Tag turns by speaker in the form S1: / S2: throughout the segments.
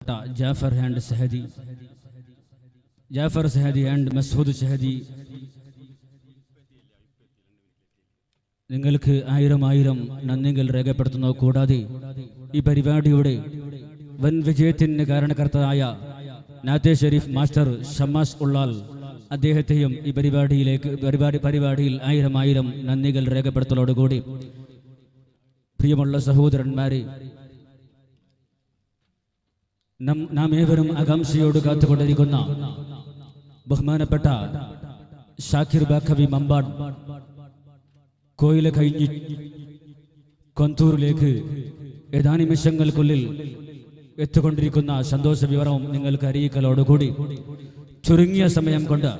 S1: Jafar and Sahadi, Jafar Sahadi and Masood Sahadi, നിങ്ങൾക്ക് ആയിരം നന്ദികൾ രേഖപ്പെടുത്തുന്നു. കൂടാതെ ഈ പരിപാടിയുടെ വൻ വിജയത്തിന് കാരണകർത്തായ നാത്തെ ഷെരീഫ് മാസ്റ്റർ ഷമ്മാസ് ഉള്ളാൽ അദ്ദേഹത്തെയും ഈ പരിപാടിയിൽ ആയിരം നന്ദികൾ രേഖപ്പെടുത്തലോടുകൂടി, പ്രിയമുള്ള സഹോദരന്മാരെ, നാം ഏവരും ആകാംക്ഷയോട് കാത്തുകൊണ്ടിരിക്കുന്ന ബഹുമാനപ്പെട്ട ഷാക്കിർ ബാഖവി മമ്പാട് കോയില കഴിഞ്ഞ് കൊന്തൂരിലേക്ക് ഏതാനും നിമിഷങ്ങൾക്കുള്ളിൽ എത്തിക്കൊണ്ടിരിക്കുന്ന സന്തോഷ വിവരവും നിങ്ങൾക്ക് അറിയിക്കലോടുകൂടി ചുരുങ്ങിയ സമയം കൊണ്ട്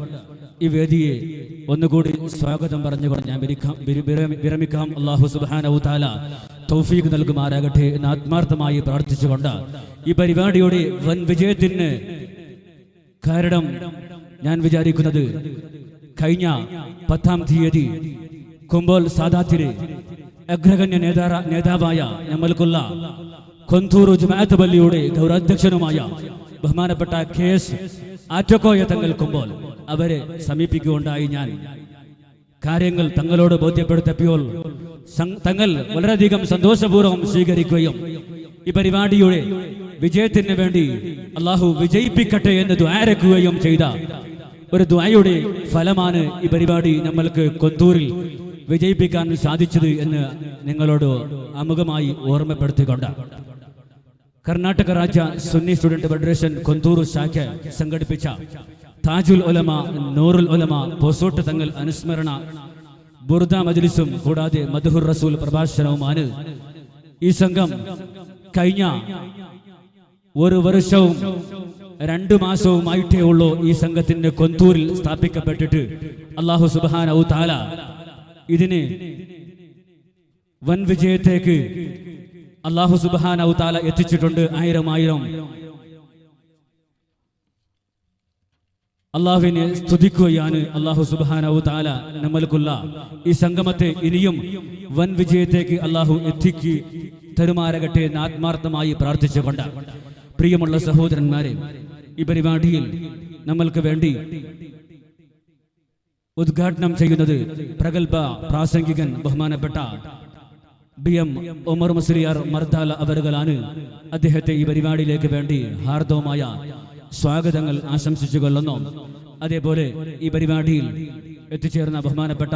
S1: ഈ വേദിയെ ഒന്നുകൂടി സ്വാഗതം പറഞ്ഞുകൊണ്ട് ഞാൻ വിരമിക്കാം. അല്ലാഹു സുബ്ഹാനഹു തആല തൗഫീഖ് നൽകുമാറാകട്ടെ എന്ന് ആത്മാർത്ഥമായി പ്രാർത്ഥിച്ചുകൊണ്ട് ഈ പരിപാടിയുടെ വൻ വിജയത്തിന് കാരണം ഞാൻ വിചാരിക്കുന്നത് കഴിഞ്ഞ 10-ാം തീയതി കുമ്പോൾ സാദാത്തിലെ അഗ്രഗണ്യ നേതാവായ നമ്മൾക്കുള്ള കൊന്തൂർ ജമാഅത്ത് പള്ളിയുടെ ഗൗരവാധ്യക്ഷനുമായ ബഹുമാനപ്പെട്ട KS ആറ്റക്കോയ തങ്ങൾ കുമ്പോൾ അവരെ സമീപിക്കുകയുണ്ടായി. ഞാൻ കാര്യങ്ങൾ തങ്ങളോട് ബോധ്യപ്പെടുത്തിയപ്പോൾ തങ്ങൾ വളരെയധികം സന്തോഷപൂർവ്വം സ്വീകരിക്കുകയും ഈ പരിപാടിയുടെ വിജയത്തിന് വേണ്ടി അള്ളാഹു വിജയിപ്പിക്കട്ടെ എന്ന് ദുആരക്കുകയും ചെയ്ത ഒരു ദുആയുടെ ഫലമാണ് ഈ പരിപാടി നമ്മൾക്ക് കൊന്തൂരിൽ വിജയിപ്പിക്കാൻ സാധിച്ചത് എന്ന് നിങ്ങളോട് ആമുഖമായി ഓർമ്മപ്പെടുത്തിക്കൊണ്ട് കർണാടക രാജ്യ സുന്നി സ്റ്റുഡന്റ് ഫെഡറേഷൻ കൊന്തൂർ ശാഖ സംഘടിപ്പിച്ച താജുൽ ഉലമ നൂറുൽ ഉലമ പൊസോട്ട് തങ്ങൾ അനുസ്മരണ ബുർദ മജ്ലിസും കൂടാതെ മദ്ഹുർ റസൂൽ പ്രഭാഷണവുമാണ് ഈ സംഘം കഴിഞ്ഞ ഒരു വർഷവും 2 മാസവുമായിട്ടേ ഉള്ളൂ ഈ സംഘത്തിന്റെ കൊന്തൂരിൽ സ്ഥാപിക്കപ്പെട്ടിട്ട്. അല്ലാഹു സുബ്ഹാനഹു തആല ഇതിന് വൻ വിജയത്തേക്ക് അല്ലാഹു സുബ്ഹാനഹു തആല എത്തിച്ചിട്ടുണ്ട്. ആയിരം അള്ളാഹുവിനെ സ്തുതിക്കുകയാണ്. അല്ലാഹു സുബ്ഹാനഹു തആല നമ്മൾക്കുള്ള ഈ സംഗമത്തെ ഇനിയും വൻ വിജയത്തേക്ക് അല്ലാഹു എത്തിക്ക് തരുമാറാകട്ടെ എന്ന് ആത്മാർത്ഥമായി പ്രാർത്ഥിച്ചുകൊണ്ട്, പ്രിയമുള്ള സഹോദരന്മാരെ, ഈ പരിപാടിയിൽ നമ്മൾക്ക് വേണ്ടി ഉദ്ഘാടനം ചെയ്യുന്നത് പ്രഗത്ഭ പ്രാസംഗികൻ ബഹുമാനപ്പെട്ട BM ഉമർ മുസ്ലിയാർ മർദാല അവരുകളാണ്. അദ്ദേഹത്തെ ഈ പരിപാടിയിലേക്ക് വേണ്ടി ഹാർദവമായ സ്വാഗതങ്ങൾ ആശംസിച്ചു കൊള്ളുന്നു. അതേപോലെ ഈ പരിപാടിയിൽ എത്തിച്ചേർന്ന ബഹുമാനപ്പെട്ട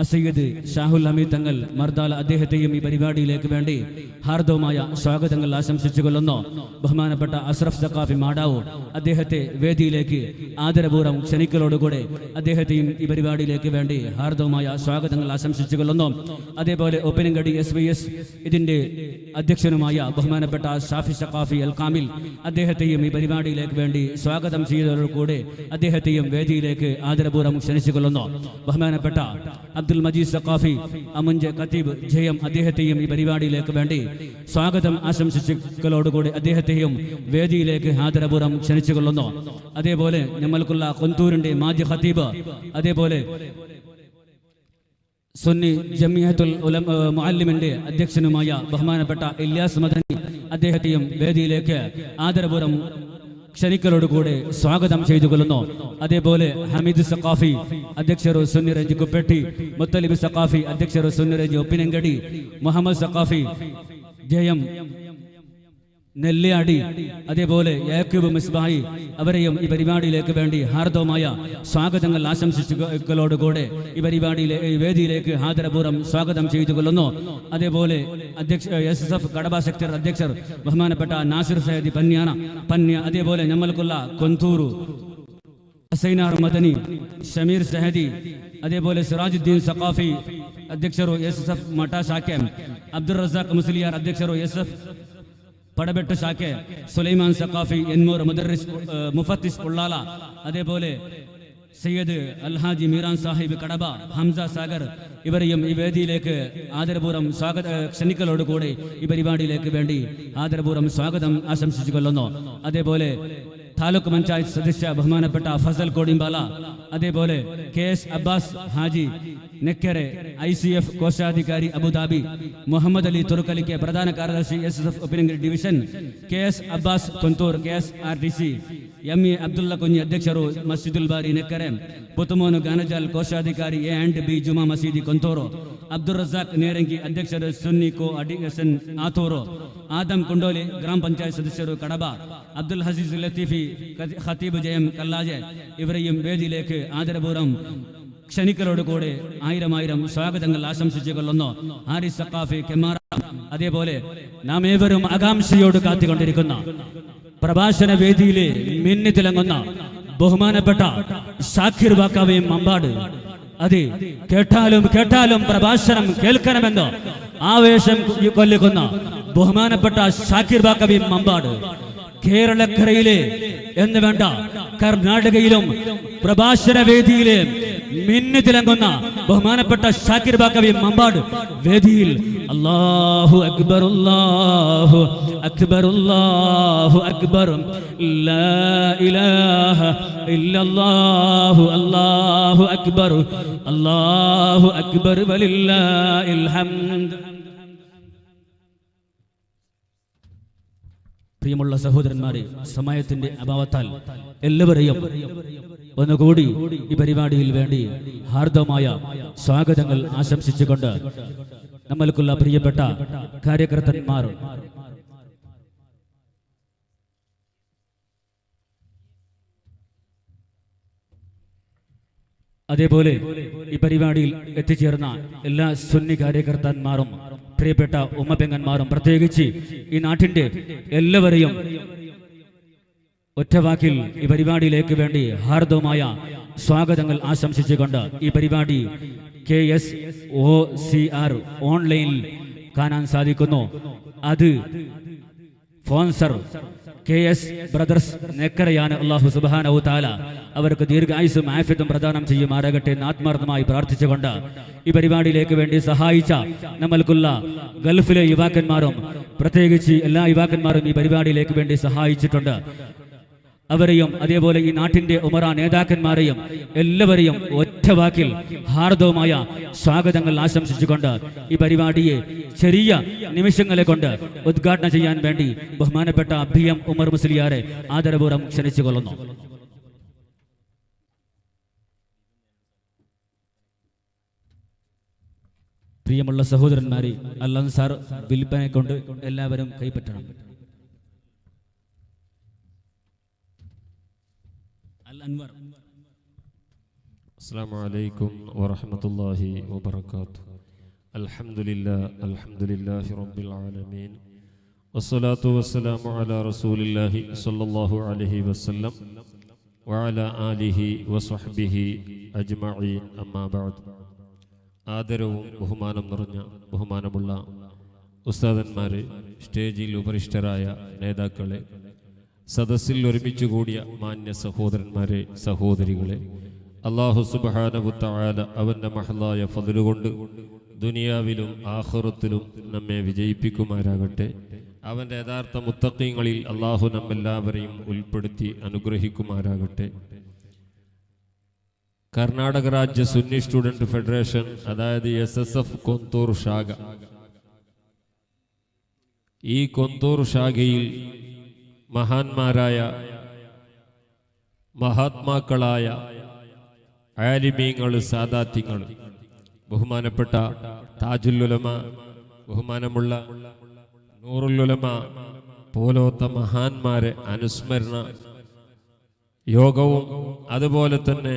S1: അസയ്യിദ് ഷാഹുൽ ഹമീദ് തങ്ങൾ മർദാല അദ്ദേഹത്തെയും ഈ പരിപാടിയിലേക്ക് വേണ്ടി ഹാർദവമായ സ്വാഗതങ്ങൾ ആശംസിച്ചു കൊള്ളുന്നു. ബഹുമാനപ്പെട്ട അഷ്റഫ് സഖാഫി മാടാവൂർ അദ്ദേഹത്തെ വേദിയിലേക്ക് ആദരപൂർവ്വം ക്ഷണിക്കലോടുകൂടെ അദ്ദേഹത്തെയും ഈ പരിപാടിയിലേക്ക് വേണ്ടി ഹാർദവമായ സ്വാഗതങ്ങൾ ആശംസിച്ചു കൊള്ളുന്നു. അതേപോലെ ഒപ്പനങ്കടി SYS ഇതിന്റെ അധ്യക്ഷനുമായ ബഹുമാനപ്പെട്ട ഷാഫി സഖാഫി അൽ കാമിൽ അദ്ദേഹത്തെയും ഈ പരിപാടിയിലേക്ക് വേണ്ടി സ്വാഗതം ചെയ്തതോടുകൂടെ അദ്ദേഹത്തെയും വേദിയിലേക്ക് ആദരപൂർവ്വം ക്ഷണിച്ചു കൊള്ളുന്നു. ബഹുമാനപ്പെട്ട അബ്ദുൽ മജീദ് സഖാഫി അമുഞ്ച് ഖത്തീബ് ജയം അദ്ദേഹത്തെയും ഈ പരിപാടിയിലേക്ക് വേണ്ടി സ്വാഗതം ആശംസിച്ചതോടുകൂടി അദ്ദേഹത്തെയും വേദിയിലേക്ക് ആദരപൂർവ്വം ക്ഷണിച്ചു കൊള്ളുന്നു. അതേപോലെ നമ്മൾക്കുള്ള കൊന്തൂരിന്റെ മാജി ഖത്തീബ്, അതേപോലെ സുന്നി ജമിയത്തുൽ മുഅല്ലിമിന്റെ അധ്യക്ഷനുമായ ബഹുമാനപ്പെട്ട ഇല്യാസ് മദനി അദ്ദേഹത്തെയും വേദിയിലേക്ക് ആദരപൂർവ്വം ക്ഷണിക്കലോടുകൂടെ സ്വാഗതം ചെയ്തു കൊള്ളുന്നു. അതേപോലെ ഹമീദ് സഖാഫി അധ്യക്ഷർ സുന്നി റേഞ്ച് കുപ്പെട്ടി, മുത്തലിബ് സഖാഫി അധ്യക്ഷർ സുന്നി റേഞ്ച് ഒപ്പിനങ്കടി, മുഹമ്മദ് സഖാഫി ജയം നെല്ലിയാടി, അതേപോലെ യാക്കൂബ് മിസ്ബാഹി അവരെയും ഈ പരിപാടിയിലേക്ക് വേണ്ടി ഹാർദവമായ സ്വാഗതങ്ങൾ ആശംസിച്ചതോടുകൂടെ ഈ വേദിയിലേക്ക് ആദരപൂർവ്വം സ്വാഗതം ചെയ്തു കൊള്ളുന്നു. അതേപോലെ SSF കടബ സെക്ടർ അധ്യക്ഷർ ബഹുമാനപ്പെട്ട നാസിർ സയ്യിദ് പന്യ, അതേപോലെ നമ്മൾക്കുള്ള കൊന്തൂർ ഹസൈനാർ മദനി, ഷമീർ സഹദി, അതേപോലെ സിറാജുദ്ദീൻ സഖാഫി അധ്യക്ഷർ SSF മട്ട ശാഖ, അബ്ദുൾ റസാഖ് മുസ്ലിയാർ അധ്യക്ഷർ SF പടബെട്ട് ശാഖ, സുലൈമാൻ സഖാഫി എൻമൂർ മുഫത്തിസ് ഉള്ളാല, അതേപോലെ സയ്യദ് അൽഹാജി മീറാൻ സാഹിബ് കടബ, ഹംസ സാഗർ ഇവരെയും ഈ വേദിയിലേക്ക് ആദരപൂർവ്വം ക്ഷണിക്കലോടുകൂടി ഈ പരിപാടിയിലേക്ക് വേണ്ടി ആദരപൂർവ്വം സ്വാഗതം ആശംസിച്ചു കൊള്ളുന്നു. അതേപോലെ താലൂക്ക് പഞ്ചായത്ത് സദസ്യ ബഹുമാനപ്പെട്ട ഫസൽ കോടിമ്പാല, അതേപോലെ KS അബ്ബാസ് ഹാജി നെക്കരെ, ICF കോശാധികാരി അബുദാബി, മുഹമ്മദ് അലി തുർക്കലിക്ക് പ്രധാന കാര്യദർശി SSF Uppinangadi division, KS Abbas Konthur, KSRTC, ME Abdulla Kunhi അധ്യക്ഷರು, മസ്ജിദുൽ ബാരി നെക്കരെ, പുത്തുമോന് ഗാനജാൽ കോശാധികാരി A&B ജുമാ മസീദി കൊന്തൂರು, അബ്ദുൾ റസാഖ് നേരങ്കി അധ്യക്ഷರು, സുന്നി കോ അഡിഗസൻ ആത്തൂರು, ആദം കുണ്ടോലി ഗ്രാಮ പഞ്ചായത്ത് സദസ്യರು കടബ, അബ്ദുൽ ഹസീസ് ലത്തീഫി ഖത്തീബ് ജയം കല്ലാജെ, ഇവരെയും വേദിയിലേക്ക് ആദരപൂർവ്വം ക്ഷണിക്കലോട് കൂടെ 1000 സ്വാഗതങ്ങൾ ആശംസിച്ചു കൊള്ളുന്നു. ഹാരിസ് സഖാഫി കെമാറ, അതേപോലെ നാം ഏവരും ആകാംക്ഷയോട് കാത്തുകൊണ്ടിരിക്കുന്ന പ്രഭാഷണ വേദിയിലെ മിന്നി തിളങ്ങുന്ന ബഹുമാനപ്പെട്ട ഷാക്കിർ ബാക്കാവയും മമ്പാട്, അതെ, കേട്ടാലും പ്രഭാഷണം കേൾക്കണമെന്ന് ആവേശം കൊല്ലിക്കുന്ന ബഹുമാനപ്പെട്ട ഷാക്കിർ ബാക്കാവയും മമ്പാട്, കേരളക്കരയിലെ എന്ന് വേണ്ട കർണാടകയിലും പ്രഭാഷണ വേദിയിലെ മിന്നി തിളങ്ങുന്ന ബഹുമാനപ്പെട്ട ഷാക്കിർ ബാക്കവി മമ്പാട് വേദിയിൽ അല്ലാഹു അക്ബർ അല്ലാഹു അക്ബർ അല്ലാഹു അക്ബർ ലാ ഇലാഹ ഇല്ലല്ലാഹു അല്ലാഹു അക്ബർ വലില്ലാഹിൽ ഹംദ്. പ്രിയമുള്ള സഹോദരന്മാരെ, സമയത്തിന്റെ അഭാവത്താൽ എല്ലാവരെയും ഒന്നുകൂടി ഈ പരിപാടിയിൽ വേണ്ടി ഹാർദവമായ സ്വാഗതങ്ങൾ ആശംസിച്ചുകൊണ്ട് നമ്മൾക്കുള്ള പ്രിയപ്പെട്ട കാര്യകർത്തന്മാർ, അതേപോലെ ഈ പരിപാടിയിൽ എത്തിച്ചേർന്ന എല്ലാ സുന്നി കാര്യകർത്തന്മാരും പ്രിയപ്പെട്ട ഉമ്മപെങ്ങന്മാരും, പ്രത്യേകിച്ച് ഈ നാട്ടിന്റെ എല്ലാവരെയും ഒറ്റവാക്കിൽ ഈ പരിപാടിയിലേക്ക് വേണ്ടി ഹാർദവമായ സ്വാഗതങ്ങൾ ആശംസിച്ചുകൊണ്ട് ഈ പരിപാടി KSOCR ഓൺലൈനിൽ കാണാൻ സാധിക്കുന്നു. അത് സ്പോൺസർ KS ബ്രദേഴ്സ് നെക്കരയാണ്. അല്ലാഹു സുബ്ഹാനഹു തആല അവർക്ക് ദീർഘായുസ്സും ആഫിയത്തും പ്രദാനം ചെയ്യുമാറാകട്ടെ എന്ന് ആത്മാർത്ഥമായി പ്രാർത്ഥിച്ചുകൊണ്ട് ഈ പരിപാടിയിലേക്ക് വേണ്ടി സഹായിച്ച നമ്മൾക്കുള്ള ഗൾഫിലെ യുവാക്കന്മാരും, പ്രത്യേകിച്ച് എല്ലാ യുവാക്കന്മാരും ഈ പരിപാടിയിലേക്ക് വേണ്ടി സഹായിച്ചിട്ടുണ്ട്. അവരെയും അതേപോലെ ഈ നാട്ടിന്റെ ഉമറ നേതാക്കന്മാരെയും എല്ലാവരെയും ഒറ്റവാക്കിൽ ഹാർദവമായ സ്വാഗതങ്ങൾ ആശംസിച്ചുകൊണ്ട് ഈ പരിപാടിയെ ചെറിയ നിമിഷങ്ങളെ കൊണ്ട് ഉദ്ഘാടനം ചെയ്യാൻ വേണ്ടി ബഹുമാനപ്പെട്ട BM ഉമർ മുസ്ലിയാരെ ആദരപൂർവ്വം ക്ഷണിച്ചു കൊള്ളുന്നു. പ്രിയമുള്ള സഹോദരന്മാരെ, അൽ അൻസാർ വിൽപ്പനെ കൊണ്ട് എല്ലാവരും കൈപ്പറ്റണം.
S2: അസ്സലാമു അലൈക്കും വറഹ്മത്തുള്ളാഹി വബറകാതുഹു. അൽഹംദുലില്ലാഹി റബ്ബിൽ ആലമീൻ വസ്സലാത്തു വസ്സലാമു അലാ റസൂലില്ലാഹി സ്വല്ലല്ലാഹു അലൈഹി വസല്ലം വഅലാ ആലിഹി വസ്വഹ്ബിഹി അജ്മഈൻ. അമ്മാ ബഅദ്. ആദരവും ബഹുമാനം നിറഞ്ഞ ബഹുമാനമുള്ള ഉസ്താദന്മാരെ, സ്റ്റേജിൽ ഉപരിഷ്ഠരായ നേതാക്കളെ, സദസ്സിൽ ഒരുമിച്ച് കൂടിയ മാന്യ സഹോദരന്മാരെ, സഹോദരികളെ, അല്ലാഹു സുബ്ഹാനഹു തആല അവന്റെ മഹലായ ഫദ്ല് കൊണ്ട് ദുനിയാവിലും ആഖിറത്തിലും നമ്മെ വിജയിപ്പിക്കുമാറാകട്ടെ. അവന്റെ യഥാർത്ഥ മുത്തഖീങ്ങളിൽ അല്ലാഹു നമ്മെല്ലാവരെയും ഉൾപ്പെടുത്തി അനുഗ്രഹിക്കുമാറാകട്ടെ. കർണാടക രാജ്യ സുന്നി സ്റ്റുഡന്റ് ഫെഡറേഷൻ, അതായത് SSF കൊന്തൂർ ശാഖ, ഈ കൊന്തൂർ ശാഖയിൽ മഹാന്മാരായ മഹാത്മാക്കളായ ആലിമീങ്ങൾ, സാദാത്യങ്ങൾ, ബഹുമാനപ്പെട്ട താജുൽ ഉലമ, ബഹുമാനമുള്ള നൂറുൽ ഉലമ പോലത്തെ മഹാന്മാരെ അനുസ്മരണ യോഗവും, അതുപോലെ തന്നെ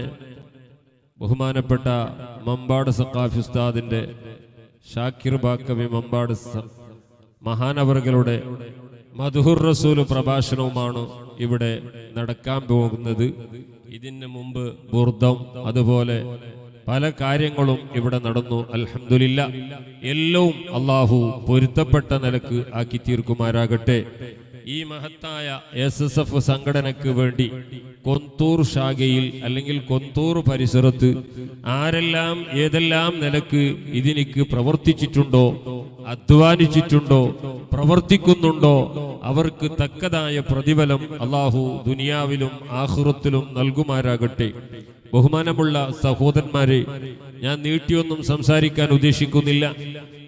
S2: ബഹുമാനപ്പെട്ട മമ്പാട് സഖാഫി ഉസ്താദിന്റെ ഷാക്കിർ ബാക്കവി മമ്പാട് മഹാനവറുകളുടെ മദ്ഹുർ റസൂൽ പ്രഭാഷണവുമാണ് ഇവിടെ നടക്കാൻ പോകുന്നത്. ഇതിന് മുമ്പ് ബുർദം, അതുപോലെ പല കാര്യങ്ങളും ഇവിടെ നടന്നു. അൽഹംദുലില്ലാഹ്, എല്ലാം അല്ലാഹു പൊരുത്തപ്പെട്ട നിലക്ക് ആക്കി തീർക്കുമാറാകട്ടെ. ഈ മഹത്തായ SSF സംഘടനയ്ക്ക് വേണ്ടി കൊന്തൂർ ശാഖയിൽ അല്ലെങ്കിൽ കൊന്തൂർ പരിസരത്ത് ആരെല്ലാം ഏതെല്ലാം നിലക്ക് ഇതിനിക്ക് പ്രവർത്തിച്ചിട്ടുണ്ടോ അധ്വാനിച്ചിട്ടുണ്ടോ, പ്രവർത്തിക്കുന്നുണ്ടോ, അവർക്ക് തക്കതായ പ്രതിഫലം അള്ളാഹു ദുനിയാവിലും ആഖിറത്തിലും നൽകുമാറാകട്ടെ. ബഹുമാനമുള്ള സഹോദരന്മാരെ, ഞാൻ നീട്ടിയൊന്നും സംസാരിക്കാൻ ഉദ്ദേശിക്കുന്നില്ല.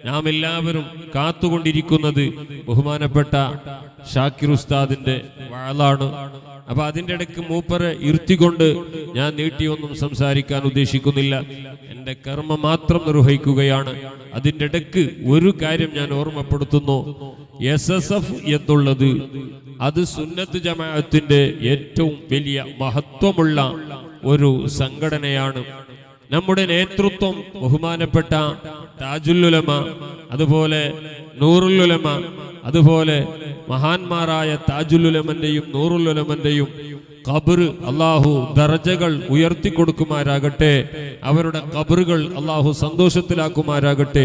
S2: നാം എല്ലാവരും കാത്തുകൊണ്ടിരിക്കുന്നത് ബഹുമാനപ്പെട്ട ഷാക്കിർ ഉസ്താദിന്റെ വാളാണ്. അപ്പൊ അതിൻ്റെ ഇടയ്ക്ക് മൂപ്പരെ ഇരുത്തിക്കൊണ്ട് ഞാൻ നീട്ടിയൊന്നും സംസാരിക്കാൻ ഉദ്ദേശിക്കുന്നില്ല. എൻ്റെ കർമ്മം മാത്രം നിർവഹിക്കുകയാണ്. അതിൻ്റെ ഇടയ്ക്ക് ഒരു കാര്യം ഞാൻ ഓർമ്മപ്പെടുത്തുന്നു. SSF എന്നുള്ളത് അത് സുന്നത്ത് ജമാഅത്തിന്റെ ഏറ്റവും വലിയ മഹത്വമുള്ള ഒരു സംഘടനയാണ്. നമ്മുടെ നേതൃത്വം ബഹുമാനപ്പെട്ട താജുൽ ഉലമ, അതുപോലെ നൂറുൽ ഉലമ, അതുപോലെ മഹാന്മാരായ താജുൽ ഉലമന്റെയും നൂറുൽ ഉലമന്റെയും ഖബർ അള്ളാഹു ദർജകൾ ഉയർത്തി കൊടുക്കുമാരാകട്ടെ. അവരുടെ ഖബറുകൾ അള്ളാഹു സന്തോഷത്തിലാക്കുമാരാകട്ടെ.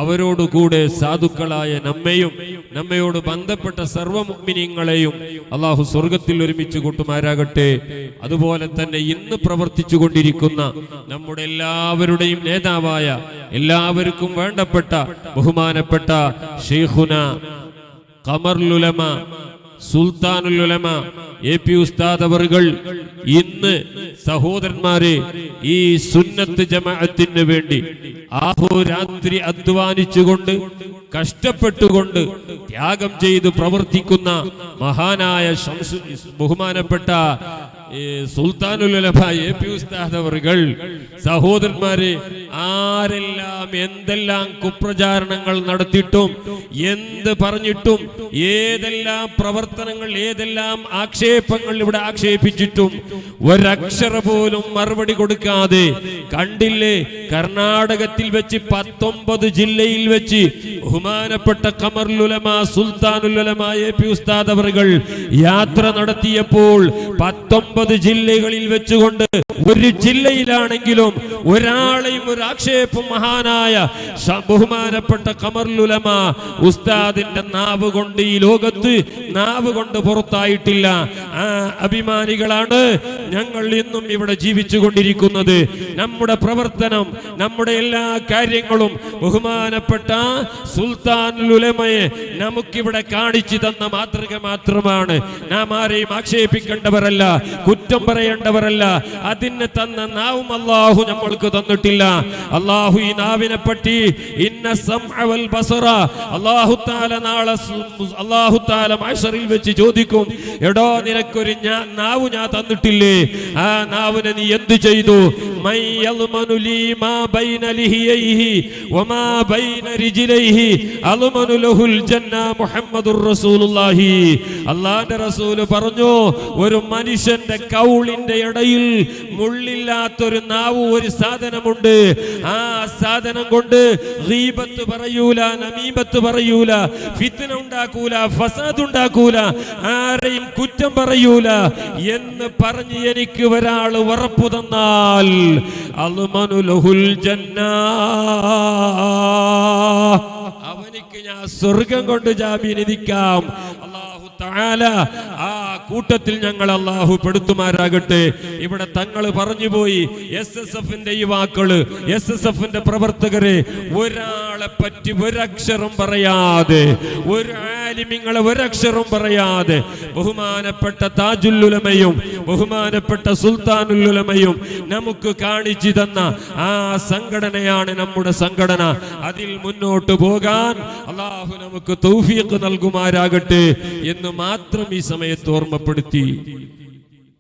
S2: അവരോടുകൂടെ സാധുക്കളായ നമ്മയും നമ്മയോട് ബന്ധപ്പെട്ട സർവ്വ മുഅ്മിനീങ്ങളെയും അള്ളാഹു സ്വർഗത്തിൽ ഒരുമിച്ച് കൂട്ടുമാരാകട്ടെ. അതുപോലെ തന്നെ ഇന്ന് പ്രവർത്തിച്ചു കൊണ്ടിരിക്കുന്ന നമ്മുടെ എല്ലാവരുടെയും നേതാവായ, എല്ലാവർക്കും വേണ്ടപ്പെട്ട ബഹുമാനപ്പെട്ട ശൈഖുന ഖമറുൽ ഉലമ സുൽത്താനുൽ ഉലമ AP ഉസ്താദ് അവറുകൾ ഇന്ന് സഹോദരന്മാരെ ഈ സുന്നത്ത് ജമാഅത്തിന് വേണ്ടി ആഹോരാത്രി അധ്വാനിച്ചുകൊണ്ട് കഷ്ടപ്പെട്ടുകൊണ്ട് ത്യാഗം ചെയ്ത് പ്രവർത്തിക്കുന്ന മഹാനായ ബഹുമാനപ്പെട്ട സുൽത്താനുൽ ഉലമ AP ഉസ്താദ് അവറുകൾ സഹോദരന്മാരെ ആരെല്ലാം എന്തെല്ലാം കുപ്രചാരണങ്ങൾ നടത്തിയിട്ടും എന്ത് പറഞ്ഞിട്ടും ഏതെല്ലാം പ്രവർത്തനങ്ങൾ ഏതെല്ലാം ആക്ഷേപങ്ങൾ ഇവിടെ ആക്ഷേപിച്ചിട്ടും ഒരക്ഷര പോലും മറുപടി കൊടുക്കാതെ കണ്ടില്ലേ, കർണാടകത്തിൽ വെച്ച് 19 ജില്ലയിൽ വെച്ച് ബഹുമാനപ്പെട്ട ഖമറുൽ ഉലമ സുൽത്താനുൽ ഉലമ AP ഉസ്താദ് അവറുകൾ യാത്ര നടത്തിയപ്പോൾ 19 ജില്ലകളിൽ വെച്ചുകൊണ്ട് ഒരു ജില്ലയിലാണെങ്കിലും ഒരാളെയും ഒരു ആക്ഷേപം മഹാനായ ബഹുമാനപ്പെട്ട ഖമറുൽ ഉലമ ഉസ്താദിന്റെ നാവ് കൊണ്ട് ഈ ലോകത്ത് നാവ് കൊണ്ട് പുറത്തായിട്ടില്ല. ആ അഭിമാനികളാണ് ഞങ്ങൾ ഇന്നും ഇവിടെ ജീവിച്ചു കൊണ്ടിരിക്കുന്നത്. നമ്മുടെ പ്രവർത്തനം, നമ്മുടെ എല്ലാ കാര്യങ്ങളും ബഹുമാനപ്പെട്ട സുൽത്താനുൽ ഉലമയെ നമുക്കിവിടെ കാണിച്ചു തന്ന മാതൃക മാത്രമാണ്. നാം ആരെയും ആക്ഷേപിക്കേണ്ടവരല്ല, കുറ്റം പറയേണ്ടവരല്ല. അതിന് തന്ന നാവും അല്ലാഹു നമ്മൾക്ക് തന്നിട്ടില്ല. അല്ലാഹു ഈ നാവിനെ പറ്റി ഇന്ന സമഅ വൽ ബസറ അല്ലാഹു തആല നാളെ അല്ലാഹു തആല മഹ്ശറിൽ വെച്ച് ചോദിക്കും, എടോ നിനക്കൊരു നാവ് ഞാൻ തന്നിട്ടില്ലേ? ആ നാവിനെ നീ എന്ത് ചെയ്തു? മൻ യൽമനു ലീ മാ ബൈന ലിഹിയൈഹി വമാ ബൈന റിജ്ലൈഹി അൽമനു ലഹുൽ ജന്ന മുഹമ്മദുർ റസൂലുള്ളാഹി. അല്ലാഹുവിന്റെ റസൂൽ പറഞ്ഞു, ഒരു മനുഷ്യന്റെ കൗളിന്റെ ഇടയിൽ മുള്ളില്ലാത്തൊരു നാവ് ഒരു സാധനമുണ്ട്. ആ സാധനം കൊണ്ട് ഗീബത്ത് പറയൂല, നമീമത്ത് പറയൂല, ഫിത്ന ഉണ്ടാക്കൂല, ഫസാദ് ഉണ്ടാക്കൂല, ആരെയും കുറ്റം പറയൂല എന്ന് പറഞ്ഞ് എനിക്ക് ഒരാൾ ഉറപ്പു തന്നാൽ അൽമനു ലഹുൽ ജന്ന, അവനിക്ക് ഞാൻ സ്വർഗം കൊണ്ട് ജാമീൻ നിൽക്കാം. അല്ലാഹു തആല ആ കൂട്ടത്തിൽ ഞങ്ങൾ അല്ലാഹു പെടുത്തുമാരാകട്ടെ. ഇവിടെ തങ്ങൾ പറഞ്ഞു പോയി, SSFന്റെ യുവാക്കള്, SSFന്റെ പ്രവർത്തകരെ ഒരാളെ പറ്റി ഒരക്ഷരം പറയാതെ, ഒരു ആലിമിങ്ങളെ ഒരക്ഷരം പറയാതെ ബഹുമാനപ്പെട്ട താജുൽ ഉലമയും ബഹുമാനപ്പെട്ട സുൽത്താനുൽ ഉലമയും നമുക്ക് കാണിച്ചു തന്ന ആ സംഘടനയാണ് നമ്മുടെ സംഘടന. അതിൽ മുന്നോട്ട് പോകാൻ അല്ലാഹു നമുക്ക് തൗഫീഖ് നൽകുമാരാകട്ടെ എന്ന് മാത്രം ഈ സമയത്ത് ഓർമ്മപ്പെടുത്തി.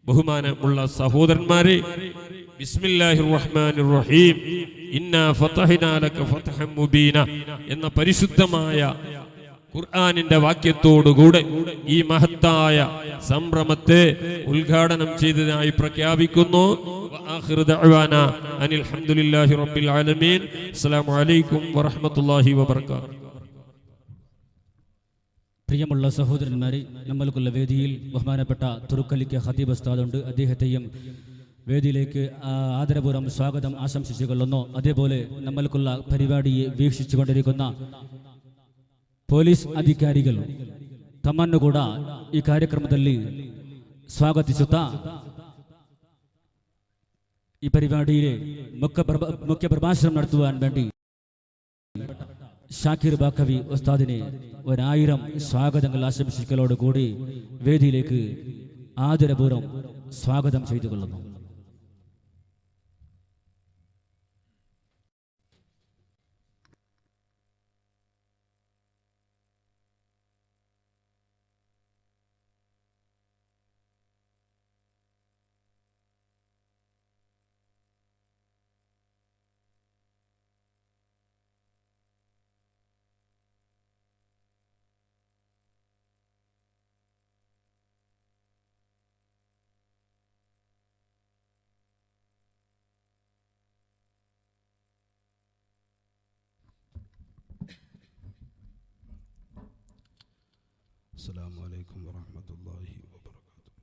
S2: ബഹുമാനമുള്ള സഹോദരന്മാരെ, ബിസ്മില്ലാഹിർ റഹ്മാനിർ റഹീം, ഇന്നാ ഫതഹ്നാ ലക ഫതഹൻ മുബീന എന്ന പരിശുദ്ധമായ ഖുർആനിന്റെ വാക്യത്തോടുകൂടെ ഈ മഹത്തായ സംരംഭത്തെ ഉദ്ഘാടനം ചെയ്തതായി പ്രഖ്യാപിക്കുന്നു. വആഖിറു ദഅവാനാ അനിൽ ഹംദുലില്ലാഹി റബ്ബിൽ ആലമീൻ. അസ്സലാമു അലൈക്കും വറഹ്മത്തുള്ളാഹി വബറകാതുഹു.
S1: പ്രിയമുള്ള സഹോദരന്മാരെ, നമ്മൾക്കുള്ള വേദിയിൽ ബഹുമാനപ്പെട്ട തുറുക്കലിക്ക് ഖതീബ് ഉസ്താദുണ്ട്. അദ്ദേഹത്തെയും വേദിയിലേക്ക് ആദരപൂർവ്വം സ്വാഗതം ആശംസിച്ചു കൊള്ളുന്നു. അതേപോലെ നമ്മൾക്കുള്ള പരിപാടിയെ വീക്ഷിച്ചു കൊണ്ടിരിക്കുന്ന ಪೊಲೀಸ್ ಅಧಿಕಾರಿಗಳು ತಮ್ಮನ್ನು ಕೂಡ ಈ ಕಾರ್ಯಕ್ರಮದಲ್ಲಿ ಸ್ವಾಗತಿಸುತ್ತಾ ಈ ಪರಿಪಾಡಿಯಲ್ಲಿ ಮುಖ್ಯ ಪ್ರಭಾಷಣ ನಡೆಸುವ ಬೇണ്ടി ഷാക്കിർ ബാക്കവി ഉസ്താദിനെ 1000 സ്വാഗതങ്ങൾ ആശംസിക്കലോടുകൂടി വേദിയിലേക്ക് ആദരപൂർവ്വം സ്വാഗതം ചെയ്തു കൊള്ളുന്നു.
S3: السلام عليكم ورحمة الله وبركاته.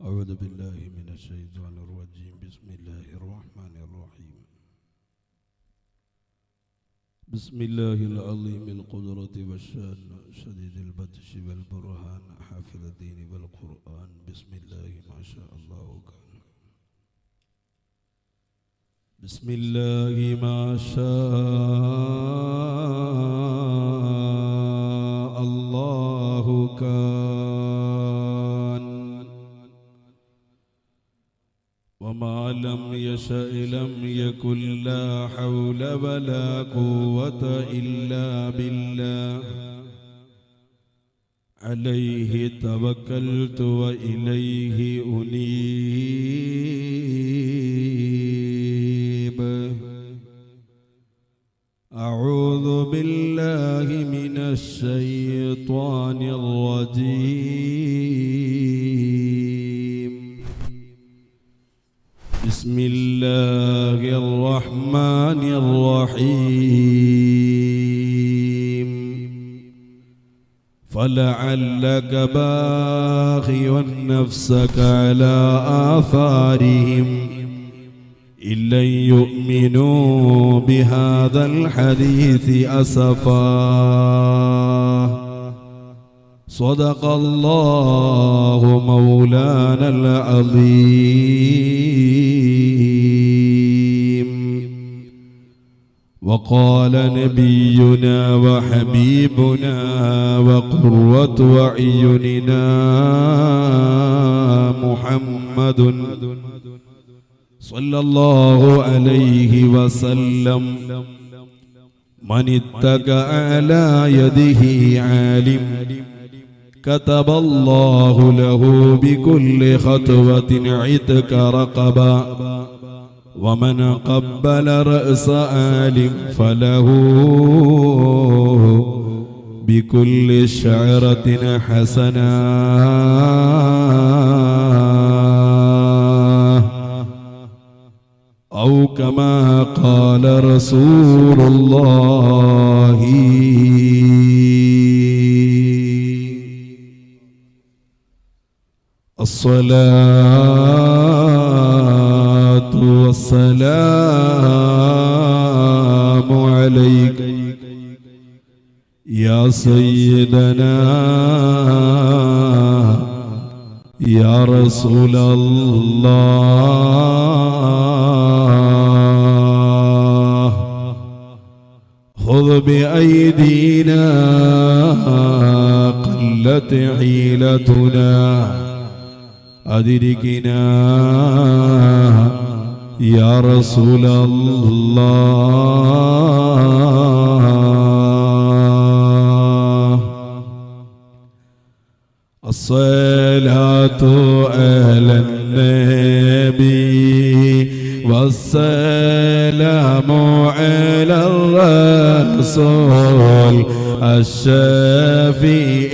S3: أعوذ بالله من الشيطان الرجيم. بسم الله الرحمن الرحيم. بسم الله العظيم القدرة والشان شديد البطش والبرهان حافظ الدين والقرآن. بسم الله ما شاء الله كان. بسم الله ما شاء الله كان وما لم يشأ لم يكن. لا حول ولا قوة إلا بالله عليه توكلت وإليه أنيب. أعوذ بالله من الشيطان الرجيم. بسم الله الرحمن الرحيم. فلعلك باخع نفسك على آثارهم إن لم يؤمنوا بهذا الحديث أسفا. صدق الله مولانا العظيم. وقال نبينا وحبيبنا وقرة أعيننا محمد صلى الله عليه وسلم: من اتكأ على يده عالم كتب الله له بكل خطوة عتق رقبا، ومن قبل رأس عالم فله بكل شعرة حسنة. أو كما قال رسول الله. الصلاة والسلام عليك يا سيدنا يا رسول الله. خذ بأيدينا قلت حيلتنا، أدركنا يا رسول الله. الصلاة على النبي والسلام على الرسول الشفيع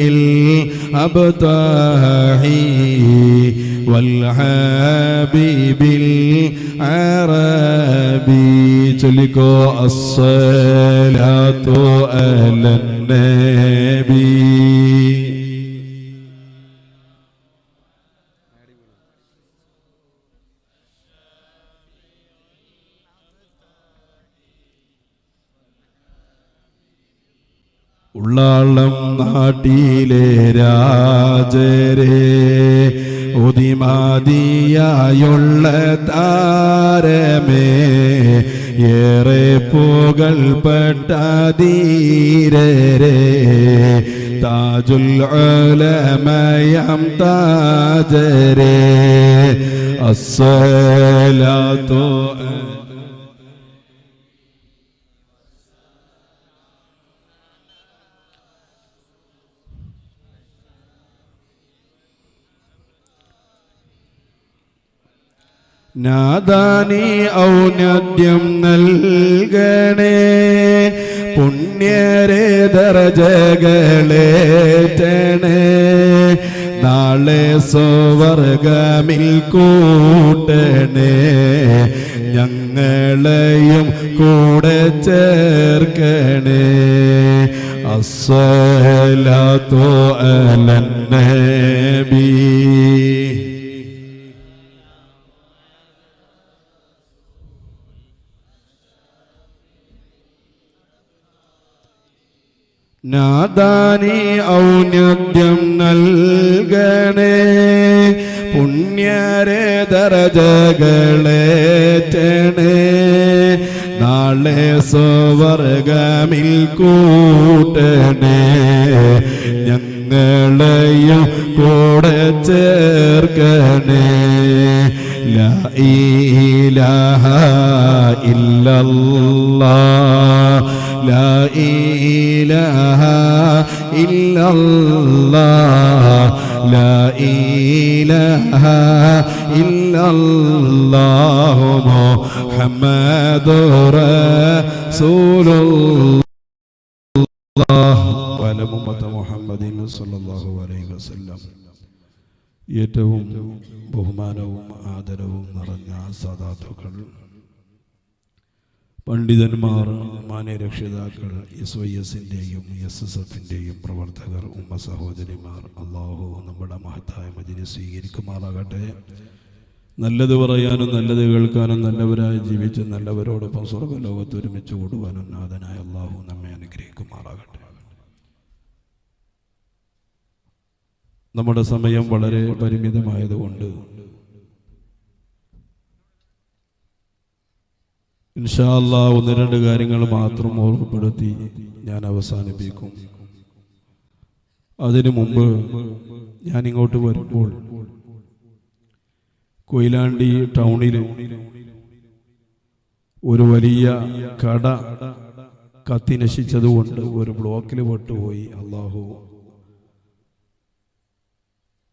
S3: الأبطحي والحبيب العربي. تلقوا الصلاة على النبي. ഉള്ളാളം നാട്ടിലെ രാജരെ ഉദിമാദിയായുള്ള താരമേ ഏറെ പുകൾപ്പെട്ട ധീരരെ താജുൽ ഉലമയം താജരെ അസ്സലാത്തു നാദാനി ഔന്നത്യം നൽകണേ പുണ്യരെ ദർജകളേറ്റണേ നാളെ സ്വർഗ്ഗമിൽ കൂട്ടണേ ഞങ്ങളെയും കൂടെ ചേർക്കണേ അസ്സലാത്തു അലൻ നബി നാദാനി ഔന്നത്യം നൽകണേ പുണ്യരെ ദർജകളേറ്റണേ നാളെ സ്വർഗ്ഗമിൽ കൂട്ടണേ ഞങ്ങളെയും കൂടെ ചേർക്കണേ ലാ ഇലാഹ ഇല്ലല്ലാഹ് لا إله إلا الله لا إله إلا الله محمد رسول الله وعلى أمة محمد صلى الله عليه وسلم ഏറ്റവും ബഹുമാനവും ആദരവും നിറഞ്ഞ സാദാത്തുക്കൾ പണ്ഡിതന്മാർ മാന്യരക്ഷിതാക്കൾ SYS-ൻ്റെയും SSF-ൻ്റെയും പ്രവർത്തകർ ഉമ്മ സഹോദരിമാർ അള്ളാഹു നമ്മുടെ മഹത്തായ മജ്‌ലിസ് സ്വീകരിക്കുമാറാകട്ടെ നല്ലത് പറയാനും നല്ലത് കേൾക്കാനും നല്ലവരായി ജീവിച്ച് നല്ലവരോടൊപ്പം സ്വർഗ്ഗലോകത്ത് ഒരുമിച്ച് കൂടുവാനും നാഥനായ അള്ളാഹു നമ്മെ അനുഗ്രഹിക്കുമാറാകട്ടെ നമ്മുടെ സമയം വളരെ പരിമിതമായതുകൊണ്ട് ഇൻഷാ അല്ലാഹ് ഒന്ന് രണ്ട് കാര്യങ്ങൾ മാത്രം ഓർമ്മപ്പെടുത്തി ഞാൻ അവസാനിപ്പിക്കും. അതിനു മുമ്പ് ഞാൻ ഇങ്ങോട്ട് വരുമ്പോൾ കൊയിലാണ്ടി ടൗണിൽ ഒരു വലിയ കട കത്തി നശിച്ചതുകൊണ്ട് ഒരു ബ്ലോക്കിൽ പെട്ടുപോയി. അല്ലാഹു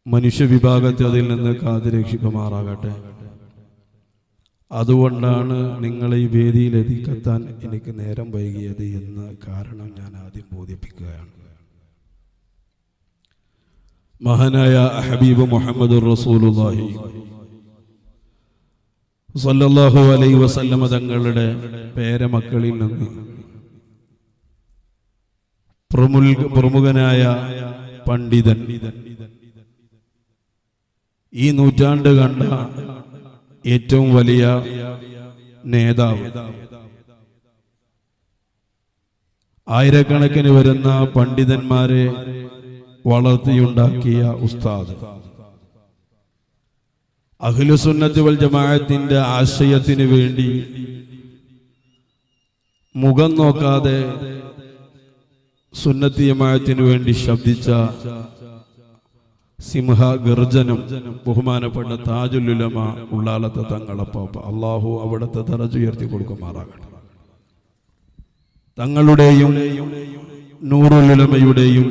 S3: മനുഷ്യവിഭാഗത്തെ അതിൽ നിന്ന് കാത്തുരക്ഷിക്കുമാറാകട്ടെ. അതുകൊണ്ടാണ് നിങ്ങളെ ഈ വേദിയിലെത്തിക്കെത്താൻ എനിക്ക് നേരം വൈകിയത് എന്ന കാരണം ഞാൻ ആദ്യം ബോധിപ്പിക്കുകയാണ്. മഹാനായ ഹബീബ് മുഹമ്മദ് റസൂലുള്ളാഹി സ്വല്ലല്ലാഹു അലൈഹി വസല്ലമ തങ്ങളുടെ പേരമക്കളിൽ നിന്ന് പ്രമുഖനായ പണ്ഡിതൻ, ഈ നൂറ്റാണ്ട് കണ്ട ഏറ്റവും വലിയ നേതാവ്, ആയിരക്കണക്കിന് വരുന്ന പണ്ഡിതന്മാരെ വളർത്തിയുണ്ടാക്കിയ ഉസ്താദ്, അഹ്ലുസുന്നത്ത് വൽ ജമാഅത്തിന്റെ ആശയത്തിന് വേണ്ടി മുഖം നോക്കാതെ സുന്നത്തി ജമാഅത്തിന് വേണ്ടി ശബ്ദിച്ച സിംഹ ഗർജനം ബഹുമാനപ്പെട്ട താജുൽ ഉലമ ഉള്ളാലത്തെ തങ്ങളപ്പാപ്പ, അള്ളാഹു അവിടുത്തെ ദറജ ഉയർത്തി കൊടുക്കുമാറാകട്ടെ. തങ്ങളുടെയും നൂറുൽ ഉലമയുടെയും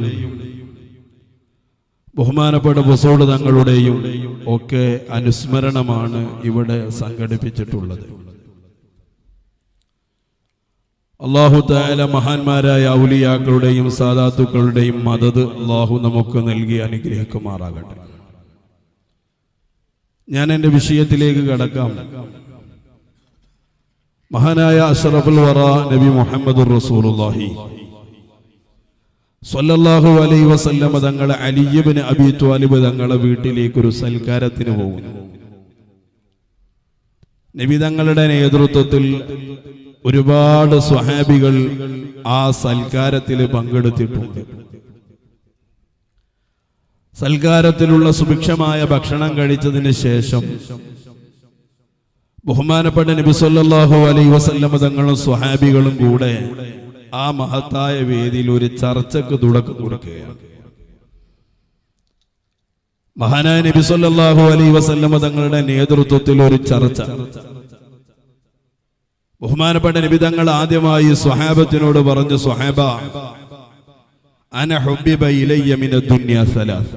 S3: ബഹുമാനപ്പെട്ട ബസോട് തങ്ങളുടെയും ഒക്കെ അനുസ്മരണമാണ് ഇവിടെ സംഘടിപ്പിച്ചിട്ടുള്ളത്. അല്ലാഹു തആല മഹാന്മാരായ ഔലിയാക്കളുടെയും സാദാത്തുക്കളുടെയും മദദ് അല്ലാഹു നമുക്ക് നൽകി അനുഗ്രഹിക്കുമാറാകട്ടെ. ഞാൻ എൻ്റെ വിഷയത്തിലേക്ക് കടക്കാം. മഹാനായ അഷ്റഫുൽ വറ നബി മുഹമ്മദുർ റസൂലുള്ളാഹി സ്വല്ലല്ലാഹു അലൈഹി വസല്ലം തങ്ങളെ അലി ഇബ്നു അബീ ത്വാലിബ് തങ്ങളെ വീട്ടിലേക്ക് ഒരു സൽക്കാരത്തിന് പോകുന്നു. നബി തങ്ങളുടെ നേതൃത്വത്തിൽ ഒരുപാട് സ്വഹാബികൾ ആ സൽക്കാരത്തിൽ പങ്കെടുത്തിട്ടുണ്ട്. സൽക്കാരത്തിലുള്ള സുഭിക്ഷമായ ഭക്ഷണം കഴിച്ചതിന് ശേഷം ബഹുമാനപ്പെട്ട നബി സല്ലല്ലാഹു അലൈഹി വസല്ലം തങ്ങളും സ്വഹാബികളും കൂടെ ആ മഹത്തായ വേദിയിൽ ഒരു ചർച്ചക്ക് തുടക്കം കൊടുക്കുകയാണ്. മഹാനായ നബി സല്ലല്ലാഹു അലൈഹി വസല്ലം തങ്ങളുടെ നേതൃത്വത്തിൽ ഒരു ചർച്ച. ബഹുമാനപ്പെട്ട നബി തങ്ങൾ ആദ്യമായി സ്വഹാബത്തിനോട് പറഞ്ഞു, സ്വഹാബ അന ഹുബ്ബിബ ഇലയ്യ മിനദ് ദുനിയ സലാസ്.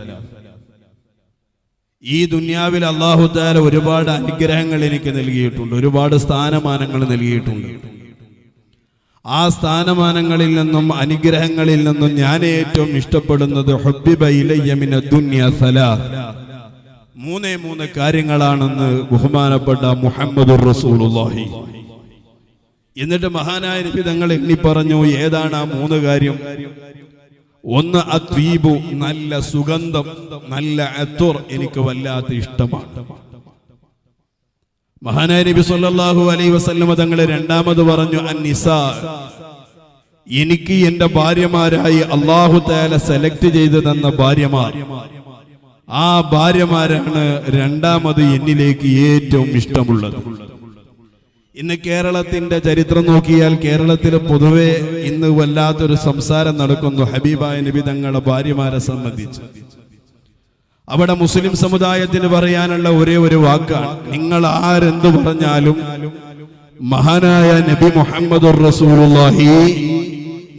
S3: ഈ ദുനിയാവിൽ അല്ലാഹു തആല ഒരുപാട് അനുഗ്രഹങ്ങൾ എനിക്ക് നൽകിയിട്ടുണ്ട്, ഒരുപാട് സ്ഥാനമാനങ്ങൾ നൽകിയിട്ടുണ്ട്. ആ സ്ഥാനമാനങ്ങളിൽ നിന്നും അനുഗ്രഹങ്ങളിൽ നിന്നും ഞാൻ ഏറ്റവും ഇഷ്ടപ്പെടുന്നത് ഹുബ്ബിബ ഇലയ്യ മിനദ് ദുനിയ സലാസ്, മൂന്ന് കാര്യങ്ങളാണെന്ന് ബഹുമാനപ്പെട്ട മുഹമ്മദുർ റസൂലുള്ളാഹി. എന്നിട്ട് മഹാനായ നബി തങ്ങൾ എണ്ണി പറഞ്ഞു, ഏതാണ് ആ 3 കാര്യം? ഒന്ന് അത്വീബു, നല്ല സുഗന്ധം, നല്ല അത്തുർ എനിക്ക് വല്ലാത്ത ഇഷ്ടമാണ്. മഹാനായ നബി സല്ലല്ലാഹു അലൈഹി വസല്ലം തങ്ങൾ രണ്ടാമത് പറഞ്ഞു അന്നിസാ, എനിക്ക് എന്റെ ഭാര്യമാരായി അല്ലാഹു തആല സെലക്ട് ചെയ്തു തന്ന ഭാര്യമാർ, ആ ഭാര്യമാരാണ് രണ്ടാമത് എന്നിലേക്ക് ഏറ്റവും ഇഷ്ടമുള്ളത്. ഇന്ന് കേരളത്തിന്റെ ചരിത്രം നോക്കിയാൽ കേരളത്തിൽ പൊതുവെ ഇന്ന് വല്ലാത്തൊരു സംസാരം നടക്കുന്നു ഹബീബായ നബി തങ്ങളുടെ ഭാര്യമാരെ സംബന്ധിച്ച്. അവിടെ മുസ്ലിം സമുദായത്തിന് പറയാനുള്ള ഒരേ ഒരു വാക്കാണ്, നിങ്ങൾ ആരെന്ത് പറഞ്ഞാലും മഹാനായ നബി മുഹമ്മദുർ റസൂലുള്ളാഹി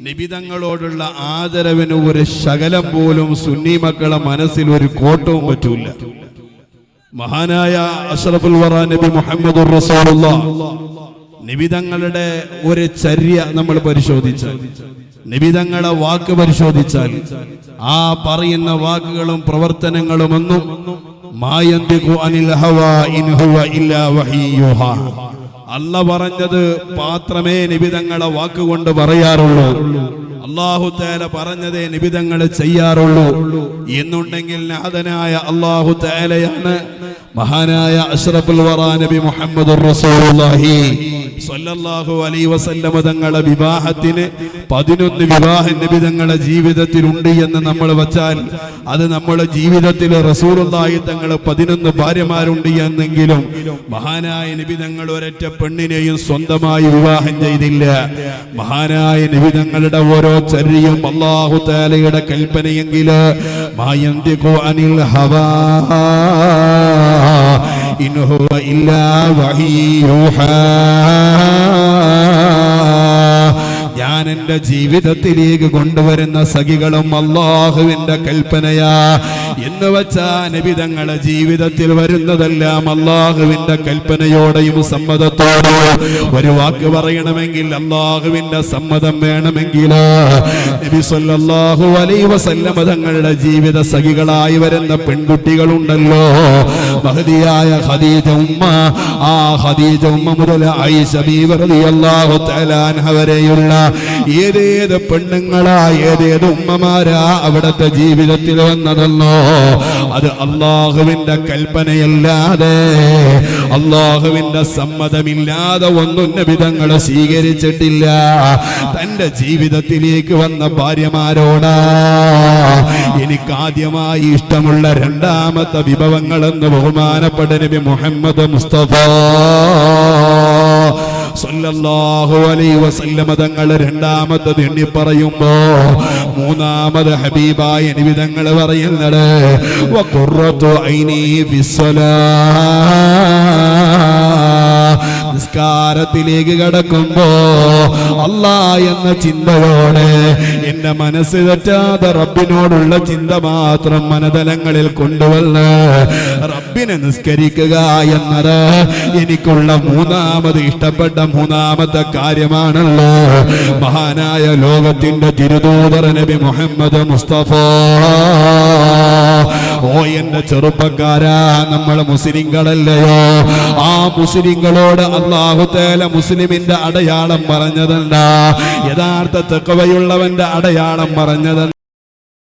S3: നബി തങ്ങളോടുള്ള ആദരവിന് ഒരു ശകലം പോലും സുന്നി മക്കളെ മനസ്സിൽ ഒരു കോട്ടവും പറ്റൂല. മഹാനായ അഷ്റഫുൽ വറ നബി മുഹമ്മദുർ റസൂലുള്ളാഹി നബി തങ്ങളുടെ ഒരു ചര്യ നമ്മൾ പരിശോധിച്ചാൽ, നബി തങ്ങളുടെ വാക്ക് പരിശോധിച്ചാൽ, ആ പറയുന്ന വാക്കുകളും പ്രവർത്തനങ്ങളും ഒന്നും മായന്തിഖു അനിൽ ഹവാ ഇൻ ഹുവ ഇല്ലാ വഹീയുഹാ, അല്ലാഹ് പറഞ്ഞത് മാത്രമേ നബി തങ്ങളുടെ വാക്കുകൊണ്ട് പറയാറുള്ളൂ, അല്ലാഹു തആല പറഞ്ഞതേ നബി തങ്ങൾ ചെയ്യാറുള്ളൂ എന്നുണ്ടെങ്കിൽ നാഥനായ അല്ലാഹു തആലയാണ് മഹാനായ അഷ്റഫുൽ വറ നബി മുഹമ്മദുർ റസൂലുള്ളാഹി സ്വല്ലല്ലാഹു അലൈഹി വസല്ലം തങ്ങളുടെ വിവാഹത്തിന് 11 വിവാഹം നബി തങ്ങളുടെ ജീവിതത്തിൽ ഉണ്ട് എന്ന് നമ്മൾ വച്ചാൽ, അത് നമ്മുടെ ജീവിതത്തിൽ റസൂലുള്ളാഹി തങ്ങൾ 11 ഭാര്യമാരുണ്ട് എന്നെങ്കിലും മഹാനായ നബി തങ്ങൾ ഒരൊറ്റ പെണ്ണിനെയും സ്വന്തമായി വിവാഹം ചെയ്തില്ല. മഹാനായ നബി തങ്ങളുടെ ഓരോ ചര്യയും അല്ലാഹു തആലയുടെ കൽപ്പനയെങ്കിൽ മായന്തിഖു അനിൽ ഹവാ ഇൻ ഹുവ ഇല്ലാ വഹീയുഹാ, ഞാൻ എന്റെ ജീവിതത്തിലേക്ക് കൊണ്ടുവരുന്ന സഖികളും അല്ലാഹുവിന്റെ കൽപ്പനയാ എന്ന് വച്ചാ നബി തങ്ങളുടെ ജീവിതത്തിൽ വരുന്നതെല്ലാം അല്ലാഹുവിന്റെ കൽപ്പനയോടെയും സമ്മതത്തോടെയും. ഒരു വാക്ക് പറയണമെങ്കിൽ അല്ലാഹുവിന്റെ സമ്മതം വേണമെങ്കിൽ നബി സല്ലല്ലാഹു അലൈഹി വസല്ലം തങ്ങളുടെ ജീവിത സഖികളായി വരുന്ന പെൺകുട്ടികളുണ്ടല്ലോ, മഹദിയായ ഖദീജ ഉമ്മ, ആ ഖദീജ ഉമ്മ മുതൽ ആയിഷ ബീവി റളിയല്ലാഹു തആല അൻഹ വരെയുള്ള ഏതേത് പെണ്ണുങ്ങളാ, ഏതേത് ഉമ്മമാരാ അവിടുത്തെ ജീവിതത്തിൽ വന്നതല്ലോ, അത് അല്ലാഹുവിന്റെ കൽപ്പനയല്ലാതെ അല്ലാഹുവിന്റെ സമ്മതമില്ലാതെ ഒന്നും നബി തങ്ങൾ സ്വീകരിച്ചിട്ടില്ല. തന്റെ ജീവിതത്തിലേക്ക് വന്ന ഭാര്യമാരോടാ എനിക്ക് ആദ്യമായി ഇഷ്ടമുള്ള രണ്ടാമത്തെ വിഭവങ്ങളെന്ന് ബഹുമാനപ്പെട്ട നബി മുഹമ്മദ് മുസ്തഫ സല്ലല്ലാഹു അലൈഹി വസല്ലം തങ്ങൾ രണ്ടാമത്തത് എണ്ണി പറയുമ്പോ മൂന്നാമത് ഹബീബായ നബി തങ്ങൾ പറയുന്നത് വഖുറത്തു ഐനി ഫിസ്സലാ, നിസ്കാരത്തിലേക്ക് കടക്കുമ്പോ അല്ലാഹ് എന്ന ചിന്തയോടെ എന്റെ മനസ്സ് തെറ്റാതെ റബ്ബിനോടുള്ള ചിന്ത മാത്രം മനതലങ്ങളിൽ കൊണ്ടുവന്ന് റബ്ബിനെ നിസ്കരിക്കുക എന്നത് എനിക്കുള്ള മൂന്നാമത് ഇഷ്ടപ്പെട്ട മൂന്നാമത്തെ കാര്യമാണല്ലോ. മഹാനായ ലോകത്തിന്റെ തിരുദൂതർ നബി മുഹമ്മദ് മുസ്തഫ, ഓ എന്റെ ചെറുപ്പക്കാരാ, നമ്മൾ മുസ്ലിങ്ങളല്ലയോ? ആ മുസ്ലിങ്ങളോട് അല്ലാഹു തആല മുസ്ലിമിന്റെ അടയാളം പറഞ്ഞതെന്താ? യഥാർത്ഥ തഖ്വയുള്ളവന്റെ അടയാളം പറഞ്ഞതെന്താ?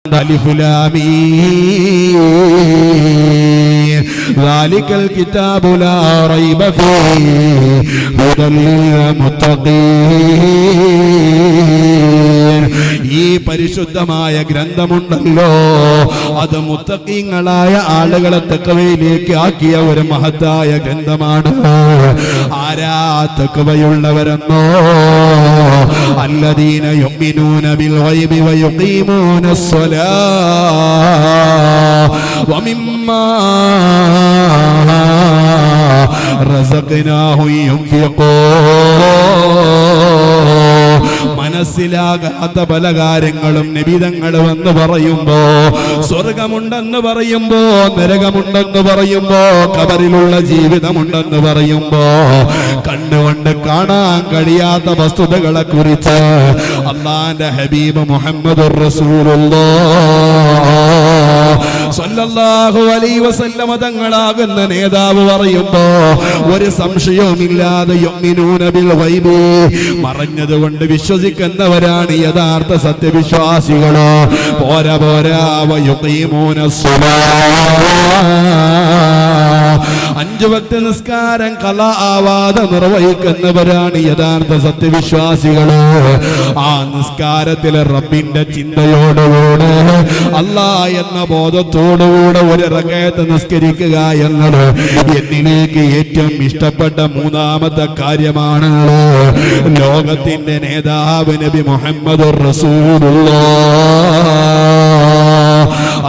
S3: അലിഫ് ലാം മീം ദാലികൽ കിതാബു ലാ റൈബ ഫീഹി ഹുദൽ ലിൽ മുത്തഖീൻ. ഈ ഈ പരിശുദ്ധമായ ഗ്രന്ഥമുണ്ടല്ലോ, അത് മുത്തഖീങ്ങളായ ആളുകളെ തഖ്വയിലേക്ക് ആക്കിയ ഒരു മഹത്തായ ഗ്രന്ഥമാണ്. ആരാ തഖ്വയുള്ളവരെന്നോ? അല്ലദീന യുമിനൂന ബിൽ ഗൈബി വയുഖീമൂന الصلاة ومما رزقناهم ينفقون. മനസ്സിലാകാത്ത പല കാര്യങ്ങളും നിബിധങ്ങൾ വന്ന് പറയുമ്പോ, സ്വർഗമുണ്ടെന്ന് പറയുമ്പോ, നരകമുണ്ടെന്ന് പറയുമ്പോ, ഖബറിലുള്ള ജീവിതമുണ്ടെന്ന് പറയുമ്പോ, കണ്ണുകൊണ്ട് കാണാൻ കഴിയാത്ത വസ്തുതകളെ കുറിച്ച് അല്ലാഹുവിന്റെ ഹബീബ് മുഹമ്മദുർ റസൂലുള്ളാഹ് സ്വല്ലല്ലാഹു അലൈഹി വസല്ലമ തങ്ങളാകുന്ന നേതാവ് പറയുമ്പോ ഒരു സംശയവുമില്ലാതെ യുമിനൂന ബിൽ ഗൈബി, മറഞ്ഞതുകൊണ്ട് വിശ്വസിക്കുന്നവരാണ് യഥാർത്ഥ സത്യവിശ്വാസികള്. പോരാ പോരാ വയുഖീമൂന അഞ്ചു വക്ത് നിസ്കാരം ഖളാ ആവാതെ നിർവഹിക്കുന്നവരാണ് യഥാർത്ഥ സത്യവിശ്വാസികള്. ആ നിസ്കാരത്തിലെ റബ്ബിന്റെ ചിന്തയോടുകൂടെ അല്ലാഹ് എന്ന ബോധത്തോടുകൂടെ ഒരു റകഅത്ത് നിസ്കരിക്കുക എന്നത് എന്നിലേക്ക് ഏറ്റവും ഇഷ്ടപ്പെട്ട മൂന്നാമത്തെ കാര്യമാണ്. ലോകത്തിന്റെ നേതാവ് നബി മുഹമ്മദുർ റസൂലുള്ളാഹ്.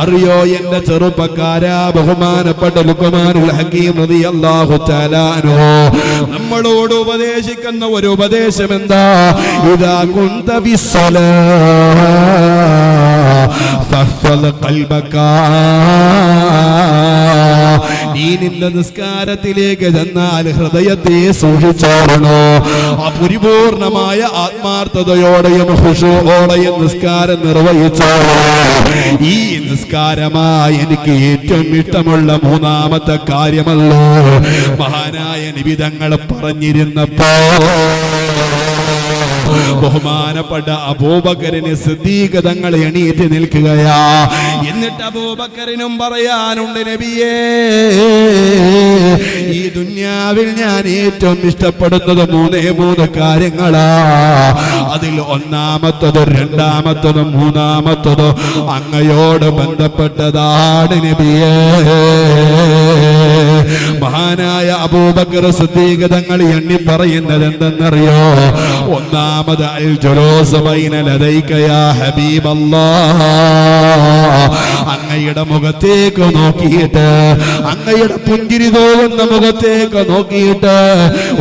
S3: അറിയോ എന്റെ ചെറുപ്പക്കാരാ, ബഹുമാനപ്പെട്ട ലുഖ്മാനുൽ ഹകീം റളിയല്ലാഹു തആല അൻഹു നമ്മളോട് ഉപദേശിക്കുന്ന ഒരു ഉപദേശം എന്താ? ഇദാ കുന്ത ബിസ്സലാ ഫഹ്ഫദ് ഖൽബക. നീ നിന്റെ നിസ്കാരത്തിലേക്ക് ചെന്നാൽ ഹൃദയത്തെ സൂക്ഷിച്ചോളണോ. ആ പരിപൂർണമായ ആത്മാർത്ഥതയോടെയും ഖുശൂഅോടെയും നിസ്കാരം നിർവഹിച്ചോളൂ. ഈ നിസ്കാരമായി എനിക്ക് ഏറ്റവും ഇഷ്ടമുള്ള മൂന്നാമത്തെ കാര്യമല്ലോ മഹാനായ നിബിധങ്ങൾ പറഞ്ഞിരുന്നപ്പോ ബഹുമാനപ്പെട്ട അബൂബക്കറിന് സിദ്ദീഖ് തങ്ങൾ എണീറ്റ് നിൽക്കുകയാ. എന്നിട്ട് അബൂബക്കറിനും പറയാനുണ്ട്, നബിയേ, ഈ ദുനിയാവിൽ ഞാൻ ഏറ്റവും ഇഷ്ടപ്പെടുന്നത് മൂന്ന് കാര്യങ്ങളാ. അതിൽ ഒന്നാമത്തതും രണ്ടാമത്തതും മൂന്നാമത്തതും അങ്ങയോട് ബന്ധപ്പെട്ടതാണ് നബിയേ. മഹാനായ അബൂബക്കർ സിദ്ദീഖ് തങ്ങൾ എണ്ണി പറയുന്നത് എന്തെന്നറിയോ? ഒന്നാമത് അൽ ജുലൂസ് ബൈന ലദൈക യാ ഹബീബല്ലാഹ്. അങ്ങയുടെ മുഖത്തേക്ക് നോക്കിയിട്ട്, അങ്ങയുടെ പുഞ്ചിരി തോന്നുന്ന മുഖത്തേക്ക് നോക്കിയിട്ട്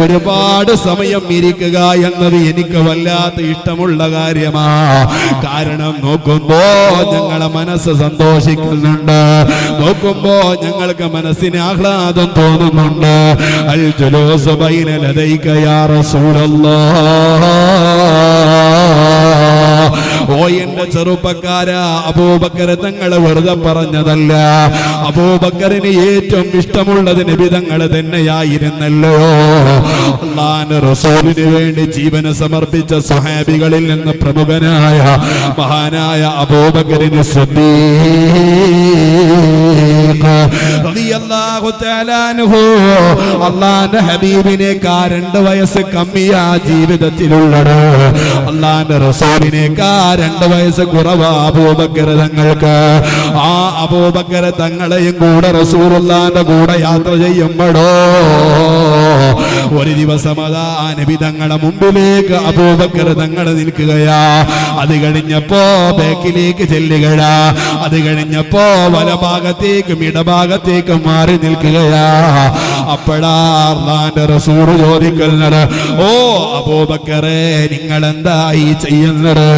S3: ഒരുപാട് സമയം ഇരിക്കുക എന്നത് എനിക്ക് വല്ലാത്ത ഇഷ്ടമുള്ള കാര്യമാ. കാരണം നോക്കുമ്പോ ഞങ്ങളെ മനസ്സ് സന്തോഷിക്കുന്നുണ്ട്, നോക്കുമ്പോ ഞങ്ങൾക്ക് മനസ്സിന് ആഹ്ലാദം തോന്നുന്നുണ്ട്. അൽ ജുലൂസ് ബൈന ലദൈക യാ റസൂലല്ലാഹ്. ഓ എന്റെ ചെറുപ്പക്കാരാ, അബൂബക്കർ തങ്ങൾ വെറുതെ പറഞ്ഞതല്ല. അബൂബക്കറിന് ഏറ്റവും ഇഷ്ടമുള്ളത് നബി തങ്ങൾ തന്നെയായിരുന്നല്ലോ. അല്ലാഹുവിന്റെ റസൂലിന് വേണ്ടി ജീവനെ സമർപ്പിച്ച സ്വഹാബികളിൽ നിന്ന് പ്രമുഖനായ മഹാനായ അബൂബക്കറിന് സിദ്ദീഖ് റളിയല്ലാഹു തആല അൻഹു അല്ലാഹുവിന്റെ ഹബീബിനേക്കാൾ 2 വയസ്സ് കമ്മിയാ ജീവിതത്തിലുള്ളത്. അല്ലാഹുവിന്റെ റസൂലിനേക്കാൾ 2 വയസ്സ് കുറവാ അബൂബക്കർ തങ്ങൾക്ക്. ആ അബൂബക്കർ തങ്ങളെയും കൂടെ റസൂലുള്ളാഹിന്റെ കൂടെ യാത്ര ചെയ്യുമ്പോഴോ ഒരു ദിവസം അതാ നബി തങ്ങളുടെ മുമ്പിലേക്ക് അബൂബക്കർ തങ്ങൾ നിൽക്കുകയാ. അത് കഴിഞ്ഞപ്പോ ബാക്കിലേക്ക് ചെല്ലുകയാ. അത് കഴിഞ്ഞപ്പോ വലഭാഗത്തേക്കും ഇടഭാഗത്തേക്കും മാറി നിൽക്കുകയാ. അപ്പോഴാ അല്ലാഹുവിന്റെ റസൂൽ ചോദിക്കുന്നത്, ഓ അബൂബക്കറെ, നിങ്ങൾ എന്തായി ചെയ്യുന്നത്?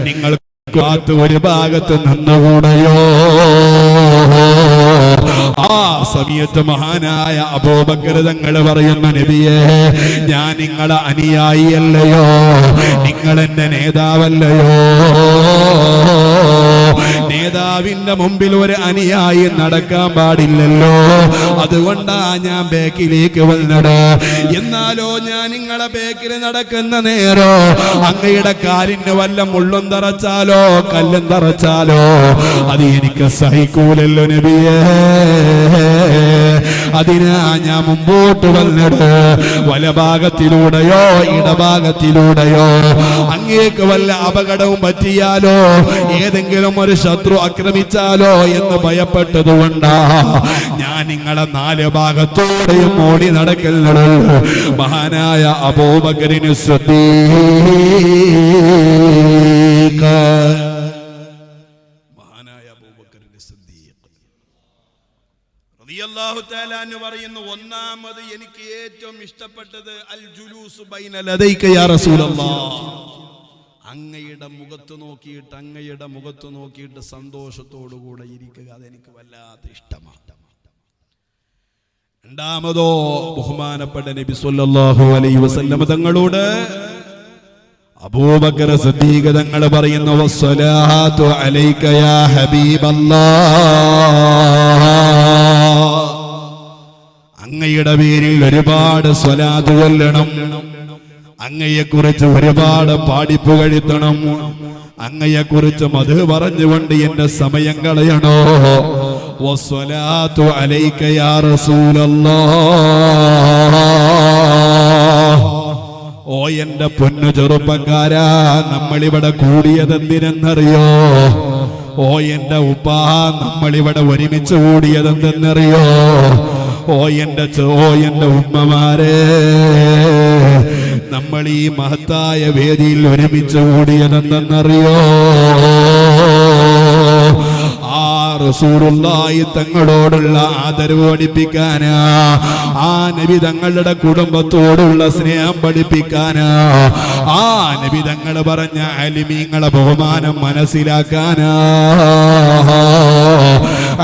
S3: നിങ്ങൾ ഒരു ഭാഗത്ത് നിന്നുകൂടെയോ? ആ സമയത്ത് മഹാനായ അബൂബക്കർ തങ്ങൾ പറയുന്നു, നബിയേ, ഞാൻ നിങ്ങളെ അനുയായിയല്ലയോ? നിങ്ങൾ എന്റെ നേതാവല്ലയോ? നേതാവിന്റെ മുമ്പിൽ ഒരു അനുയായി നടക്കാൻ പാടില്ലല്ലോ. അതുകൊണ്ടാ ഞാൻ ബാക്കിലേക്ക് വന്നത്. എന്നാലോ ഞാൻ നിങ്ങളെ ബാക്കിൽ നടക്കുന്ന നേരോ അങ്ങയുടെ കാലിന് വല്ല മുള്ളും തറച്ചാലോ കല്ലും തറച്ചാലോ അത് എനിക്ക് സഹിക്കൂലല്ലോ നബിയേ. അതിനാ ഞാൻ മുമ്പോട്ട് വന്നത്. വലഭാഗത്തിലൂടെയോ ഇടഭാഗത്തിലൂടെയോ അങ്ങേക്ക് വല്ല അപകടവും പറ്റിയാലോ ഏതെങ്കിലും ഒരു ശത്രു ആക്രമിച്ചാലോ എന്ന് ഭയപ്പെട്ടതുകൊണ്ടാ ഞാൻ നിങ്ങളെ 4 ഭാഗത്തോടെയും ഓടി നടക്കുന്നത്. മഹാനായ അബൂബക്കറിന് സിദ്ദീഖ്, മഹാനായ അബൂബക്കറിന് സിദ്ദീഖ് റളിയല്ലാഹു തആല അൻഹു പറയുന്നു, ഒന്നാമത് എനിക്ക് ഏറ്റവും ഇഷ്ടപ്പെട്ടത് അൽ ജുലൂസു ബൈന ലദൈക യാ റസൂലല്ലാഹ്, അങ്ങയുടെ മുഖത്ത് നോക്കിയിട്ട് സന്തോഷത്തോടുകൂടെ ഇരിക്കുക, അതെനിക്ക് വല്ലാത്ത ഇഷ്ടമാണ്. രണ്ടാമതോ ബഹുമാനപ്പെട്ട നബി സല്ലല്ലാഹു അലൈഹി വസല്ലം തങ്ങളോട് അബൂബക്കർ സിദ്ദീഖ് തങ്ങൾ പറയുന്നു, വസ്സലാത്തു അലൈക യാ ഹബീബല്ലാഹ്, അങ്ങയുടെ പേരിൽ ഒരുപാട് സ്വലാത്ത് ചൊല്ലണം, അങ്ങയെക്കുറിച്ച് ഒരുപാട് പാടിപ്പുകഴ്ത്തണം, അങ്ങയെക്കുറിച്ച് മധു പറഞ്ഞുകൊണ്ട് എന്റെ സമയം കളയണോ. വസ്സലാത്തു അലൈക യാ റസൂലല്ലാഹ്, ഓ എന്റെ പൊന്നു ചെറുപ്പക്കാരാ, നമ്മളിവിടെ കൂടിയതെന്തിനെന്നറിയോ? ഓ എന്റെ ഉപ്പാ, നമ്മളിവിടെ ഒരുമിച്ച് കൂടിയതെന്തെന്നറിയോ? ഓ എന്റെ ഉമ്മമാരെ, നമ്മൾ ഈ മഹത്തായ വേദിയിൽ ഒരുമിച്ച് കൂടിയതെന്തെന്നറിയോ? ആ റസൂലുള്ളാഹി തങ്ങളോടുള്ള ആദരവ് പഠിപ്പിക്കാനാ, ആ നബി തങ്ങളുടെ കുടുംബത്തോടുള്ള സ്നേഹം പഠിപ്പിക്കാനാ, ആ നബി തങ്ങൾ പറഞ്ഞ അലിമീങ്ങളെ ബഹുമാനം മനസ്സിലാക്കാനാ.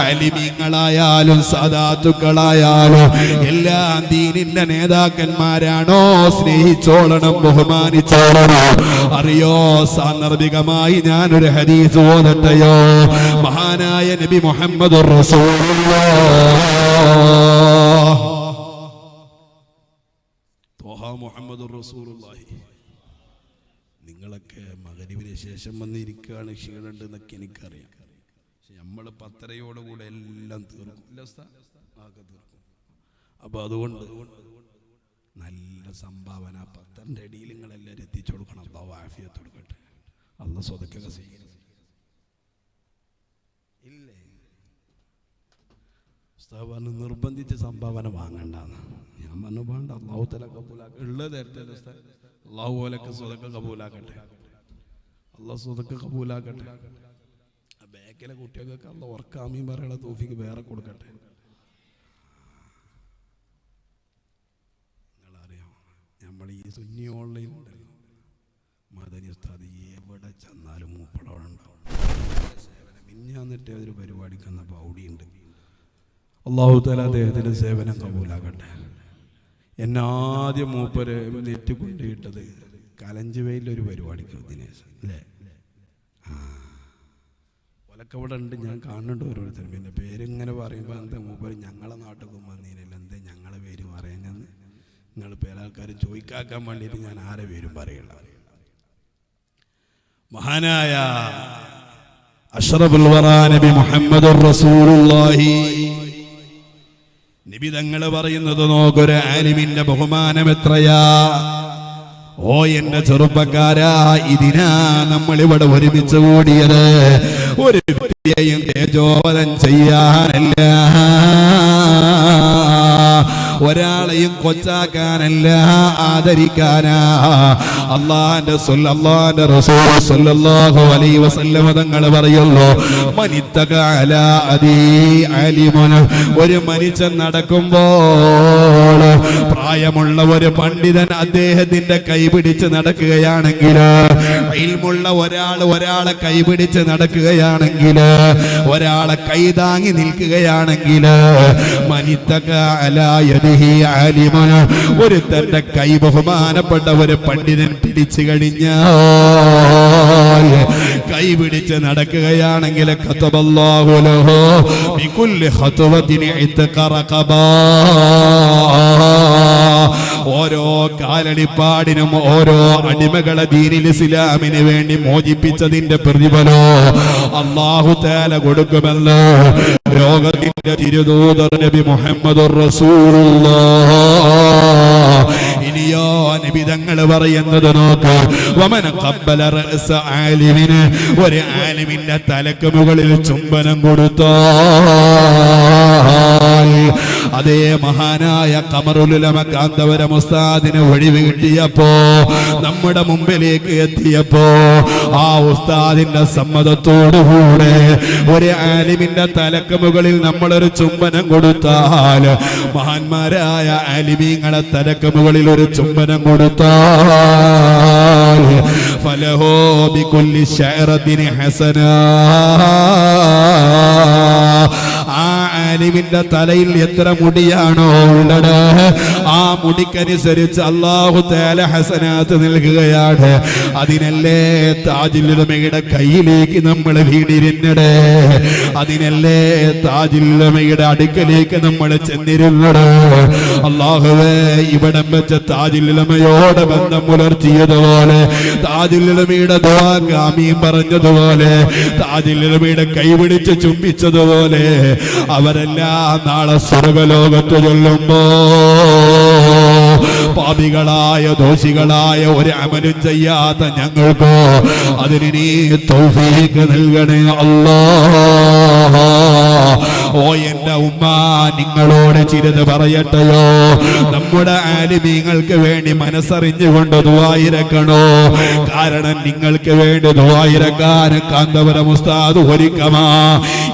S3: അലിമീങ്ങളായാലും സാദാത്തുക്കളായാലും എല്ലാ ദീനിന്റെ നേതാക്കന്മാരാണോ സ്നേഹിച്ചോളണം, ബഹുമാനിച്ചോളണം. അറിയോ, സാന്ദർഭികമായി ഞാനൊരു ഹദീസ് ഓതട്ടെയോ? മഹാനായ നബി മുഹമ്മദുർ റസൂലുള്ളാഹ്, ത്വഹാ മുഹമ്മദുർ റസൂലുള്ളാഹി, നിങ്ങളൊക്കെ മഗ്‌രിബിന് ശേഷം വന്നിരിക്കുകയാണ്, ക്ഷീണുണ്ടെന്നൊക്കെ എനിക്കറിയാം. പക്ഷെ നമ്മൾ 10:30യോടുകൂടെ എല്ലാം തീർക്കും, ആകെ തീർക്കും. അപ്പൊ അതുകൊണ്ട് നല്ല സംഭാവന 10ന്റെ അടിയിൽ നിങ്ങളെല്ലാവരും എത്തിച്ചു കൊടുക്കണം. അല്ലാഹു ആഫിയത്ത് കൊടുക്കട്ടെ, അല്ലാഹു സ്വതക്ക സ്വീകരിക്കട്ടെ. ഇല്ലേ ഉസ്താദ് പറഞ്ഞു നിർബന്ധിച്ച് സംഭാവന വാങ്ങണ്ടെന്ന്. ഞാൻ പറഞ്ഞു വേണ്ട, അല്ലാഹു തആല കബൂലാക്കട്ടെ, ഉള്ളത് തരട്ടെ ഉസ്താദ്. അല്ലാഹു ഓലക്ക് സ്വതക്ക കബൂലാക്കട്ടെ, അല്ലാഹു സ്വതക്ക കബൂലാക്കട്ടെ. ബാക്കിലെ കുട്ടികൾക്ക് അല്ലാഹു ഉറക്കാമീൻ പറയാനുള്ള തൗഫീഖ് വേറെ കൊടുക്കട്ടെ. നിങ്ങളറിയാം, നമ്മൾ ഈ സുന്നി ഓൺലൈൻ ഉണ്ടല്ലോ, മദനി ഉസ്താദ് എവിടെ ചെന്നാലും മൂപ്പടവിടെ ഉണ്ടാവും. മിഞ്ഞാന്നിട്ട് ഒരു പരിപാടിക്ക് വന്നപ്പോൾ അവിടെയുണ്ട്. അല്ലാഹു തആല അദ്ദേഹത്തിന്റെ സേവനം കബൂലാക്കട്ടെ. എന്നെ ആദ്യം മൂപ്പര് നെറ്റ് കൊണ്ടുപോയിട്ടത് കലഞ്ചുവയിലൊരു പരിപാടിക്ക് ദിനേശ് അല്ലേ, ഒലക്കെ ഇവിടെ ഉണ്ട്, ഞാൻ കാണുന്നുണ്ട് ഓരോരുത്തരും. പിന്നെ പേരിങ്ങനെ പറയുമ്പോൾ എന്താ മൂപ്പര് ഞങ്ങളെ നാട്ടിലും വന്നീനല്ല, എന്താ ഞങ്ങളെ പേര് പറയാഞ്ഞെന്ന് നിങ്ങൾ പേരാൾക്കാർ ചോദിക്കാക്കാൻ വേണ്ടിയിട്ട് ഞാൻ ആരെ പേരും പറയില്ല. മഹാനായ അഷ്റഫുൽ വറാ നബി മുഹമ്മദുർ റസൂലുള്ളാഹി നബി തങ്ങൾ പറയുന്നത് നോക്കൊരു ആലിമിന്റെ ബഹുമാനം എത്രയാ. ഓ എന്റെ ചെറുപ്പക്കാരാ, ഇതിനാ നമ്മൾ ഇവിടെ ഒരുമിച്ച് കൂടിയത്. ഒരു വ്യക്തിയെയും തേജോവധം ചെയ്യാനല്ല, ഒരാളെയും കൊച്ചാക്കാനല്ല, ആദരിക്കാനാ. അല്ലാഹുവിന്റെ റസൂൽ സല്ലല്ലാഹു അലൈഹി വസല്ലം തങ്ങൾ പറയുന്നു, മനിത്തക അലാ അദീ അലിമുൻ, ഒരു മനുഷ്യൻ നടക്കുമ്പോൾ പ്രായമുള്ള ഒരു പണ്ഡിതൻ അദ്ദേഹത്തിന്റെ കൈപിടിച്ച് നടക്കുകയാണെങ്കിൽ, ഇൽമുള്ള ഒരാളെ കൈപിടിച്ച് നടക്കുകയാണെങ്കിൽ, ഒരാളെ കൈതാങ്ങി നിൽക്കുകയാണെങ്കിൽ, മനിത്തക അലാ ഒരു തന്റെ കൈ ബഹുമാനപ്പെട്ട ഒരു പണ്ഡിതൻ പിടിച്ചു കഴിഞ്ഞാൽ, കൈ പിടിച്ച് നടക്കുകയാണെങ്കിൽ, കതബല്ലാഹു ലഹു ബികുല്ലി ഖത്വത്തിൻ ഇത്ഖ റഖബാ, ഓരോ കാലടിപ്പാടിനും ഓരോ അടിമകളെ ദീനിൽ ഇസ്ലാമിന് വേണ്ടി മോചിപ്പിച്ചതിന്റെ പ്രതിഫലം അല്ലാഹു തആല കൊടുക്കുമെന്ന് രോഗത്തിന്റെ തിരുദൂതർ നബി മുഹമ്മദുർ റസൂലുള്ളാഹ്. ഇനിയോ നബി തങ്ങൾ പറയുന്നത് നോക്ക്, വമൻ ഖബ്ബല റഅസ ആലിമിന്, ഒരു ആലിമിന്റെ തലക്ക് മുകളിൽ ചുംബനം കൊടുത്താൽ, അതേ മഹാനായ ഖമറുൽ ഉലമ കാന്തപുരം ഉസ്താദിന് ഒഴിവ് കിട്ടിയപ്പോ, നമ്മുടെ മുമ്പിലേക്ക് എത്തിയപ്പോ, ആ ഉസ്താദിന്റെ സമ്മതത്തോടുകൂടെ ഒരു ആലിമിന്റെ തലക്ക് മുകളിൽ നമ്മളൊരു ചുംബനം കൊടുത്താൽ, മഹാന്മാരായ ആലിമീങ്ങളെ തലക്ക് മുകളിൽ ഒരു ചുംബനം കൊടുത്താൽ, ഫലഹോ ബികുല്ലി ശഅറത്തിൻ ഹസനാ, ആ ആലിമിന്റെ തലയിൽ എത്ര മുടിയാണോ ഉള്ളത്, ആ മുടിക്കനുസരിച്ച് അല്ലാഹു തആല ഹസനാത്ത് നൽകുകയാണ്. അതിനല്ലേ താജുൽ ഉലമയുടെ കയ്യിലേക്ക് നമ്മൾ വീണിരുന്നത്, അതിനല്ലേ താജുൽ ഉലമയുടെ അടുക്കലേക്ക് നമ്മൾ ചെന്നിരുന്നത്. അല്ലാഹുവേ, ഇവിടം വെച്ച് താജുൽ ഉലമയോട് ബന്ധം പുലർത്തിയതുപോലെ, താജുൽ ഉലമയുടെ ദുആക്ക് ആമീൻ പറഞ്ഞതുപോലെ, താജുൽ ഉലമയുടെ കൈപിടിച്ച് ചുംബിച്ചതുപോലെ അവരെല്ലാം നാളെ സ്വർഗ്ഗലോകത്ത് ചൊല്ലുമ്പോ പാപികളായ ദോഷികളായ ഒരു അമലും ചെയ്യാത്ത ഞങ്ങൾക്ക് അതിന് നീ തൗഫീഖ് നൽകണേ അല്ലാഹ്. ഓ എന്റെ ഉമ്മ, നിങ്ങളോട് ചിലത് പറയട്ടെയോ, നമ്മുടെ ആലിമീങ്ങൾക്ക് വേണ്ടി മനസ്സറിഞ്ഞുകൊണ്ട് ദുആയിരക്കണോ. കാരണം നിങ്ങൾക്ക് വേണ്ടി ദുആയിരക്കാൻ കാന്തപുരം ഉസ്താദ് ഒരുക്കമാ.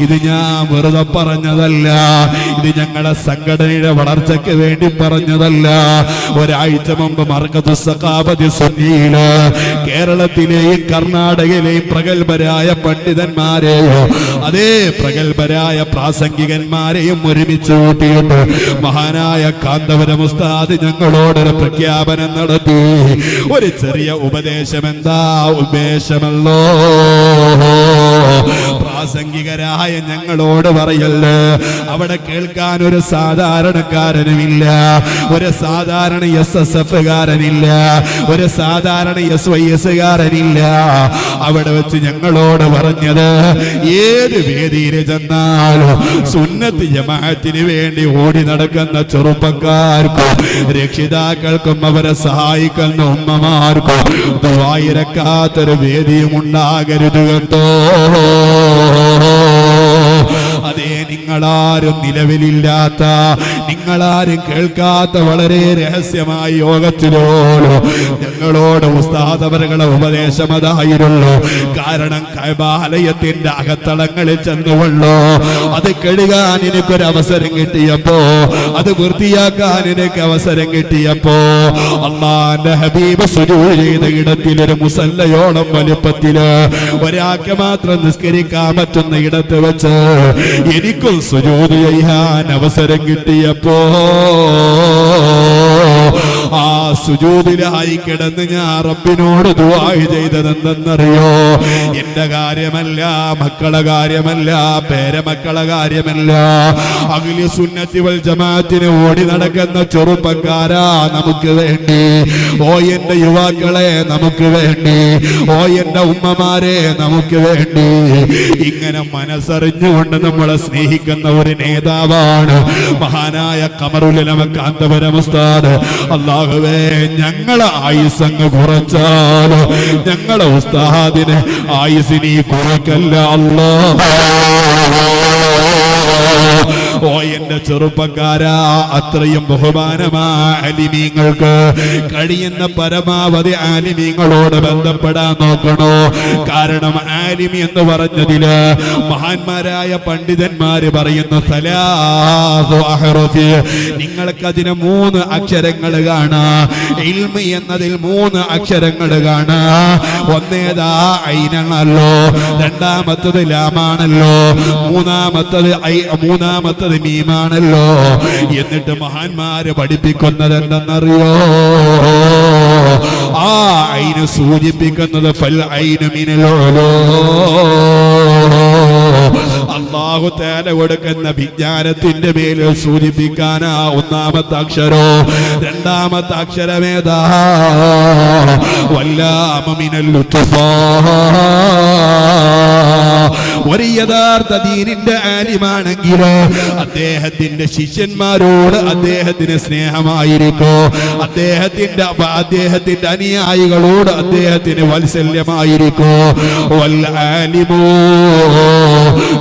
S3: ഇത് ഞാൻ വെറുതെ പറഞ്ഞതല്ല, ഇത് ഞങ്ങളുടെ സംഘടനയുടെ വളർച്ചയ്ക്ക് വേണ്ടി പറഞ്ഞതല്ല. ഒരാഴ്ച മുമ്പ് മർക്കത്തു സഖാഫത്തി സുന്നിയില് കേരളത്തിലെയും കർണാടകയിലെയും പ്രഗത്ഭരായ പണ്ഡിതന്മാരെയോ അതേ പ്രഗത്ഭരായ പ്രാസംഗികന്മാരെയും ഒരുമിച്ച് കൂട്ടിയിട്ട് മഹാനായ കാന്തപുരം ഉസ്താദ് ഞങ്ങളോടൊരു പ്രഖ്യാപനം നടത്തി. ഒരു ചെറിയ ഉപദേശം, എന്താ ഉപദേശമല്ലോ, പ്രാസംഗികരായ ഞങ്ങളോട് പറയല്ലേ, അവിടെ കേൾക്കാൻ ഒരു സാധാരണക്കാരനുമില്ല, ഒരു സാധാരണ SSF കാരനില്ല, ഒരു സാധാരണ SYS കാരനില്ല. അവിടെ വെച്ച് ഞങ്ങളോട് പറഞ്ഞത്, ഏത് വേദിയിൽ ചെന്നാലും സുന്നത്ത് ജമാഅത്തിന് വേണ്ടി ഓടി നടക്കുന്ന ചെറുപ്പക്കാർക്കും രക്ഷിതാക്കൾക്കും അവരെ സഹായിക്കുന്ന ഉമ്മമാർക്കും ദുആയിരക്കാത്തൊരു വേദിയും ഉണ്ടാകരുത് കേട്ടോ. അതേ, നിങ്ങളാരും നിലവിലില്ലാത്ത, നിങ്ങളാരും കേൾക്കാത്ത വളരെ രഹസ്യമായ യോഗത്തിലോട് ഞങ്ങളോട് ഉസ്താദ് അവരുടെ ഉപദേശം അതായിരുന്നു. കാരണം കഅബാലയത്തിന്റെ അകത്തളങ്ങളിൽ ചെന്നുകൊള്ളോ അത് കഴുകാൻ എനിക്കൊരു അവസരം കിട്ടിയപ്പോ, അത് വൃത്തിയാക്കാൻ എനിക്ക് അവസരം കിട്ടിയപ്പോ, അല്ലാഹുവിന്റെ ഹബീബ് സുജൂദ് ചെയ്ത ഇടത്തിൽ ഒരു മുസല്ലയോളം വലിപ്പത്തില് ഒരാൾക്ക് മാത്രം നിസ്കരിക്കാൻ പറ്റുന്ന ഇടത്ത് വെച്ച് എനിക്കും സുജൂദ് ചെയ്യാൻ അവസരം കിട്ടിയപ്പോ, ആ സുജൂദിലായി കിടന്ന് ഞാൻ റബ്ബിനോട് ദുആ ചെയ്തതെന്തെന്നറിയോ? എന്റെ കാര്യമല്ല, മക്കളെ കാര്യമല്ല, പേരമക്കളെ കാര്യമല്ല, അഖിലു സുന്നത്തി വൽ ജമാഅത്തിന് ഓടി നടക്കുന്ന ചെറുപ്പക്കാരാ നമുക്ക് വേണ്ടി, ഓ എന്റെ യുവാക്കളെ നമുക്ക് വേണ്ടി, ഓ എന്റെ ഉമ്മമാരെ നമുക്ക് വേണ്ടി, ഇങ്ങനെ മനസ്സറിഞ്ഞുകൊണ്ട് നമ്മളെ സ്നേഹിക്കുന്ന ഒരു നേതാവാണ് മഹാനായ ഖമറുൽ ഉലമ കാന്തപുരം ഉസ്താദ്. അല്ലാഹുവേ, ഞങ്ങളെ ആയുസ്സങ്ങ് കുറച്ചാലോ, ഞങ്ങളെ ഉസ്താദിനെ ആയുസിനി കുറക്കല്ല അല്ലാഹ്. ഓ എന്റെ ചെറുപ്പക്കാരാ, അത്രയും ബഹുമാനമായ ആലിമീങ്ങൾക്ക് കഴിയുന്ന പരമാവധി ആലിമീങ്ങളോട് ബന്ധപ്പെടാൻ നോക്കണോ. കാരണം ആലിമി എന്ന് പറഞ്ഞതില് മഹാന്മാരായ പണ്ഡിതന്മാര് പറയുന്നു, സലാസു അഹ്റഫി, നിങ്ങൾക്കതിന് 3 അക്ഷരങ്ങൾ കാണാം. ഇൽമി എന്നതിൽ 3 അക്ഷരങ്ങൾ കാണാം. ഒന്നേതാ ഐനാണല്ലോ, രണ്ടാമത്തത് ലാമാണല്ലോ, മൂന്നാമത്തത് മീമാണല്ലോ. എന്നിട്ട് മഹാന്മാര് പഠിപ്പിക്കുന്നത് എന്തെന്നറിയോ? ആ ഐന് സൂചിപ്പിക്കുന്നത് ഫൽ ഐനു മിനൽ ഉലൂം, അല്ലാഹു തആല കൊടുക്കുന്ന വിജ്ഞാനത്തിന്റെ മേൽ സൂചിപ്പിക്കാനാ ഒന്നാമത്തെ അക്ഷരോ. രണ്ടാമത്തെ അക്ഷരമേതാ? വല്ലാമ മിനൽ ലുത്ഫാ. ഒരു യഥാർത്ഥ ദീനിന്റെ ആലിമാണെങ്കിൽ അദ്ദേഹത്തിന്റെ ശിഷ്യന്മാരോട് അദ്ദേഹത്തിന് സ്നേഹമായിരിക്കോ, അദ്ദേഹത്തിന്റെ അനുയായികളോട് അദ്ദേഹത്തിന് വാത്സല്യമായിരിക്കോ.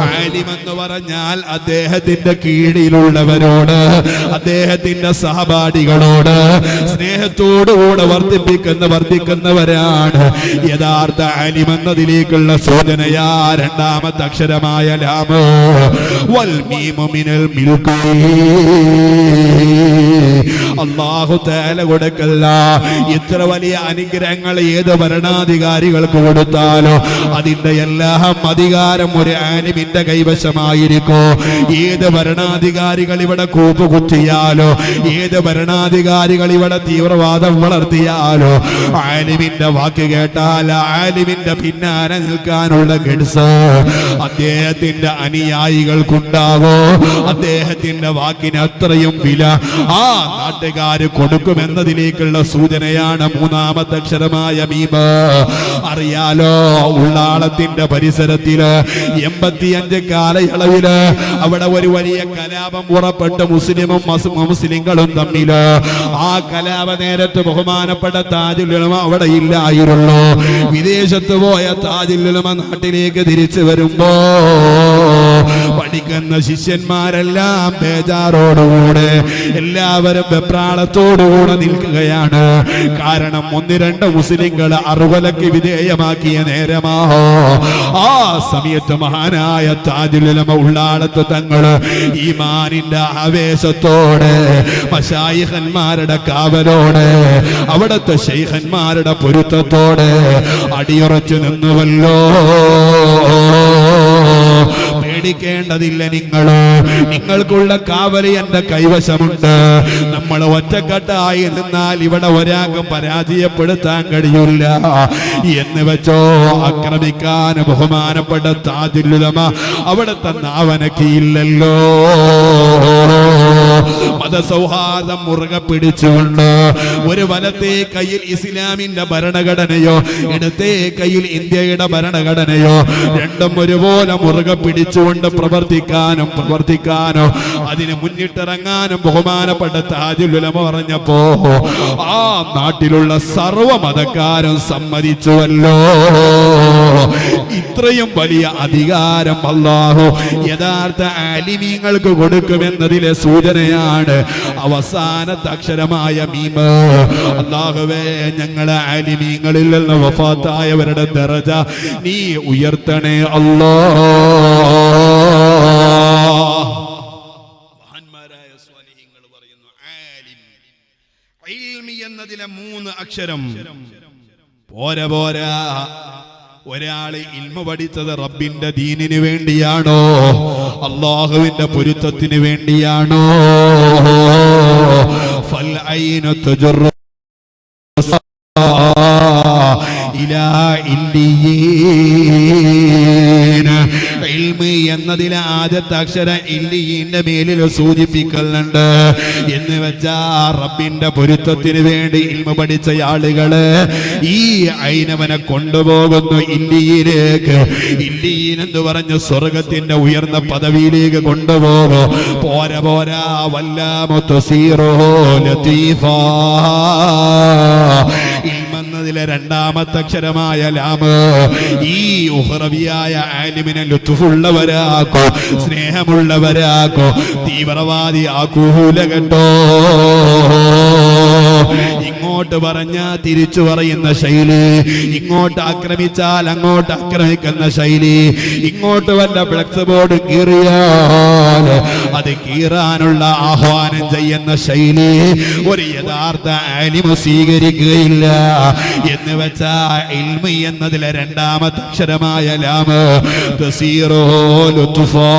S3: ആലിമെന്ന് പറഞ്ഞാൽ അദ്ദേഹത്തിന്റെ കീഴിലുള്ളവരോട്, അദ്ദേഹത്തിന്റെ സഹപാഠികളോട് സ്നേഹത്തോടുകൂടെ വർദ്ധിക്കുന്നവരാണ് യഥാർത്ഥ ആലിമെന്നതിലേക്കുള്ള സൂചനയാ രണ്ടാമത്തെ അക്ഷരമായ ലാമ്. വൽ മീമു മിനൽ മിൽകി. അല്ലാഹു തആല കൊടുക്കല്ല ഇത്ര വലിയ അനുഗ്രഹങ്ങൾ ഏത് ഭരണാധികാരികൾക്ക് കൊടുത്താലോ അതിന്റെ എല്ലാം അധികാരം ഒരു ആലിമിന്റെ കൈവശമായിരിക്കോ. ഏത് ഭരണാധികാരികൾ ഇവിടെ കൂപ്പുകുത്തിയാലോ, ഏത് ഭരണാധികാരികൾ ഇവിടെ തീവ്രവാദം വളർത്തിയാലോ, ആലിമിന്റെ വാക്ക് കേട്ടാൽ ആലിമിന്റെ പിന്നാലെ നിൽക്കാനുള്ള ഗഡ്സ് അദ്ദേഹത്തിന്റെ അനുയായികൾക്കുണ്ടാകോ. അദ്ദേഹത്തിന്റെ വാക്കിന് അത്രയും വില ആ നാട്ടുകാര് കൊടുക്കുമെന്നതിലേക്കുള്ള സൂചനയാണ് മൂന്നാമത്തെ അക്ഷരമായ മീമ്. അറിയാലോ, ഉള്ളാളത്തിന്റെ പരിസരത്തില് 85 കാലയളവില് അവിടെ ഒരു വലിയ കലാപം പുറപ്പെട്ട് മുസ്ലിമും മുസ്ലിങ്ങളും തമ്മില്. ആ കലാപ നേരത്ത് ബഹുമാനപ്പെട്ട താജുൽ ഉലമ അവിടെ ഇല്ലായിരുന്നു. വിദേശത്ത് പോയ താജുൽ ഉലമ നാട്ടിലേക്ക് തിരിച്ചു വരുമ്പോ പഠിക്കുന്ന ശിഷ്യന്മാരെല്ലാം ബേജാറോടുകൂടെ, എല്ലാവരും വെപ്രാളത്തോടുകൂടെ നിൽക്കുകയാണ്. കാരണം 1-2 മുസ്ലിങ്ങളെ അറുകൊലക്ക് വിധേയമാക്കിയ നേരമാ. ആ സമയത്ത് മഹാനായ താജുൽ ഉലമ ഉള്ളാളത്ത് തങ്ങള് ഈമാനിന്റെ ആവേശത്തോടെ, മശായിഖന്മാരുടെ കാവലോടെ, അവിടുത്തെ ശൈഖന്മാരുടെ പൊരുത്തത്തോടെ അടിയുറച്ചു നിന്നുവല്ലോ. പേടിക്കേണ്ടതില്ല, നിങ്ങൾക്കുള്ള കാവലി എന്റെ കൈവശമുണ്ട്. നമ്മൾ ഒറ്റക്കെട്ടായി നിന്നാൽ ഇവിടെ ഒരാൾക്കും പരാജയപ്പെടുത്താൻ കഴിയില്ല എന്ന് വെച്ചോ ആക്രമിക്കാൻ ബഹുമാനപ്പെട്ട താജുൽ ഉലമ അവിടുത്തെ നാവനക്കിയില്ലല്ലോ. മതസൗഹാർദ്ദം മുറുകെ പിടിച്ചുകൊണ്ട് ഒരു വലത്തെ കയ്യിൽ ഇസ്ലാമിന്റെ ഭരണഘടനയോ ഇടത്തെ കയ്യിൽ ഇന്ത്യയുടെ ഭരണഘടനയോ രണ്ടും ഒരുപോലെ മുറുകെ പിടിച്ചുകൊണ്ട് പ്രവർത്തിക്കാനോ അതിന് മുന്നിട്ടിറങ്ങാനും ബഹുമാനപ്പെട്ട താജുൽ ഉലമ പറഞ്ഞപ്പോ ആ നാട്ടിലുള്ള സർവ്വ മതക്കാരും സമ്മതിച്ചുവല്ലോ. ഇത്രയും വലിയ അധികാരം അല്ലാഹു യഥാർത്ഥ ആലിമീങ്ങൾക്ക് കൊടുക്കുമെന്നതിലെ സൂചനയാണ് അവസാനത്തെ അക്ഷരമായ മീമ്. അല്ലാഹുവേ, ഞങ്ങളെ ആലിമീങ്ങളിൽ നിന്ന് വഫാത്തായവരുടെ ദറജ നീ ഉയർത്തണേ അല്ലാഹ്. മഹാന്മാരായ സ്വാലിഹീങ്ങൾ പറയുന്നു, ആലിം ഇൽമി എന്നതിലെ 3 അക്ഷരം പോരാ. ഒരാള് ഇൽമ പഠിച്ചത് റബ്ബിന്റെ ദീനിന് വേണ്ടിയാണോ, അല്ലാഹുവിന്റെ പൊരുത്തത്തിന് വേണ്ടിയാണോ? ഫൽ ഐനു തജറു ഇലാ ഇല്ലിയീൻ. ഇൽമി എന്നതിലെ ആദ്യത്തെ അക്ഷരം ഇല്ലിയീന്റെ മേലിൽ സൂചിപ്പിക്കുന്നുണ്ട്. എന്ന് വെച്ചാ റബ്ബിന്റെ പൊരുത്തത്തിന് വേണ്ടി ഇൽമ പഠിച്ച ആളുകള് ഈ ഐനവനെ കൊണ്ടുപോകുന്നു ഇല്ലിയിലേക്ക്. ഇല്ലിയീൻ എന്ന് പറഞ്ഞ് സ്വർഗത്തിന്റെ ഉയർന്ന പദവിയിലേക്ക് കൊണ്ടുപോകും. പോരാ വല്ലാമു തസീറോ ലതീഫാ. ഇൽമെന്നതിലെ രണ്ടാമത്തെ അക്ഷരമായ ലാമ് ഈ ഉഹ്റവിയായ ആലിമിനെ ലുത്ഫുള്ളവരാക്കോ, സ്നേഹമുള്ളവരാക്കോ, തീവ്രവാദി ആക്കൂല കേട്ടോ. ഇങ്ങോട്ട് പറഞ്ഞ തിരിച്ചു പറയുന്ന ശൈലി, ഇങ്ങോട്ട് ആക്രമിച്ചാൽ അങ്ങോട്ട് ആക്രമിക്കുന്ന ശൈലി, ഇങ്ങോട്ട് വല്ല ഫ്ലക്സ് ബോർഡ് കീറിയാൽ അത് കീറാനുള്ള ആഹ്വാനം ചെയ്യുന്ന ശൈലി ഒരു യഥാർത്ഥ ആലിമു സ്വീകരിക്കുകയില്ല. എന്ന് വെച്ചാ ഇൽമി എന്നതിലെ രണ്ടാമത്തെ അക്ഷരമായ ലാമ് തസീറോ ലുത്ഫാ.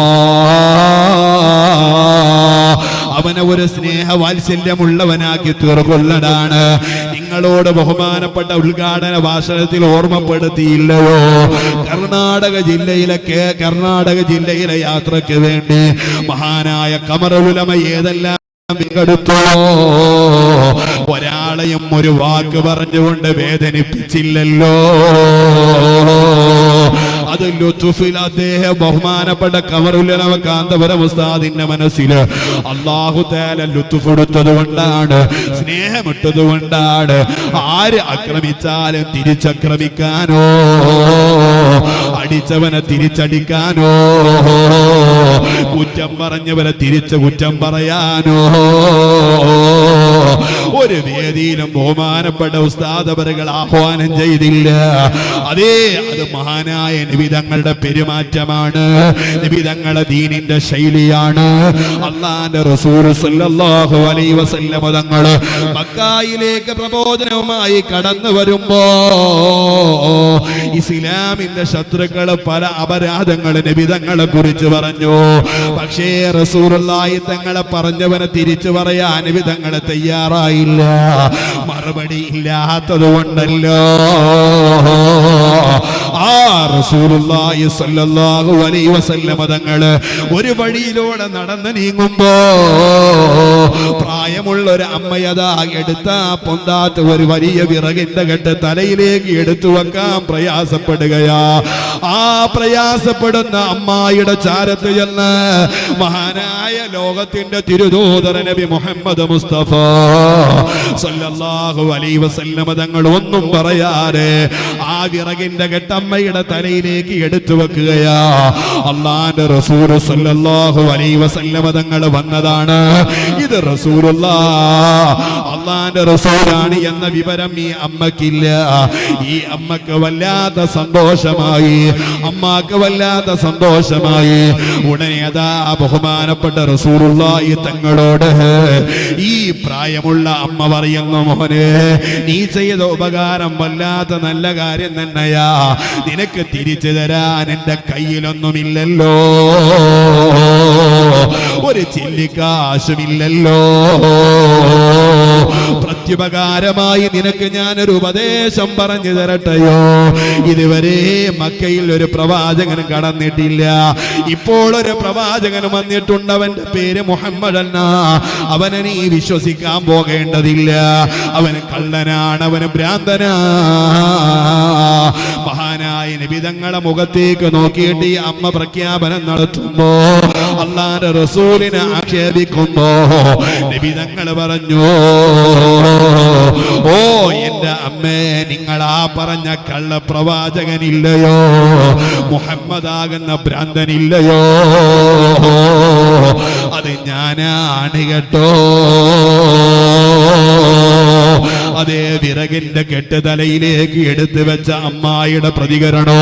S3: അവനെ ഒരു സ്നേഹവാത്സല്യമുള്ളവനാക്കി തീർക്കൊള്ളടാണ്. നിങ്ങൾ ഞങ്ങളോട് ബഹുമാനപ്പെട്ട ഉദ്ഘാടന ഭാഷണത്തിൽ ഓർമ്മപ്പെടുത്തിയില്ലയോ? കർണാടക ജില്ലയിലെ യാത്രയ്ക്ക് വേണ്ടി മഹാനായ ഖമറുൽ ഉലമ ഏതെല്ലാം പങ്കെടുത്തോ? ഒരാളെയും ഒരു വാക്ക് പറഞ്ഞുകൊണ്ട് വേദനിപ്പിച്ചില്ലല്ലോ. അത് ലുത്ഫിൽ അദ്ദേഹം ബഹുമാനപ്പെട്ട ഖമറുൽ ഉലമ കാന്തപുരം ഉസ്താദിന്റെ മനസ്സിൽ അല്ലാഹു തആല ലുത്ഫ് കൊടുത്തത് കൊണ്ടാണ്, സ്നേഹമിട്ടത് കൊണ്ടാണ്. ആര് ആക്രമിച്ചാലും തിരിച്ചക്രമിക്കാനോ, അടിച്ചവനെ തിരിച്ചടിക്കാനോ, കുറ്റം പറഞ്ഞവരെ തിരിച്ച് കുറ്റം പറയാനോ ഒരു വേദിയിലും ബഹുമാനപ്പെട്ട ഉസ്താദ് അവരുകൾ ആഹ്വാനം ചെയ്തില്ല. അതേ, അത് മഹാനായ നബി തങ്ങളുടെ പെരുമാറ്റമാണ്, നബി തങ്ങളുടെ ദീനിന്റെ ശൈലിയാണ്. അല്ലാഹുവിന്റെ റസൂൽ സല്ലല്ലാഹു അലൈഹി വസല്ലം തങ്ങൾ മക്കയിലേക്ക് പ്രബോധനവുമായി കടന്നു വരുമ്പോ ഇസ്ലാമിന്റെ ശത്രുക്കൾ പല അപരാധങ്ങൾ നബി തങ്ങളെ കുറിച്ച് പറഞ്ഞു. പക്ഷേ റസൂലുള്ളാഹി തങ്ങളെ പറഞ്ഞവനെ തിരിച്ചു പറയാൻ നബി തങ്ങളെ തയ്യാറായില്ല. മറുപടി ഇല്ലാത്തത് കൊണ്ടല്ലോ ആ റസൂലുള്ളാഹി സ്വല്ലല്ലാഹു അലൈഹി വസല്ലം തങ്ങള് ഒരു വഴിയിലൂടെ നടന്നു നീങ്ങുമ്പോ പ്രായമുള്ള ഒരു അമ്മയതാ എടുത്ത പൊന്താത്ത ഒരു വലിയ വിറകിന്റെ കെട്ട് തലയിലേക്ക് എടുത്തു വെക്കാൻ പ്രയാസപ്പെടുകയാ. ആ പ്രയാസപ്പെടുന്ന അമ്മായിയുടെ ചാരത്ത് ചെന്ന് മഹാനായ ലോകത്തിന്റെ തിരുദൂതർ നബി മുഹമ്മദ് മുസ്തഫ സല്ലല്ലാഹു അലൈഹി വസല്ലം തങ്ങൾ ഒന്നും പറയാതെ ആ വിറകിന്റെ കെട്ടമ്മയുടെ തലയിലേക്ക് എടുത്തു വെക്കുകയാ. അല്ലാഹുവിന്റെ റസൂൽ സല്ലല്ലാഹു അലൈഹി വസല്ലം തങ്ങൾ വന്നതാണ്. ഇത് അല്ലാഹുവിന്റെ റസൂലാണ് എന്ന വിവരം ഈ അമ്മക്കില്ല. ഈ അമ്മക്ക് വല്ലാത്ത സന്തോഷമായി, അമ്മക്ക് വല്ലാത്ത സന്തോഷമായി. ഉടനെ അതാ ബഹുമാനപ്പെട്ട റസൂലുള്ളാഹി തങ്ങളോട് ഈ പ്രായമുള്ള അമ്മ പറയുന്നു, മോനെ, നീ ചെയ്ത ഉപകാരം വല്ലാത്ത നല്ല കാര്യം തന്നെയാ. നിനക്ക് തിരിച്ചു തരാൻ എന്റെ കയ്യിലൊന്നുമില്ലല്ലോ, ഒരു ചില്ലിക്കാശുമില്ലല്ലോ. പ്രത്യുപകാരമായി നിനക്ക് ഞാനൊരു ഉപദേശം പറഞ്ഞു തരട്ടെയോ? ഇതുവരെ മക്കയിൽ ഒരു പ്രവാചകൻ കടന്നിട്ടില്ല. ഇപ്പോൾ ഒരു പ്രവാചകൻ വന്നിട്ടുണ്ട്. അവന്റെ പേര് മുഹമ്മദ് എന്നാ. അവനെ നീ വിശ്വസിക്കാൻ പോകേണ്ടതില്ല. അവന് കള്ളനാണ്, അവന് ഭ്രാന്തനാ. മഹാനായ നബി തങ്ങളുടെ മുഖത്തേക്ക് നോക്കിയിട്ട് ഈ അമ്മ പ്രഖ്യാപനം നടത്തുമ്പോ അല്ലാഹുവിന്റെ റസൂലിനെ ആക്ഷേപിക്കുമ്പോ നബി തങ്ങൾ പറഞ്ഞു, ഓ എന്റെ അമ്മേ, നിങ്ങളാ പറഞ്ഞ കള്ള പ്രവാചകനില്ലയോ, മുഹമ്മദാകുന്ന ഭ്രാന്തനില്ലയോ, അത് ഞാനാണ് കേട്ടോ. അതേ വിറകിന്റെ കെട്ട് തലയിലേക്ക് എടുത്തു വെച്ച അമ്മായിയുടെ പ്രതികരണോ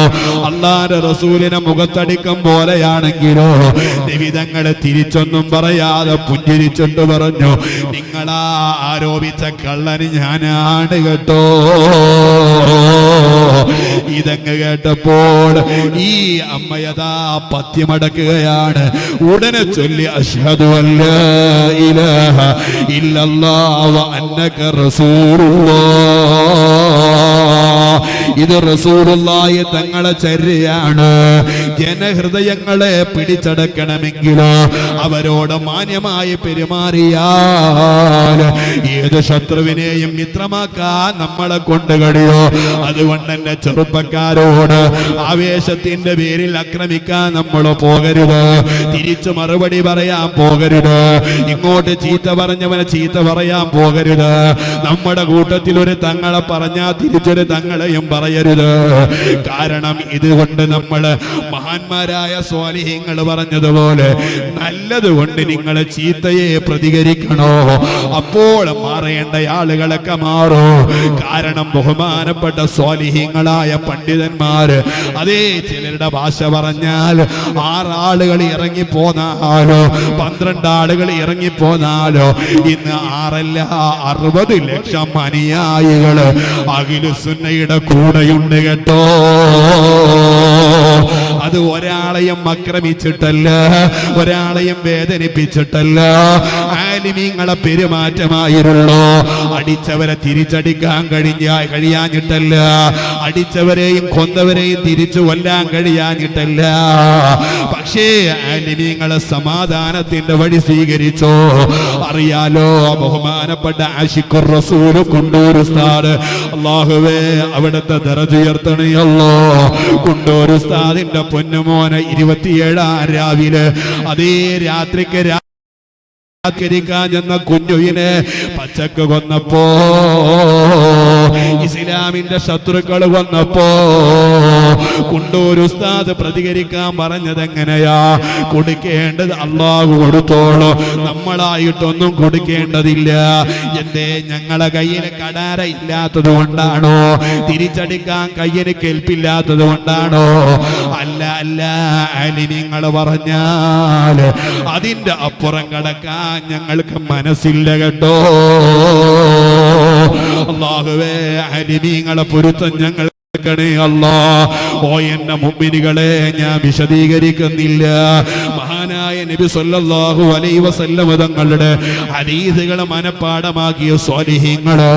S3: അല്ലാഹുവിന്റെ റസൂലിനെ മുഖത്തടിക്കും പോലെയാണെങ്കിലോ നബി തങ്ങളെ തിരിച്ചൊന്നും പറയാതെ പുഞ്ചിരിച്ചിട്ട് പറഞ്ഞു, നിങ്ങളാ ആരോപിച്ച കള്ളന് ഞാനാണ് കേട്ടോ. ഇതങ്ങ് കേട്ടപ്പോൾ ഈ അമ്മയതാ പത്യമടക്കുകയാണ്. ഉടനെ ചൊല്ലി, അശ്ഹദു അല്ലാ ഇലാഹ ഇല്ലല്ലാഹു വ അന്നക റസൂലുള്ളാഹ്. ഇത് റസൂലുള്ളാഹി തങ്ങളെ ചര്യയാണ്. ജനഹൃദയങ്ങളെ പിടിച്ചടക്കണമെങ്കിലോ അവരോട് മാന്യമായി പെരുമാറിയാൽ ഏത് ശത്രുവിനെയും മിത്രമാക്കാൻ നമ്മളെ കൊണ്ട് കഴിയോ. അതുകൊണ്ട് എന്റെ ചെറുപ്പക്കാരോട് ആവേശത്തിന്റെ പേരിൽ ആക്രമിക്കാൻ നമ്മൾ പോകരുത്, തിരിച്ചു മറുപടി പറയാൻ പോകരുത്, ഇങ്ങോട്ട് ചീത്ത പറഞ്ഞവനെ ചീത്ത പറയാൻ പോകരുത്. നമ്മുടെ കൂട്ടത്തിൽ ഒരു തങ്ങളെ പറഞ്ഞാൽ തിരിച്ചൊരു തങ്ങളെയും പറയരുത്. കാരണം ഇതുകൊണ്ട് നമ്മൾ മഹാന്മാരായ സ്വാലിഹീങ്ങൾ പറഞ്ഞതുപോലെ നല്ലത് കൊണ്ട് നിങ്ങൾ ചീത്തയെ പ്രതികരിക്കണോ, അപ്പോൾ മാറേണ്ട ആളുകളൊക്കെ മാറൂ. കാരണം ബഹുമാനപ്പെട്ട സ്വാലിഹീങ്ങളായ പണ്ഡിതന്മാര് അതേ ചിലരുടെ ഭാഷ പറഞ്ഞാൽ 6 ആളുകൾ ഇറങ്ങിപ്പോന്നാലോ 12 ആളുകൾ ഇറങ്ങിപ്പോന്നാലോ ഇന്ന് 6 അല്ല 60 ലക്ഷം അനുയായികള് അഖിലുസുന്നയുടെ കൂടെയുണ്ട് കേട്ടോ. അത് ഒരാളെയും ആക്രമിച്ചിട്ടല്ല, ഒരാളെയും വേദനിപ്പിച്ചിട്ടല്ല, ആലിമീങ്ങളെ പെരുമാറ്റമായിരുന്നോ. അടിച്ചവരെ തിരിച്ചടിക്കാൻ കഴിയാഞ്ഞിട്ടല്ല, അടിച്ചവരെയും കൊന്നവരെയും തിരിച്ചു കൊല്ലാൻ കഴിയാഞ്ഞിട്ടല്ല. പക്ഷേ ആലിമീങ്ങളെ സമാധാനത്തിന്റെ വഴി സ്വീകരിച്ചോ. അറിയാലോ, ബഹുമാനപ്പെട്ട ആശിഖുർ റസൂൽ കുണ്ടൂർ ഉസ്താദ്, അല്ലാഹുവേ അവിടുത്തെ ദറജ ഉയർത്തണയല്ലോ. കുണ്ടൂർ ഉസ്താദിന്റെ പൊന്നുമോനെ 27 രാവിലെ അതേ രാത്രിക്ക് ചെന്ന കുഞ്ഞുവിനെ പച്ചക്ക് കൊന്നപ്പോ, ഇസ്ലാമിന്റെ ശത്രുക്കൾ കൊന്നപ്പോ കുണ്ടൂർ ഉസ്താദ് പ്രതികരിക്കാൻ പറഞ്ഞത് എങ്ങനെയാ? കൊടുക്കേണ്ടത് അള്ളാഹു കൊടുത്തോളൂ, നമ്മളായിട്ടൊന്നും കൊടുക്കേണ്ടതില്ല. എന്തേ? ഞങ്ങളെ കയ്യിൽ കടാര ഇല്ലാത്തത് കൊണ്ടാണോ? തിരിച്ചടിക്കാൻ കയ്യിൽ കേൾപ്പില്ലാത്തത് കൊണ്ടാണോ? അല്ല അല്ല, ആലിമീങ്ങൾ പറഞ്ഞാൽ അതിന്റെ അപ്പുറം കടക്കാൻ ഞങ്ങൾക്ക് മനസ്സില്ല കേട്ടോ. അല്ലാഹുവേ, ആലിമീങ്ങളെ പൊരുത്തം ഞങ്ങൾ അല്ലാ. ഓ എന്റെ മുഅ്മിനുകളെ, ഞാൻ വിശദീകരിക്കുന്നില്ല. മഹാനായ നബി സല്ലല്ലാഹു അലൈഹി വസല്ലം തങ്ങളുടെ ഹദീസുകൾ മനപ്പാഠമാക്കിയ സ്വാലിഹീങ്ങള്,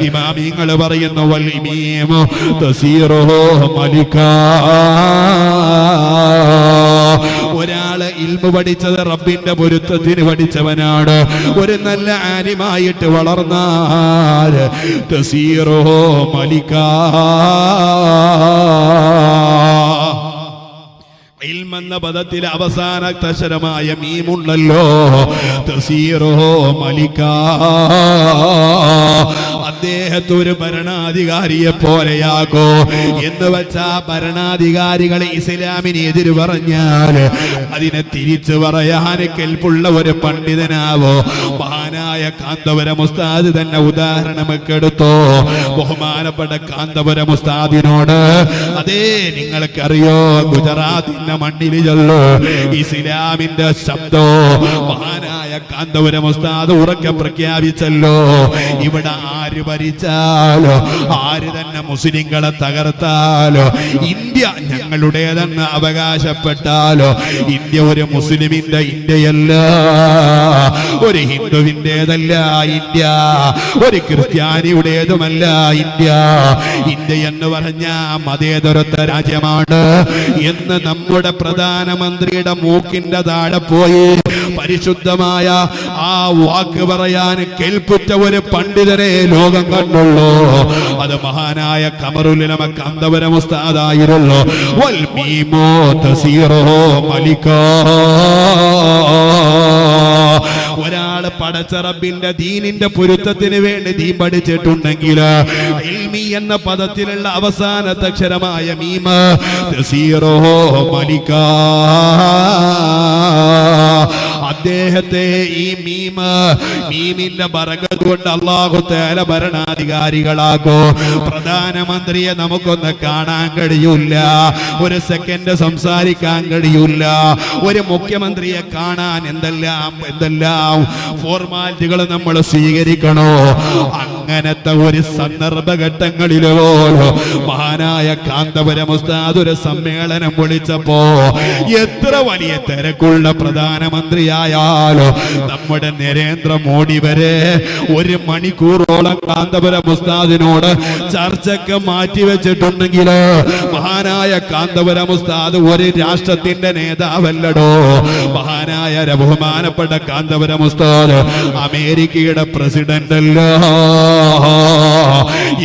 S3: ഇമാമിങ്ങൾ പറയുന്നു, വൽ ഇമാമു തസീറുഹു മലികാ. ഒരാള് ഇൽമു പഠിച്ചത് റബ്ബിന്റെ പൊരുത്തത്തിന് പഠിച്ചവനാണ്. ഒരു നല്ല ആലിമായിട്ട് വളർന്നാൽ തസീറുഹു മലികാ. ഇൽമെന്ന പദത്തിലെ അവസാന അക്ഷരമായ മീമുണ്ടല്ലോ, തസീറുഹു മലികാ. അദ്ദേഹത്തെ ഒരു ഭരണാധികാരിയെ പോലെയാകോ എന്ന് വെച്ചാ, ഭരണാധികാരികളെ ഇസ്ലാമിന് എതിര് പറഞ്ഞാൽ അതിനെ തിരിച്ചു പറയാൻ കെൽപ്പുള്ള ഒരു പണ്ഡിതനാവോ. മഹാനായ കാന്തപുരം ഉസ്താദ് തന്നെ ഉദാഹരണമൊക്കെ എടുത്തോ. ബഹുമാനപ്പെട്ട കാന്തപുരം ഉസ്താദിനോട്, അതേ നിങ്ങൾക്കറിയോ, ഗുജറാത്തിന്റെ മണ്ണിൽ ചൊല്ലു ഇസ്ലാമിന്റെ ശബ്ദോ. മഹാനായ കാന്തപുരം ഉസ്താദ് ഉറക്കെ പ്രഖ്യാപിച്ചല്ലോ, ഇവിടെ ആര് ഭരിച്ചാലോ, ആര് തന്നെ മുസ്ലിങ്ങളെ തകർത്താലോ, ഇന്ത്യ ഞങ്ങളുടേതെന്ന് അവകാശപ്പെട്ടാലോ, ഇന്ത്യ ഒരു മുസ്ലിമിന്റെ ഇന്ത്യയല്ല, ഒരു ഹിന്ദുവിൻ്റെതല്ല ഇന്ത്യ, ഒരു ക്രിസ്ത്യാനിയുടേതുമല്ല ഇന്ത്യ. ഇന്ത്യ എന്ന് പറഞ്ഞ മതേതരത്വ രാജ്യമാണ് എന്ന് നമ്മുടെ പ്രധാനമന്ത്രിയുടെ മൂക്കിന്റെ താഴെ പോയി പരിശുദ്ധമായ ആ വാക്ക് പറയാൻ കേൾപ്പിച്ച ഒരു പണ്ഡിതരെ ലോകം കണ്ടുള്ളൂ. അത് മഹാനായ ഖമറുൽ ഉലമ കാന്തപുരം ഉസ്താദായിരുന്നു. വൽ മീമു തസീറുഹു മലികാ. ഒരാള് പടച്ച റബ്ബിന്റെ ദീനിന്റെ പൊരുത്തത്തിന് വേണ്ടി ദീൻ പഠിച്ചിട്ടുണ്ടെങ്കിൽ ഇൽമി എന്ന പദത്തിലുള്ള അവസാനത്തെ അക്ഷരമായ മീമ തസീറുഹു മലികാ. അദ്ദേഹത്തെ ഈ മീമിന്റെ ബറകത്ത് കൊണ്ട് അല്ലാഹു തആല ഭരണാധികാരികളാകോ. പ്രധാനമന്ത്രിയെ നമുക്കൊന്ന് കാണാൻ കഴിയൂല, ഒരു സെക്കൻഡ് സംസാരിക്കാൻ കഴിയൂല. ഒരു മുഖ്യമന്ത്രിയെ കാണാൻ എന്തെല്ലാം ഫോർമാലിറ്റികൾ നമ്മൾ സ്വീകരിക്കണോ. അങ്ങനത്തെ ഒരു സന്ദർഭഘട്ടങ്ങളിലോ മഹാനായ കാന്തപുരം ഉസ്താദ് ഒരു സമ്മേളനം വിളിച്ചപ്പോ എത്ര വലിയ തിരക്കുള്ള പ്രധാനമന്ത്രിയായാലോ നമ്മുടെ നരേന്ദ്രമോദി വരെ 1 മണിക്കൂറോളം കാന്തപുരം ഉസ്താദിനോട് ചർച്ചയ്ക്ക് മാറ്റിവെച്ചിട്ടുണ്ടെങ്കിൽ മഹാനായ കാന്തപുരം ഉസ്താദ് ഒരു രാഷ്ട്രത്തിന്റെ നേതാവല്ലടോ. മഹാനായ ബഹുമാനപ്പെട്ട കാന്തപുരം ഉസ്താദ് അമേരിക്കയുടെ പ്രസിഡന്റ് അല്ല.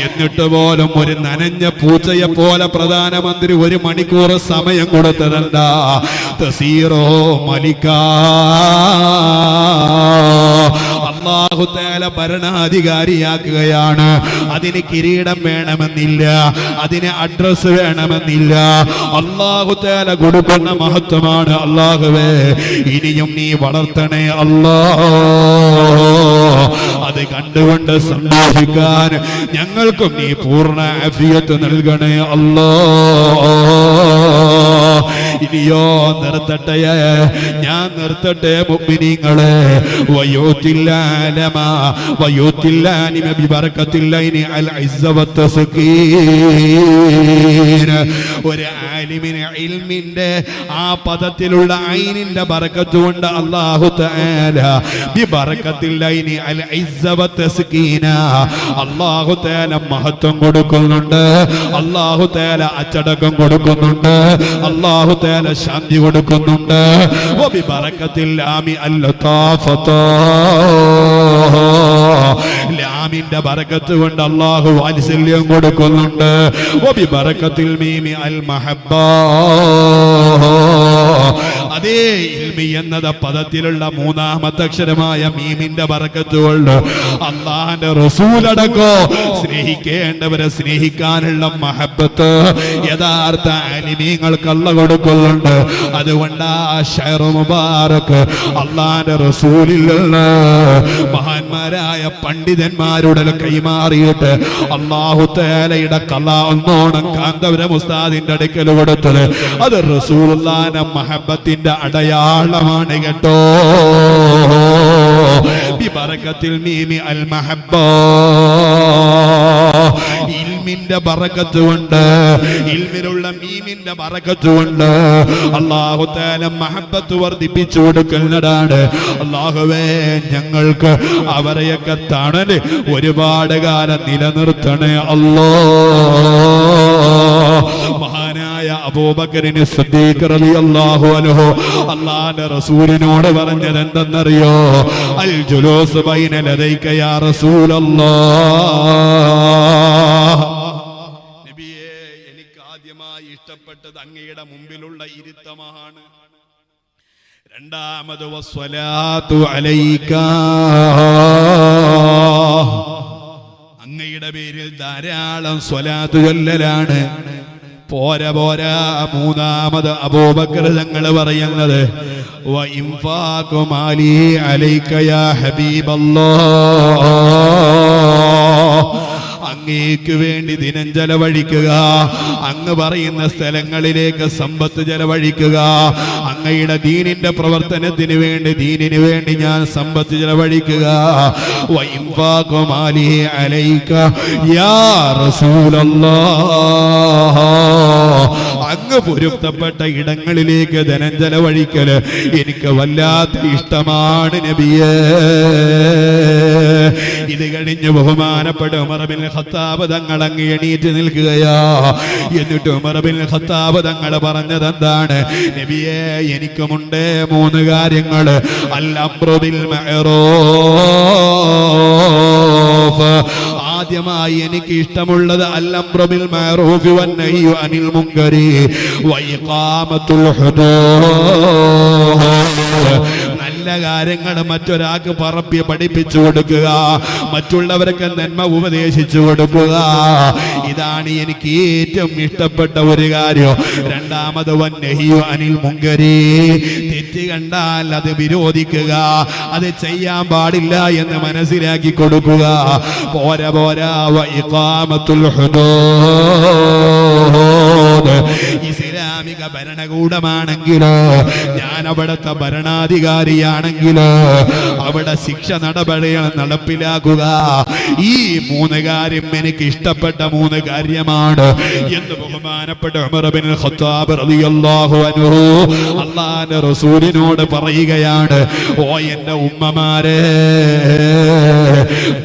S3: എന്നിട്ട് പോലും ഒരു നനഞ്ഞ പൂച്ചയെ പോലെ പ്രധാനമന്ത്രി 1 മണിക്കൂർ സമയം കൊടുത്തതെന്താ? തസീറോ മലികാ. അല്ലാഹു തആല ഭരണാധികാരിയാക്കുകയാണ്. അതിന് കിരീടം വേണമെന്നില്ല, അതിന് അഡ്രസ് വേണമെന്നില്ല. അല്ലാഹു തആല കൊടുക്കുന്ന മഹത്വമാണ്. അല്ലാഹുവേ, ഇനിയും നീ വളർത്തണേ അല്ലാ. അത് കണ്ടുകൊണ്ട് സന്തോഷിക്കാൻ ഞങ്ങൾക്കും നീ പൂർണ്ണ ആഫിയത്ത് നൽകണേ അല്ലാ. ഇനിയോ നിർത്തട്ടെ, ഞാൻ നിർത്തട്ടെ മുഅ്മിനീങ്ങളെ. വയൂത്തില്ലാലമ വയൂത്തില്ലാനിമ ബിബറകത്തില്ലൈനി അൽ ഇസ്സ വത്തസ്കീൻ. ഒരു ആലിമിന് ഇൽമിന്റെ ആ പദത്തിലുള്ള ഐനിന്റെ ബറക്കത്ത് കൊണ്ട് അല്ലാഹു തആല ബിബറകത്തില്ലൈനി അൽ ഇസ്സ വത്തസ്കീന അല്ലാഹു തആല മഹത്വം കൊടുക്കുന്നുണ്ട്, അല്ലാഹു തആല അച്ചടക്കം കൊടുക്കുന്നുണ്ട്, അല്ലാഹു തആല ശാന്തി കൊടുക്കുന്നുണ്ട്. വബിബറകത്തിൽ ലാമി അൽ-ലതാഫത ലാമിന്റെ ബറക്കത്ത് കൊണ്ട് അല്ലാഹു വാത്സല്യം കൊടുക്കുന്നുണ്ട്. വബിബറകത്തിൽ മീമി അൽ-മഹബ്ബ അതേ ഇൽമി എന്നത് പദത്തിലുള്ള മൂന്നാമത്തെ അക്ഷരമായ മീമിന്റെ ബറക്കത്ത് കൊണ്ട് അല്ലാഹുവിന്റെ റസൂലടക്കോ സ്നേഹിക്കേണ്ടവരെ സ്നേഹിക്കാനുള്ള മഹബ്ബത്ത് യഥാർത്ഥ ആലിമീങ്ങൾക്ക് അല്ലാഹു കൊടുക്കുന്നുണ്ട്. അതുകൊണ്ട് ആ ഷഅർ മുബാറക് അല്ലാഹുവിന്റെ റസൂലിൽ നിന്ന് മഹാന്മാരായ പണ്ഡിതന്മാരുടെ കൈമാറിയിട്ട് അല്ലാഹു തആലയുടെ ഖലാ ഒന്നോണം കാന്തപുരം ഉസ്താദിന്റെ അടുക്കൽ കൊടുത്തത് അത് റസൂലുള്ളാഹിന്റെ മഹബ്ബത്തിന്റെ അടയാളമാണ് കേട്ടോ. ബിബറകത്തിൽ മീമി അൽ മഹബ്ബ ഇൽമിന്റെ ബറക്കത്ത് കൊണ്ട്, ഇൽമിലുള്ള മീമിന്റെ ബറക്കത്ത് കൊണ്ട് അല്ലാഹു തആല മഹബ്ബത്ത് വർദ്ധിപ്പിച്ചു കൊടുക്കുന്നതാണ്. അല്ലാഹുവേ ഞങ്ങൾക്ക് അവരെയൊക്കെ തണല് ഒരുപാട് കാലം നിലനിർത്തണേ അല്ലാഹ്. മഹാനായ അബൂബക്കറിന് സിദ്ദീഖ് റളിയല്ലാഹു അൻഹു അല്ലാഹുവിന്റെ റസൂലിനോട് പറഞ്ഞത് എന്തെന്നറിയോ? അൽ ജുലൂസ് ബൈന ലദൈക യാ റസൂലല്ലാഹ്. നബിയേ, എനിക്ക് ആദ്യമായി ഇഷ്ടപ്പെട്ടത് അങ്ങയുടെ മുമ്പിലുള്ള ഇരുത്തമാണ്. രണ്ടാമത് വസ്സലാത്തു അലൈക, അങ്ങയുടെ പേരിൽ ധാരാളം സ്വലാത്ത് ചൊല്ലലാണ്. പോരാ പോരാ, മൂന്നാമത് അബൂബക്കർ തങ്ങൾ പറയുന്നത് വ ഇൻഫാഖു മാലി അലൈക യാ ഹബീബല്ലാഹ്, അങ്ങേക്ക് വേണ്ടി ദിനം ചെലവഴിക്കുക, അങ്ങ് പറയുന്ന സ്ഥലങ്ങളിലേക്ക് സമ്പത്ത് ചെലവഴിക്കുക, അങ്ങയുടെ ദീനിന്റെ പ്രവർത്തനത്തിന് വേണ്ടി, ദീനിന് വേണ്ടി ഞാൻ സമ്പത്ത് ചെലവഴിക്കുക. വ ഇൻഫാഖു മാലി അലൈക യാ റസൂലല്ലാഹ്, അങ്ങ് പൊരുത്തപ്പെട്ട ഇടങ്ങളിലേക്ക് ധനം ചെലവഴിക്കല് എനിക്ക് വല്ലാത്ത ഇഷ്ടമാണ് നബിയേ. ഇത് കഴിഞ്ഞ് ബഹുമാനപ്പെട്ട ഉമർ ബിൻ ഖത്താബ് തങ്ങൾ അങ്ങ് എണീറ്റ് നിൽക്കുകയാ. എന്നിട്ട് ഉമർ ബിൻ ഖത്താബ് തങ്ങൾ പറഞ്ഞത് എന്താണ്? നബിയേ, എനിക്കുമുണ്ട് മൂന്ന് കാര്യങ്ങൾ. അൽ അംറു ബിൽ മഅറൂഫ്, ആദ്യമായി എനിക്ക് ഇഷ്ടമുള്ളത് അൽ അംറു ബിൽ മഅറൂഫ് വന്നഹ്യു അനിൽ മുൻകരി വ ഇഖാമത്തുൽ ഹുദൂദ്, നല്ല കാര്യങ്ങൾ മറ്റൊരാൾക്ക് പഠിപ്പിച്ചു കൊടുക്കുക, മറ്റുള്ളവർക്ക് നന്മ ഉപദേശിച്ചു കൊടുക്കുക. ഇതാണ് എനിക്ക് ഏറ്റവും ഇഷ്ടപ്പെട്ട ഒരു കാര്യം. രണ്ടാമത് വന്നഹ്യു അനിൽ മുൻകരി, തെറ്റ് കണ്ടാൽ അത് വിരോധിക്കുക, അത് ചെയ്യാൻ പാടില്ല എന്ന് മനസ്സിലാക്കി കൊടുക്കുക. പോരാ പോരാ, വ ഇഖാമത്തുൽ ഹുദൂദ്, ഇസ്ലാമിക ഭരണകൂടമാണെങ്കിലോ, ഞാൻ അവിടുത്തെ ഭരണാധികാരിയാണെങ്കിലോ അവിടെ ശിക്ഷ നടപടികൾ നടപ്പിലാക്കുക. ഈ മൂന്ന് കാര്യം എനിക്ക് ഇഷ്ടപ്പെട്ട മൂന്ന് കാര്യമാണ് എന്ന് ബഹുമാനപ്പെട്ട ഉമർ ബിൻ ഖത്താബ് റളിയല്ലാഹു അൻഹു അല്ലാഹുവിന്റെ റസൂലിനോട് പറയുകയാണ്. ഓ എന്റെ ഉമ്മമാരെ,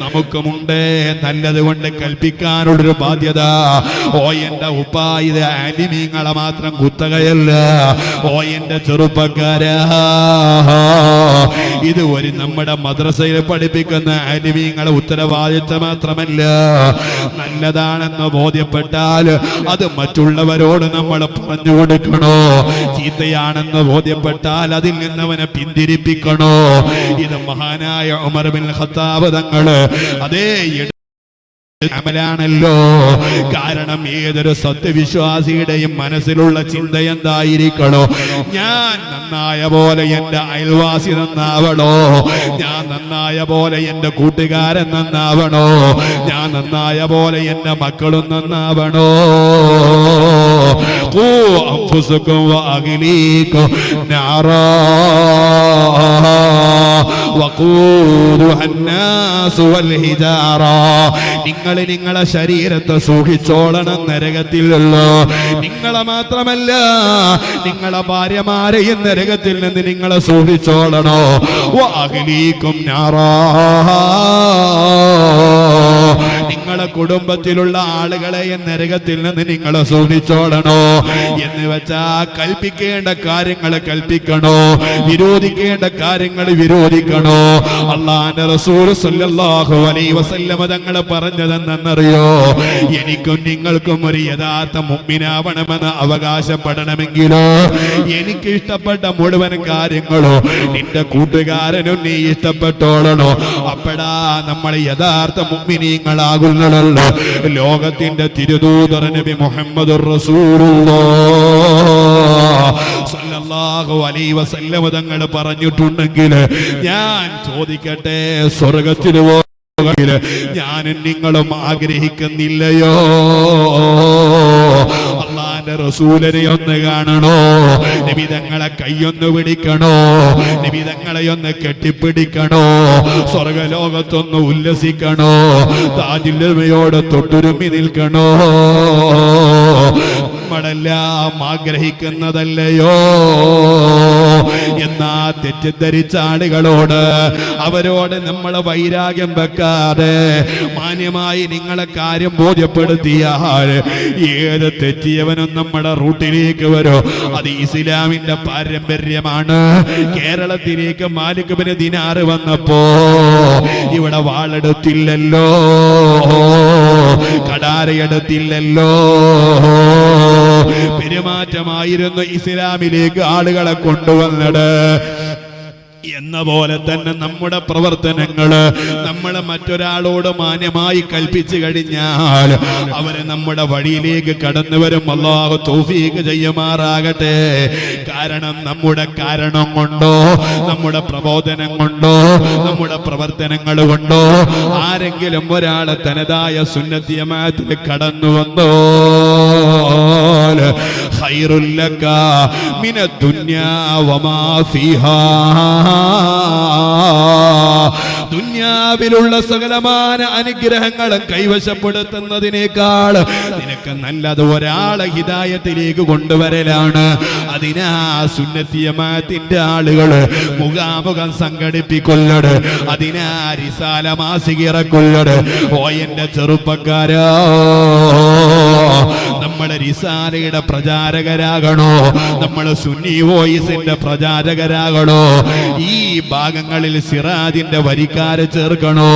S3: നമുക്കുമുണ്ട് നല്ലത് കൊണ്ട് കൽപ്പിക്കാനുള്ളൊരു ബാധ്യത. ഓ എന്റെ ഉപ്പ, ഇത് ആലിമീങ്ങളെ മാത്രം കുത്തകയല്ല. ഓ എന്റെ ചെറുപ്പക്കാരാ, ഇത് ഒരു നമ്മുടെ മദ്രസയിൽ പഠിപ്പിക്കുന്ന ആലിമീങ്ങളെ ഉത്തരവാദിത്വം മാത്രമല്ല, നല്ലതാണെന്ന് ബോധ്യപ്പെട്ടാൽ അത് മറ്റുള്ളവരോട് നമ്മൾ പറഞ്ഞു കൊടുക്കണോ, ചീത്തയാണെന്ന് ബോധ്യപ്പെട്ടാൽ അതിൽ നിന്നവനെ പിന്തിരിപ്പിക്കണോ. ഇത് മഹാനായ ഉമർ ബിൻ ഖത്താബ് തങ്ങള് അതേ അമലാണല്ലോ. കാരണം ഏതൊരു സത്യവിശ്വാസിയുടെയും മനസ്സിലുള്ള ചിന്ത എന്തായിരിക്കണോ? ഞാൻ നന്നായ പോലെ എന്റെ അയൽവാസി നന്നാവണോ, ഞാൻ നന്നായ പോലെ എന്റെ കൂട്ടുകാരൻ നന്നാവണോ, ഞാൻ നന്നായ പോലെ എന്റെ മക്കളും നന്നാവണോ. ഖൂ അൻഫുസകും വഅഗ്ലീകും നാറാ വഖൂദുഹാ അന്നാസു വൽ ഹിജാറ. നിങ്ങൾ നിങ്ങളെ ശരീരത്തെ സൂക്ഷിച്ചോളണം നരകത്തിൽ നിന്ന്. നിങ്ങളെ മാത്രമല്ല നിങ്ങളെ ഭാര്യമാരെയും നരകത്തിൽ നിന്ന് നിങ്ങളെ സൂക്ഷിച്ചോളണോ. വഅഗ്ലീകും നാറാ, നിങ്ങളെ കുടുംബത്തിലുള്ള ആളുകളെ നരകത്തിൽ നിന്ന് നിങ്ങൾ സൂക്ഷിച്ചോളണോ. എന്ന് വെച്ചാ കൽപ്പിക്കേണ്ട കാര്യങ്ങൾ കൽപ്പിക്കണോ, വിരോധിക്കേണ്ട കാര്യങ്ങൾ വിരോധിക്കണോ. അല്ലാഹുവിന്റെ റസൂൽ സല്ലല്ലാഹു അലൈഹി വസല്ലം തങ്ങൾ പറഞ്ഞതെന്നറിയോ, എനിക്കും നിങ്ങൾക്കും ഒരു യഥാർത്ഥ മുഅ്മിനാവണമെന്ന് അവകാശപ്പെടണമെങ്കിലോ എനിക്ക് ഇഷ്ടപ്പെട്ട മുഴുവൻ കാര്യങ്ങളോ നിന്റെ കൂട്ടുകാരനും നീ ഇഷ്ടപ്പെട്ടോളണോ. അപ്പടാ നമ്മൾ യഥാർത്ഥ മുഅ്മിനീങ്ങളാകുന്നതല്ലോ. ലോകത്തിന്റെ തിരുദൂതർ നബി മുഹമ്മദുർ റസൂലുള്ളാഹ് സല്ലല്ലാഹു അലൈഹി വസല്ലം തങ്ങൾ പറഞ്ഞിട്ടുണ്ടെങ്കിൽ ഞാൻ ചോദിക്കട്ടെ, സ്വർഗ്ഗത്തിൽ ഞാനും നിങ്ങളും ആഗ്രഹിക്കുന്നില്ലയോ? അല്ലാഹുവിന്റെ റസൂലിനെ ഒന്ന് കാണണോ, നബി തങ്ങളെ കൈയൊന്ന് പിടിക്കണോ, നബി തങ്ങളെ ഒന്ന് കെട്ടിപ്പിടിക്കണോ, സ്വർഗലോകത്തൊന്ന് ഉല്ലസിക്കണോ, താജുല്ലമയോട് തൊട്ടുരുമ്മി നിൽക്കണോ. നമ്മളെല്ലാം ആഗ്രഹിക്കുന്നതല്ലയോ? എന്നാ തെറ്റിദ്ധരിച്ച ആളുകളോട് അവരോട് നമ്മൾ വൈരാഗ്യം വെക്കാതെ മാന്യമായി നിങ്ങളെ കാര്യം ബോധ്യപ്പെടുത്തിയാൽ ഏത് തെറ്റിയവനും നമ്മുടെ റൂട്ടിലേക്ക് വരും. അത് ഇസ്ലാമിന്റെ പാരമ്പര്യമാണ്. കേരളത്തിലേക്ക് മാലിക് ബിൻ ദിനാർ വന്നപ്പോ ഇവിടെ വാളെടുത്തില്ലല്ലോ, കടാരയെടുത്തില്ലല്ലോ. പെരുമാറ്റമായിരുന്നു ഇസ്ലാമിലേക്ക് ആളുകളെ കൊണ്ടുവന്നത്. എന്ന പോലെ തന്നെ നമ്മുടെ പ്രവർത്തനങ്ങള് നമ്മൾ മറ്റൊരാളോട് മാന്യമായി കൽപ്പിച്ചു കഴിഞ്ഞാൽ അവര് നമ്മുടെ വഴിയിലേക്ക് കടന്നു വരും. അല്ലാഹു തൗഫീഖ് ചെയ്യുമാറാകട്ടെ. കാരണം നമ്മുടെ കാരണം കൊണ്ടോ നമ്മുടെ പ്രബോധനം കൊണ്ടോ നമ്മുടെ പ്രവർത്തനങ്ങൾ കൊണ്ടോ ആരെങ്കിലും ഒരാളെ തനതായ സുന്നത്തി ജമാഅത്തിൽ കടന്നു വന്നോ ഖൈറുൽ ലക മിനദ് ദുനിയാ വമാ ഫീഹാ. ദുനിയാവിലുള്ള സകലമാന അനുഗ്രഹങ്ങളും കൈവശപ്പെടുത്തുന്നതിനേക്കാൾ നിനക്ക് നല്ലത് ഒരാളെ ഹിദായത്തിലേക്ക് കൊണ്ടുവരലാണ്. അതിനാ സുന്നത്തി ജമാഅത്തിന്റെ ആളുകൾ മുഖാമുഖം സംഘടിപ്പിക്കൊല്ലട്, അതിനാ റിസാല മാസിക ഇറക്കൊല്ലട്. ഓ എന്റെ ചെറുപ്പക്കാരാ, നമ്മുടെ റിസാലയുടെ പ്രചാരകരാകണോ, നമ്മള് സുന്നി വോയിസിന്റെ പ്രചാരകരാകണോ. ഈ ഭാഗങ്ങളിൽ സിറാജിന്റെ വരിക്കാരെ ചേർക്കണോ.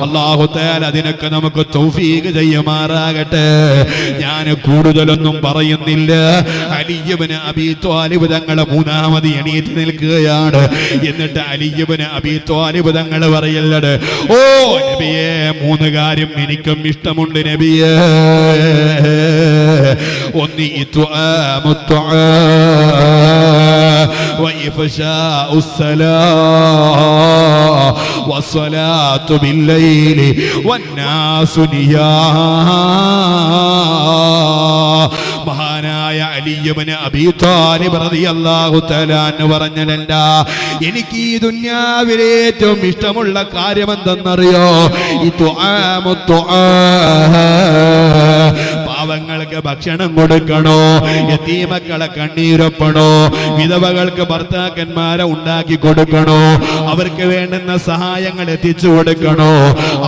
S3: അല്ലാഹു തആല അതിനൊക്കെ നമുക്ക് തൗഫീഖ് ചെയ്യുമാറാകട്ടെ. ഞാൻ കൂടുതലൊന്നും പറയുന്നില്ല. അലി ഇബ്നു അബീ ത്വാലിബ് തങ്ങൾ മൂന്നാമത് എണീറ്റ് നിൽക്കുകയാണ്. എന്നിട്ട് അലി ഇബ്നു അബീ ത്വാലിബ് തങ്ങൾ പറയല്ലട്, ഓ നബിയേ, മൂന്ന് കാര്യം എനിക്കും ഇഷ്ടമുണ്ട് നബിയേ. ഒന്ന് وإفشاء السلام والصلاة بالليل والناس نيام. മഹാനായ അലി ഇബ്നു അബീ ത്വാലിബ് റളിയല്ലാഹു തആല അൻഹു പറഞ്ഞല്ല, എനിക്ക് ഈ ദുനിയാവിലെ ഏറ്റവും ഇഷ്ടമുള്ള കാര്യം എന്തെന്നറിയോ? പാവങ്ങൾക്ക് ഭക്ഷണം കൊടുക്കണോ, യതീമക്കളെ കണ്ണീരൊപ്പണോ, വിധവകൾക്ക് ഭർത്താക്കന്മാരെ ഉണ്ടാക്കി കൊടുക്കണോ, അവർക്ക് വേണ്ടുന്ന സഹായങ്ങൾ എത്തിച്ചു കൊടുക്കണോ,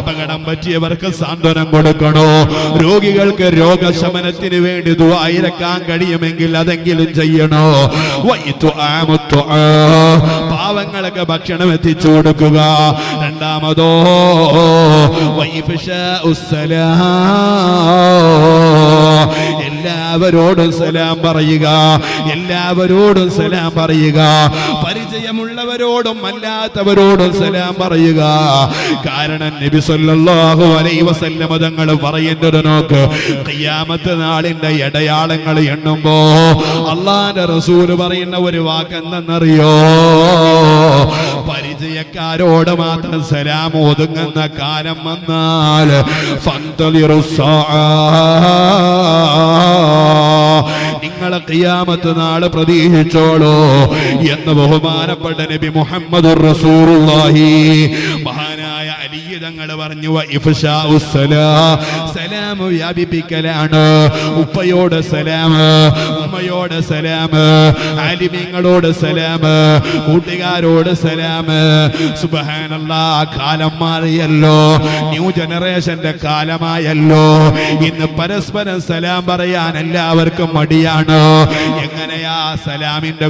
S3: അപകടം പറ്റിയവർക്ക് സാന്ത്വനം കൊടുക്കണോ, രോഗികൾക്ക് രോഗശമനത്തിന് വേണ്ടി ദുആ ഇറക്കാൻ കഴിയുമെങ്കിൽ അതെങ്കിലും ചെയ്യണോ. പാവങ്ങൾക്ക് ഭക്ഷണം എത്തിച്ചു കൊടുക്കുക. രണ്ടാമതോ എല്ലാവരോടും സലാം പറയുക, എല്ലാവരോടും സലാം പറയുക. പരിചയമുള്ളവരോടും അല്ലാത്തവരോടും സലാം പറയുക. കാരണം നബി സല്ലല്ലാഹു അലൈഹി വസല്ലം തങ്ങൾ പറയുന്നത് നോക്ക്, ഖിയാമത്ത് നാളിന്റെ അടയാളങ്ങൾ എണ്ണുമ്പോ അല്ലാഹുവിന്റെ റസൂൽ പറയുന്ന ഒരു വാക്ക് എന്തെന്നറിയോ? പരിചയക്കാരോട് മാത്രം സലാം ഒതുങ്ങുന്ന കാലം വന്നാൽ നിങ്ങളെ ഖിയാമത്ത് നാൾ പ്രതീക്ഷിച്ചോളൂ എന്ന് ബഹുമാനപ്പെട്ട നബി മുഹമ്മദുർ റസൂലുള്ളാഹി മഹാനായ അലി തങ്ങൾ പറഞ്ഞു. സലാം വ്യാപിപ്പിക്കലാണ്. ഉപ്പയോട് സലാം, ഉമ്മയോട് സലാം, ആലിമീങ്ങളോട് സലാം, കൂട്ടുകാരോട് സലാം. സുബ്ഹാനല്ലാഹ്, കാലം മാറിയല്ലോ, ന്യൂ ജനറേഷന്റെ കാലമായല്ലോ. ഇന്ന് പരസ്പരം സലാം പറയാൻ എല്ലാവർക്കും മടിയാണ്. എങ്ങനെയാ സലാമിന്റെ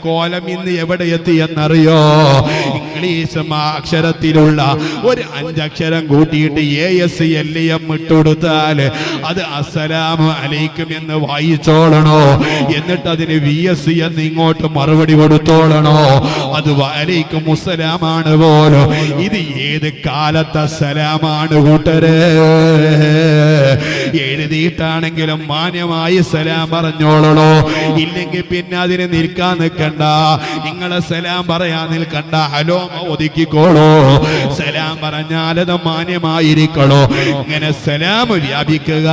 S3: കോലം ഇന്ന് എവിടെ എത്തിയെന്നറിയോ? ഇംഗ്ലീഷ് അക്ഷരത്തിലുള്ള ഒരു 5 അക്ഷരം കൂട്ടിയിട്ട് ASLM ഇട്ടുകൊടുത്താൽ അത് അസ്സലാമു അലൈക്കും എന്ന് വായിച്ചോളണോ, എന്നിട്ട് അതിന് VS എന്ന് ഇങ്ങോട്ട് മറുപടി കൊടുത്തോളണോ? അത് വഅലൈക്കും മുസ്സലാമാണ് പോലും. ഇത് ഏത് കാലത്തെ സലാമാണ് കൂട്ടരെ? എഴുതിയിട്ടാണെങ്കിലും മാന്യമായി സലാം പറഞ്ഞോളണോ. ഇല്ലെങ്കിൽ പിന്നെ അതിന് നിൽക്കാൻ നിൽക്കണ്ട, നിങ്ങളെ സലാം പറയാൻ നിൽക്കണ്ട, ഹലോ ഒതുക്കിക്കോളോ. സലാം പറഞ്ഞാൽ അത് മാന്യമായിരിക്കണോ. ഇങ്ങനെ സലാം വ്യാപിക്കുക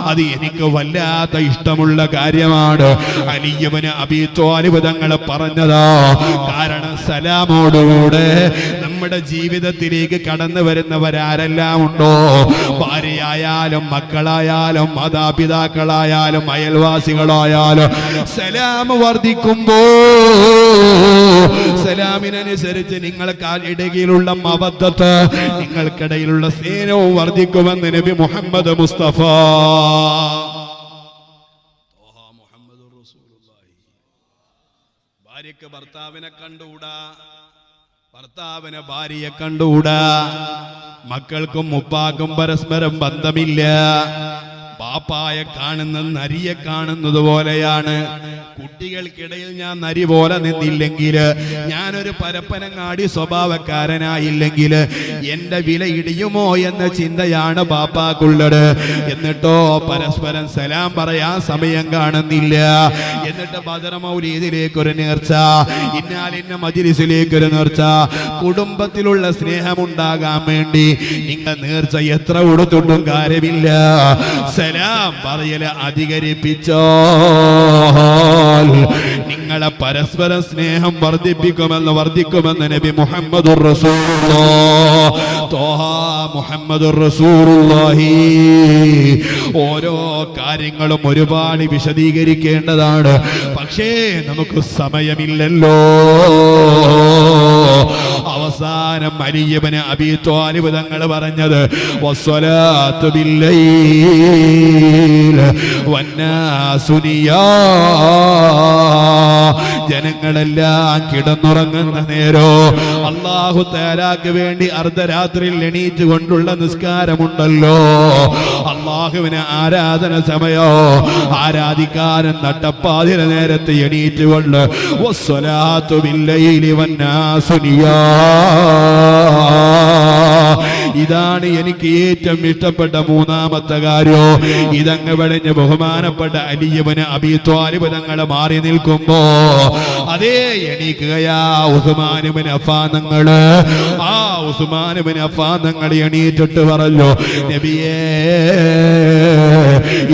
S3: അത് എനിക്ക് വല്ലാത്ത ഇഷ്ടമുള്ള കാര്യമാണ്. അലി ഇബ്നു അബീ ത്വാലിബ് തങ്ങൾ പറഞ്ഞതാ. കാരണം സലാമോടുകൂടെ നമ്മുടെ ജീവിതത്തിലേക്ക് കടന്നു വരുന്നവരാരെല്ലാം ഉണ്ടോ, ഭാര്യയായാലും മക്കളായാലും മാതാപിതാക്കളായാലും അയൽവാസികളായാലും, സലാം വർദ്ധിക്കുമ്പോ സലാമിനനുസരിച്ച് നിങ്ങൾക്കിടയിലുള്ള മവദ്ദത്ത്, നിങ്ങൾക്കിടയിലുള്ള സ്നേഹവും വർദ്ധിക്കുമെന്ന് നബി മുഹമ്മദ് മുസ്തഫ. ഭാര്യക്ക് ഭർത്താവിനെ കണ്ടുകൂടാ, ഭർത്താവിന് ഭാര്യയെ കണ്ടുകൂടാ, മക്കൾക്കും ഉപ്പാക്കും പരസ്പരം ബന്ധമില്ല. പാപ്പായെ കാണുന്ന നരിയെ കാണുന്നത് പോലെയാണ്. കുട്ടികൾക്കിടയിൽ ഞാൻ നരി പോലെ നിന്നില്ലെങ്കിൽ, ഞാനൊരു പരപ്പനങ്ങാടി സ്വഭാവക്കാരനായില്ലെങ്കിൽ എന്റെ വില ഇടിയുമോ എന്ന ചിന്തയാണ് ബാപ്പാക്കുള്ളത്. എന്നിട്ടോ പരസ്പരം സലാം പറയാൻ സമയം കാണുന്നില്ല. എന്നിട്ട് ബദർ മൗലീദിലേക്കൊരു നേർച്ച, ഇന്നാലിന്ന മജ്ലിസിലേക്കൊരു നേർച്ച, കുടുംബത്തിലുള്ള സ്നേഹമുണ്ടാകാൻ വേണ്ടി നിങ്ങൾ നേർച്ച എത്ര കൊടുത്തിട്ടും കാര്യമില്ല. സലാം പറയല് അധികരിപ്പിച്ചോ നിങ്ങളെ പരസ്പരം സ്നേഹം വർദ്ധിക്കുമെന്ന് നബി മുഹമ്മദുർ റസൂലുള്ളാഹി. ഓരോ കാര്യങ്ങളും ഒരുപാട് വിശദീകരിക്കേണ്ടതാണ്, പക്ഷേ നമുക്ക് സമയമില്ലല്ലോ. അവസാനം അലി ഇബ്നു അബീ ത്വാലിബ് തങ്ങൾ പറഞ്ഞത് വസ്സലാത്തു ബില്ലൈൽ വന്നാസു ജനങ്ങളെല്ലാം കിടന്നുറങ്ങുന്ന നേരോ അല്ലാഹു തആലാക്ക് വേണ്ടി അർദ്ധരാത്രിയിൽ എണീറ്റ് കൊണ്ടുള്ള നിസ്കാരമുണ്ടല്ലോ, അല്ലാഹുവിനെ ആരാധന സമയോ ആരാധിക്കാനും നട്ടപ്പാതിര നേരത്തെ എണീറ്റ് കൊണ്ട് വസ്സലാത്തു ബില്ലൈലി വന്നാസു ഇതാണ് എനിക്ക് ഏറ്റവും ഇഷ്ടപ്പെട്ട മൂന്നാമത്തെ കാര്യം. ഇതങ്ങ് വെടിഞ്ഞ് ബഹുമാനപ്പെട്ട അലി ഇബ്നു അബീ ത്വാലിബ് തങ്ങൾ മാറി നിൽക്കുമ്പോ അതേ എണീക്കുകയാ ഉസ്മാൻ ഇബ്നു അഫ്ഫാൻ തങ്ങൾ. ആ ഉസ്മാൻ ഇബ്നു അഫ്ഫാൻ തങ്ങൾ എണീറ്റിട്ട് പറഞ്ഞു, നബിയേ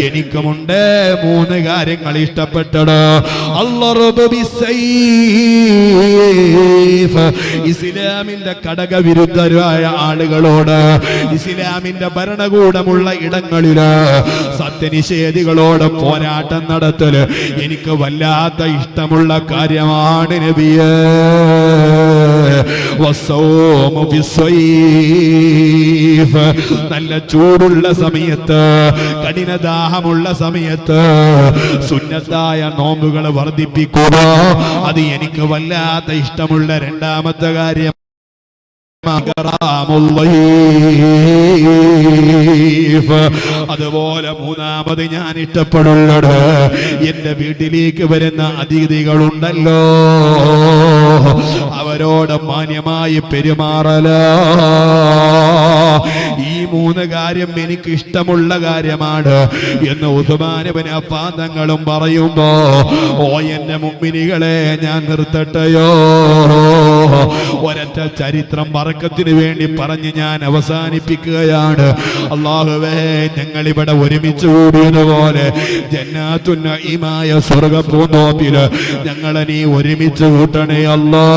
S3: എനിക്കുമുണ്ട് 3 കാര്യങ്ങൾ ഇഷ്ടപ്പെട്ടത്. അല്ലാഹു ബിസൈഫ്, ഇസ്ലാമിന്റെ ഘടകവിരുദ്ധരായ ആളുകളോട്, ഇസ്ലാമിന്റെ ഭരണകൂടമുള്ള ഇടങ്ങളില് സത്യനിഷേധികളോട് പോരാട്ടം നടത്തല് എനിക്ക് വല്ലാത്ത ഇഷ്ടമുള്ള കാര്യമാണ് നബിയേ. വസ്സൗമു ബിസ്സൈഫ്, നല്ല ചൂടുള്ള സമയത്ത്, കഠിനദാഹമുള്ള സമയത്ത് സുന്നത്തായ നോമ്പുകൾ വർദ്ധിപ്പിക്കുക, അത് എനിക്ക് വല്ലാത്ത ഇഷ്ടമുള്ള രണ്ടാമത്തെ കാര്യം. അതുപോലെ മൂന്നാമത് ഞാൻ ഇഷ്ടപ്പെടുള്ളത് എന്റെ വീട്ടിലേക്ക് വരുന്ന അതിഥികളുണ്ടല്ലോ, അവരോട് മാന്യമായി പെരുമാറല. ഈ 3 കാര്യം എനിക്ക് ഇഷ്ടമുള്ള കാര്യമാണ് എന്ന് ഉസ്മാൻ ഇബ്നു അഫ്ഫാൻ തങ്ങളും പറയുമ്പോ, ഓ എന്റെ മുഅ്മിനീകളെ ഞാൻ നിർത്തട്ടെയോ? ഒരൊറ്റ ചരിത്രം ബറക്കത്തിന് വേണ്ടി പറഞ്ഞ് ഞാൻ അവസാനിപ്പിക്കുകയാണ്. അല്ലാഹുവേ, ഞങ്ങൾ ഇവിടെ ഒരുമിച്ച് കൂടിയതുപോലെ ജന്നാത്തുൻ നഈമായ സ്വർഗ്ഗപൂന്തോപ്പിൽ ഞങ്ങളെ നീ ഒരുമിച്ച് കൂട്ടണേ അല്ലാ.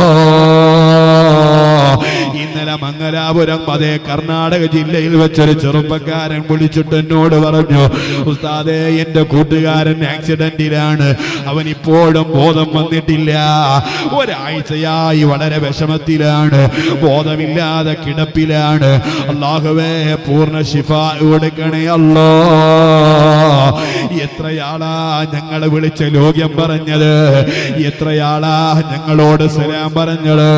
S3: ഇന്നലെ മംഗലാപുരം അതേ കർണാടക ജില്ലയിൽ വെച്ചൊരു ചെറുപ്പക്കാരൻ വിളിച്ചിട്ട് എന്നോട് പറഞ്ഞു, ഉസ്താദേ, എന്റെ കൂട്ടുകാരൻ ആക്സിഡന്റിലാണ്, അവൻ ഇപ്പോഴും ബോധം വന്നിട്ടില്ല, ഒരാഴ്ചയായി വളരെ വിഷമത്തിലാണ്, ബോധമില്ലാതെ കിടപ്പിലാണ്. അല്ലാഹുവേ, പൂർണ്ണ ശിഫാ കൊടുക്കണേ അല്ലാ. എത്രയാളാ ഞങ്ങളെ വിളിച്ച് ലോക്യം പറഞ്ഞത്, എത്രയാളാ ഞങ്ങളോട് സലാം പറഞ്ഞത്,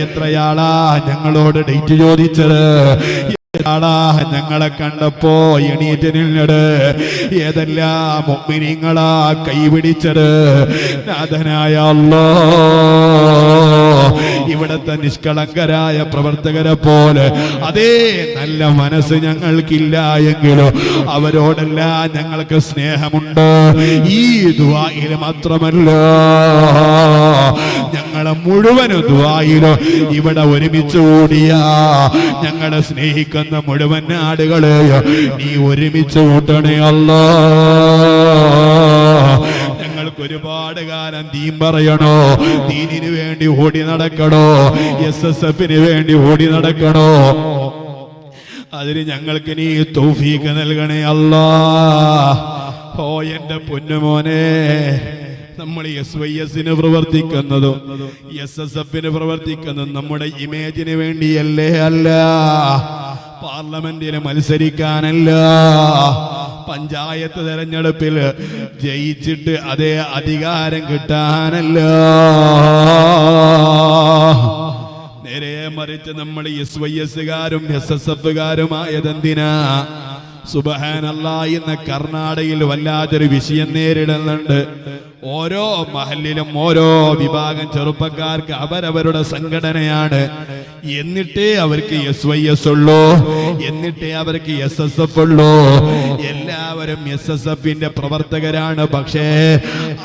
S3: എത്രയാളാ ഞങ്ങളോട് ഡേറ്റ് ചോദിച്ചത്, ഞങ്ങളെ കണ്ടപ്പോ എണീറ്റ് നിന്നത്, ഏതെല്ലാം മുഅ്മിനീങ്ങളാ കൈപിടിച്ചത്. നാഥനായ അല്ലാഹ്, ഇവിടത്തെ നിഷ്കളങ്കരായ പ്രവർത്തകരെ പോലെ അതേ നല്ല മനസ്സ് ഞങ്ങൾക്കില്ല എങ്കിലും അവരോടെല്ലാം ഞങ്ങൾക്ക് സ്നേഹമുണ്ട്. ഈ ദുആയിൽ മാത്രമല്ല, ഞങ്ങളെ മുഴുവൻ ദുആയിലും ഇവിടെ ഒരുമിച്ച് കൂടിയ ഞങ്ങളെ സ്നേഹിക്കുന്ന മുഴുവൻ ആളുകളെയും നീ ഒരുമിച്ച് കൂട്ടണേ അല്ലാ. ഞങ്ങൾക്ക് ഒരുപാട് കാലം ദീൻ പറയണോ, ദീനിന് വേണ്ടി ഓടി നടക്കണോ, SSFന് വേണ്ടി ഓടി നടക്കണോ, അതിന് ഞങ്ങൾക്ക് നീ തൗഫീഖ് നൽകണേ അല്ലാ. ഓ എന്റെ പൊന്നുമോനെ, നമ്മൾ SYSന് പ്രവർത്തിക്കുന്നതും SSFന് പ്രവർത്തിക്കുന്നതും നമ്മുടെ ഇമേജിന് വേണ്ടിയല്ലേ? അല്ല. പാർലമെന്റിൽ മത്സരിക്കാനല്ല, പഞ്ചായത്ത് തെരഞ്ഞെടുപ്പിൽ ജയിച്ചിട്ട് അതേ അധികാരം കിട്ടാനല്ല. നേരെ മറിച്ച് നമ്മൾ SYSകാരും SSFകാരുമായതെന്തിനാ? സുബ്ഹാനല്ലാഹ്, ഇന്ന് കർണാടകയിൽ വല്ലാത്തൊരു വിഷയം നേരിടുന്നുണ്ട്. ഓരോ മഹല്ലിലും ഓരോ വിഭാഗം ചെറുപ്പക്കാർക്ക് അവരവരുടെ സംഘടനയാണ്. എന്നിട്ടേ അവർക്ക് SYS ഉള്ളൂ, എന്നിട്ടേ അവർക്ക് SSF ഉള്ളൂ. എല്ലാവരും SSFന്റെ പ്രവർത്തകരാണ്, പക്ഷേ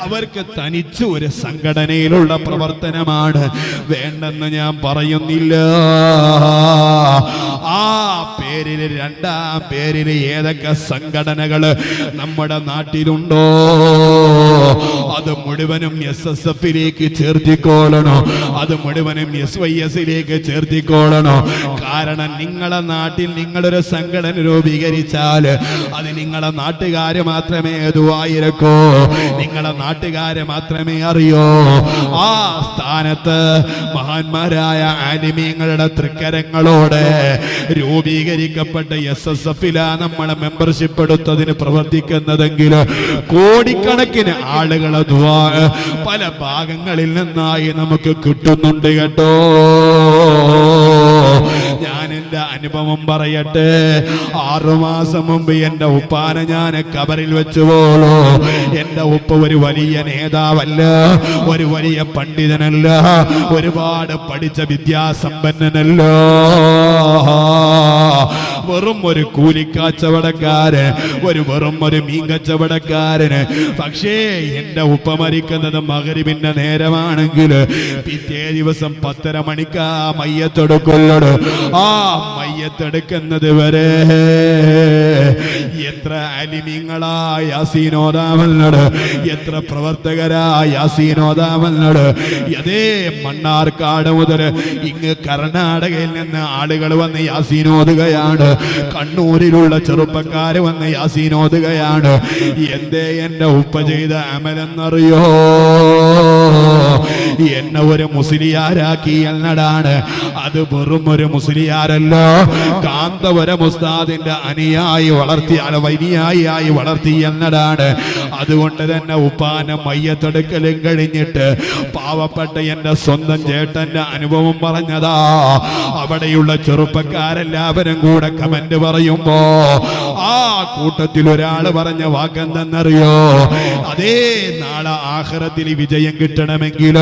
S3: അവർക്ക് തനിച്ച് ഒരു സംഘടനയിലുള്ള പ്രവർത്തനമാണ് വേണ്ടെന്ന് ഞാൻ പറയുന്നില്ല. ആ പേരിൽ രണ്ടാം പേരിൽ ഏതൊക്കെ സംഘടനകൾ നമ്മുടെ നാട്ടിലുണ്ടോ അത് മുഴുവനും SSFലേക്ക് ചേർത്തിക്കോളണോ, അത് മുഴുവനും SYSലേക്ക് ചേർത്തിക്കോളണോ. കാരണം നിങ്ങളെ നാട്ടിൽ നിങ്ങളൊരു സംഘടന രൂപീകരിച്ചാൽ അത് നിങ്ങളെ നാട്ടുകാര് മാത്രമേ ദുആയിരക്കോ, നിങ്ങളെ നാട്ടുകാരെ മാത്രമേ അറിയോ. ആ സ്ഥാനത്ത് മഹാന്മാരായ ആലിമീങ്ങളുടെ തൃക്കരങ്ങളോടെ രൂപീകരിക്കപ്പെട്ട SSFലാ നമ്മളെ മെമ്പർഷിപ്പ് എടുത്തതിന് പ്രവർത്തിക്കുന്നതെങ്കിൽ കോടിക്കണക്കിന് ആളുകളെ ദുആ പല ഭാഗങ്ങളിൽ നിന്നായി നമുക്ക് കിട്ടുന്നുണ്ട് കേട്ടോ. ഞാൻ എന്റെ അനുഭവം പറയട്ടെ. 6 മാസം മുമ്പ് എന്റെ ഉപ്പാനെ ഞാൻ കബറിൽ വെച്ചുപോളൂ. എന്റെ ഉപ്പ ഒരു വലിയ നേതാവല്ല, ഒരു വലിയ പണ്ഡിതനല്ല, ഒരുപാട് പഠിച്ച വിദ്യാസമ്പന്നനല്ല, വെറും ഒരു കൂലിക്കച്ചവടക്കാരൻ, വെറും ഒരു മീൻ കച്ചവടക്കാരന്. പക്ഷേ എന്റെ ഉപ്പ മരിക്കുന്നത് മഗ്‌രിബിന്റെ നേരമാണെങ്കിൽ പിറ്റേ ദിവസം 10:30 മണിക്കാ മയ്യത്തെടുക്കുള്ളത്. ആ മയ്യത്തെടുക്കുന്നത് വരെ എത്ര അലിമീങ്ങളാ യാസീനോദാമല്ലട്, എത്ര പ്രവർത്തകരാ യാസീനോദാമല്ലട്. അതേ മണ്ണാർക്കാട് മുതൽ ഇങ്ങ് കർണാടകയിൽ നിന്ന് ആളുകൾ വന്ന് യാസീനോദുകയാണ്, കണ്ണൂരിലുള്ള ചെറുപ്പക്കാര് വന്ന് യാസീനോദുകയാണ്. എന്തേ എന്റെ ഉപ്പ ചെയ്ത അമലെന്നറിയോ? എന്നെ ഒരു മുസ്ലിയാരാക്കി എന്നതാണ്. അത് വെറും ഒരു മുസ്ലിയാരല്ല, കാന്തപുരം ഉസ്താദിന്റെ അനുയായി വളർത്തി, വൈനിയായി വളർത്തി എന്നതാണ്. അതുകൊണ്ട് തന്നെ ഉപ്പാന്റെ മയ്യത്തെടുക്കലും കഴിഞ്ഞിട്ട് പാവപ്പെട്ട എന്റെ സ്വന്തം ചേട്ടന്റെ അനുഭവം പറഞ്ഞതാ. അവിടെയുള്ള ചെറുപ്പക്കാരെല്ലാവരും കൂടെ കമന്റ് പറയുമ്പോ ആ കൂട്ടത്തിൽ ഒരാൾ പറഞ്ഞ വാക്കെന്തെന്നറിയോ? അതേ നാളെ ആഖിറത്തിൽ വിജയം കിട്ടണമെങ്കിൽ,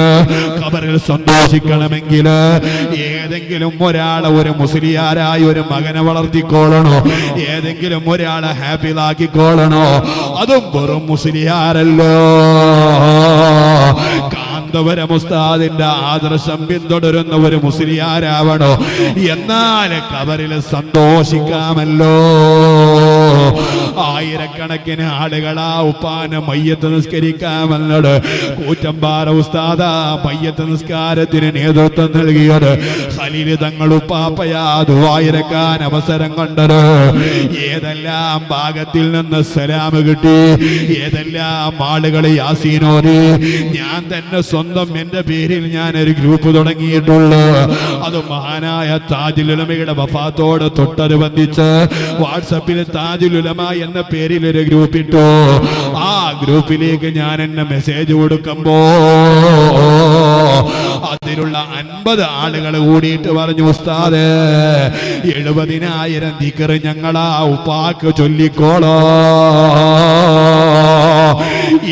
S3: ഖബറിൽ സന്തോഷിക്കണമെങ്കിൽ ഏതെങ്കിലും ഒരാളെ ഒരു മുസ്ലിയാരായി ഒരു മകനെ വളർത്തിക്കോളണോ, ഏതെങ്കിലും ഒരാളെ ഹാഫിളാക്കിക്കോളണോ. അതും വെറും മുസ്ലിയാരല്ലോ, നന്ദവരം ഉസ്താദിന്റെ ആദർശം പിന്തുടരുന്ന ഒരു മുസ്ലിയാരാവണോ, എന്നാൽ കബറിൽ സന്തോഷിക്കാമല്ലോ. ആയിരക്കണക്കിന് ആളുകളാ ഉപ്പാന മയ്യത്ത് നിസ്കരിക്കാമെന്നത്. കൂറ്റമ്പാറ ഉസ്താദ മയ്യത്ത് നിസ്കാരത്തിന് നേതൃത്വം നൽകിയത്. ഖലീൽ തങ്ങൾ ഉപ്പാപ്പയാ ദുആയിരക്കാൻ അവസരം കണ്ടത്. ഏതെല്ലാം ഭാഗത്തിൽ നിന്ന് സലാം കിട്ടി, ഏതെല്ലാം ആളുകൾ യാസീനോദി. ഞാൻ തന്നെ സ്വന്തം എന്റെ പേരിൽ ഞാൻ ഒരു ഗ്രൂപ്പ് തുടങ്ങിയിട്ടുള്ളൂ. അത് മഹാനായ താജുൽ ഉലമയുടെ വഫാത്തോട് തൊട്ടനുബന്ധിച്ച് വാട്സപ്പിൽ താജുൽ ഉലമ എന്ന പേരിൽ ഒരു ഗ്രൂപ്പ് ഇട്ടു. ആ ഗ്രൂപ്പിലേക്ക് ഞാൻ എന്നെ മെസ്സേജ് കൊടുക്കുമ്പോ അതിലുള്ള 50 ആളുകൾ കൂടിയിട്ട് പറഞ്ഞു, ഉസ്താദേ 70,000 ദിക്ർ ഞങ്ങളാ ഉപ്പാക്ക് ചൊല്ലിക്കോളോ.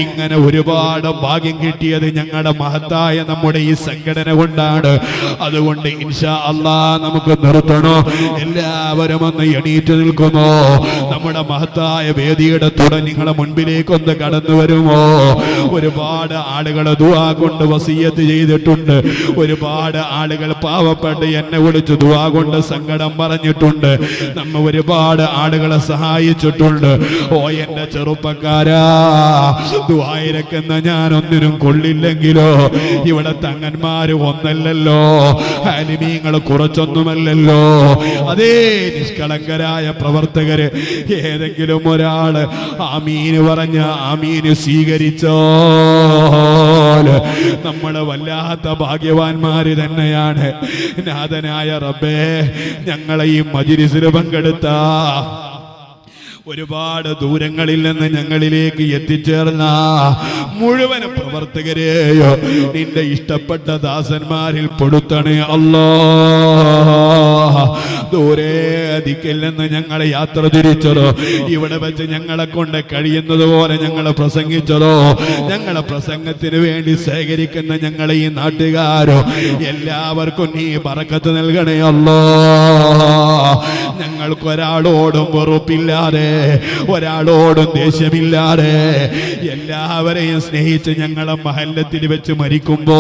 S3: ഇങ്ങനെ ഒരുപാട് ഭാഗ്യം കിട്ടിയത് ഞങ്ങളുടെ മഹത്തായ നമ്മുടെ ഈ സംഘടന കൊണ്ടാണ്. അതുകൊണ്ട് ഇൻഷാ അല്ലാഹ് നമുക്ക് നിർത്തണോ? എല്ലാവരും ഒന്ന് എണീറ്റ് നിൽക്കുമോ? നമ്മുടെ മഹത്തായ വേദിയുടെ തുടർ നിങ്ങളെ മുൻപിലേക്ക് ഒന്ന് കടന്നു വരുമോ? ഒരുപാട് ആളുകൾ ദുആ കൊണ്ട് വസിയത്ത് ചെയ്തിട്ടുണ്ട്. ഒരുപാട് ആളുകൾ പാവപ്പെട്ട് എന്നെ വിളിച്ച് ദുആ കൊണ്ട് സങ്കടം പറഞ്ഞിട്ടുണ്ട്. നമ്മ ഒരുപാട് ആളുകളെ സഹായിച്ചിട്ടുണ്ട്. ഓ എന്റെ ചെറുപ്പക്കാരാ, ദുആയിരക്കുന്ന ഞാൻ ഒന്നിനും കൊള്ളില്ലെങ്കിലോ, ഇവിടെ തങ്ങന്മാര് ഒന്നല്ലല്ലോ, ആലിമീങ്ങൾ കുറച്ചൊന്നുമല്ലല്ലോ. അതേ നിഷ്കളങ്കരായ പ്രവർത്തകര് ഏതെങ്കിലും ഒരാള് ആമീന് പറഞ്ഞ ആമീന് സ്വീകരിച്ചോ, നമ്മള് വല്ലാത്ത ഭാഗ്യവാന്മാര് തന്നെയാണ്. നാഥനായ റബ്ബേ, ഞങ്ങളെ ഈ മജ്‌ലിസിൽ പങ്കെടുത്ത ഒരുപാട് ദൂരങ്ങളിൽ നിന്ന് ഞങ്ങളിലേക്ക് എത്തിച്ചേർന്ന മുഴുവൻ പ്രവർത്തകരെയോ നിന്റെ ഇഷ്ടപ്പെട്ട ദാസന്മാരിൽ പെടുത്തണേ അല്ലാ. ദൂരെ ദിക്കിൽ നിന്ന് ഞങ്ങളെ യാത്ര തിരിച്ചതോ, ഇവിടെ വെച്ച് ഞങ്ങളെ കൊണ്ട് കഴിയുന്നത് പോലെ ഞങ്ങളെ പ്രസംഗിച്ചതോ, ഞങ്ങളെ പ്രസംഗത്തിന് വേണ്ടി ശേഖരിക്കുന്ന ഞങ്ങളെ ഈ നാട്ടുകാരോ, എല്ലാവർക്കും നീ ബറക്കത്ത് നൽകണേ അല്ലാ. ഞങ്ങൾക്കൊരാളോടും വെറുപ്പില്ലാതെ, ഒരാളോടും ദേഷ്യമില്ലാതെ എല്ലാവരെയും സ്നേഹിച്ച് ഞങ്ങളെ മഹല്ലത്തിൽ വെച്ച് മരിക്കുമ്പോ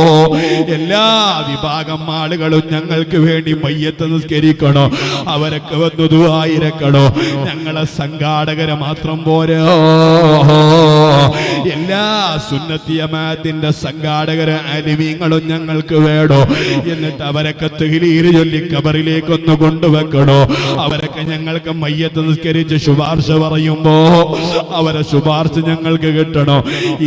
S3: എല്ലാ വിഭാഗം ആളുകളും ഞങ്ങൾക്ക് വേണ്ടി മയ്യത്ത് നിസ്കരിക്കണോ, അവരൊക്കെ വന്നു ദുആയിരക്കണോ. ഞങ്ങളെ സംഘാടകരെ മാത്രം പോരോ, എല്ലാ സുന്നത്തി ജമാഅത്തിന്റെ സംഘാടകരെ ആലിമീങ്ങളും ഞങ്ങൾക്ക് വേണോ. എന്നിട്ട് അവരൊക്കെ തഹ്ലീൽ ചൊല്ലി ഖബറിലേക്കൊന്ന് കൊണ്ടുവെക്കണോ. അവരൊക്കെ ഞങ്ങൾക്ക് മയ്യത്ത് നിസ്കരിച്ച് ശുപാർശ പറയുമ്പോ അവരെ ശുപാർശ ഞങ്ങൾക്ക് കിട്ടണോ.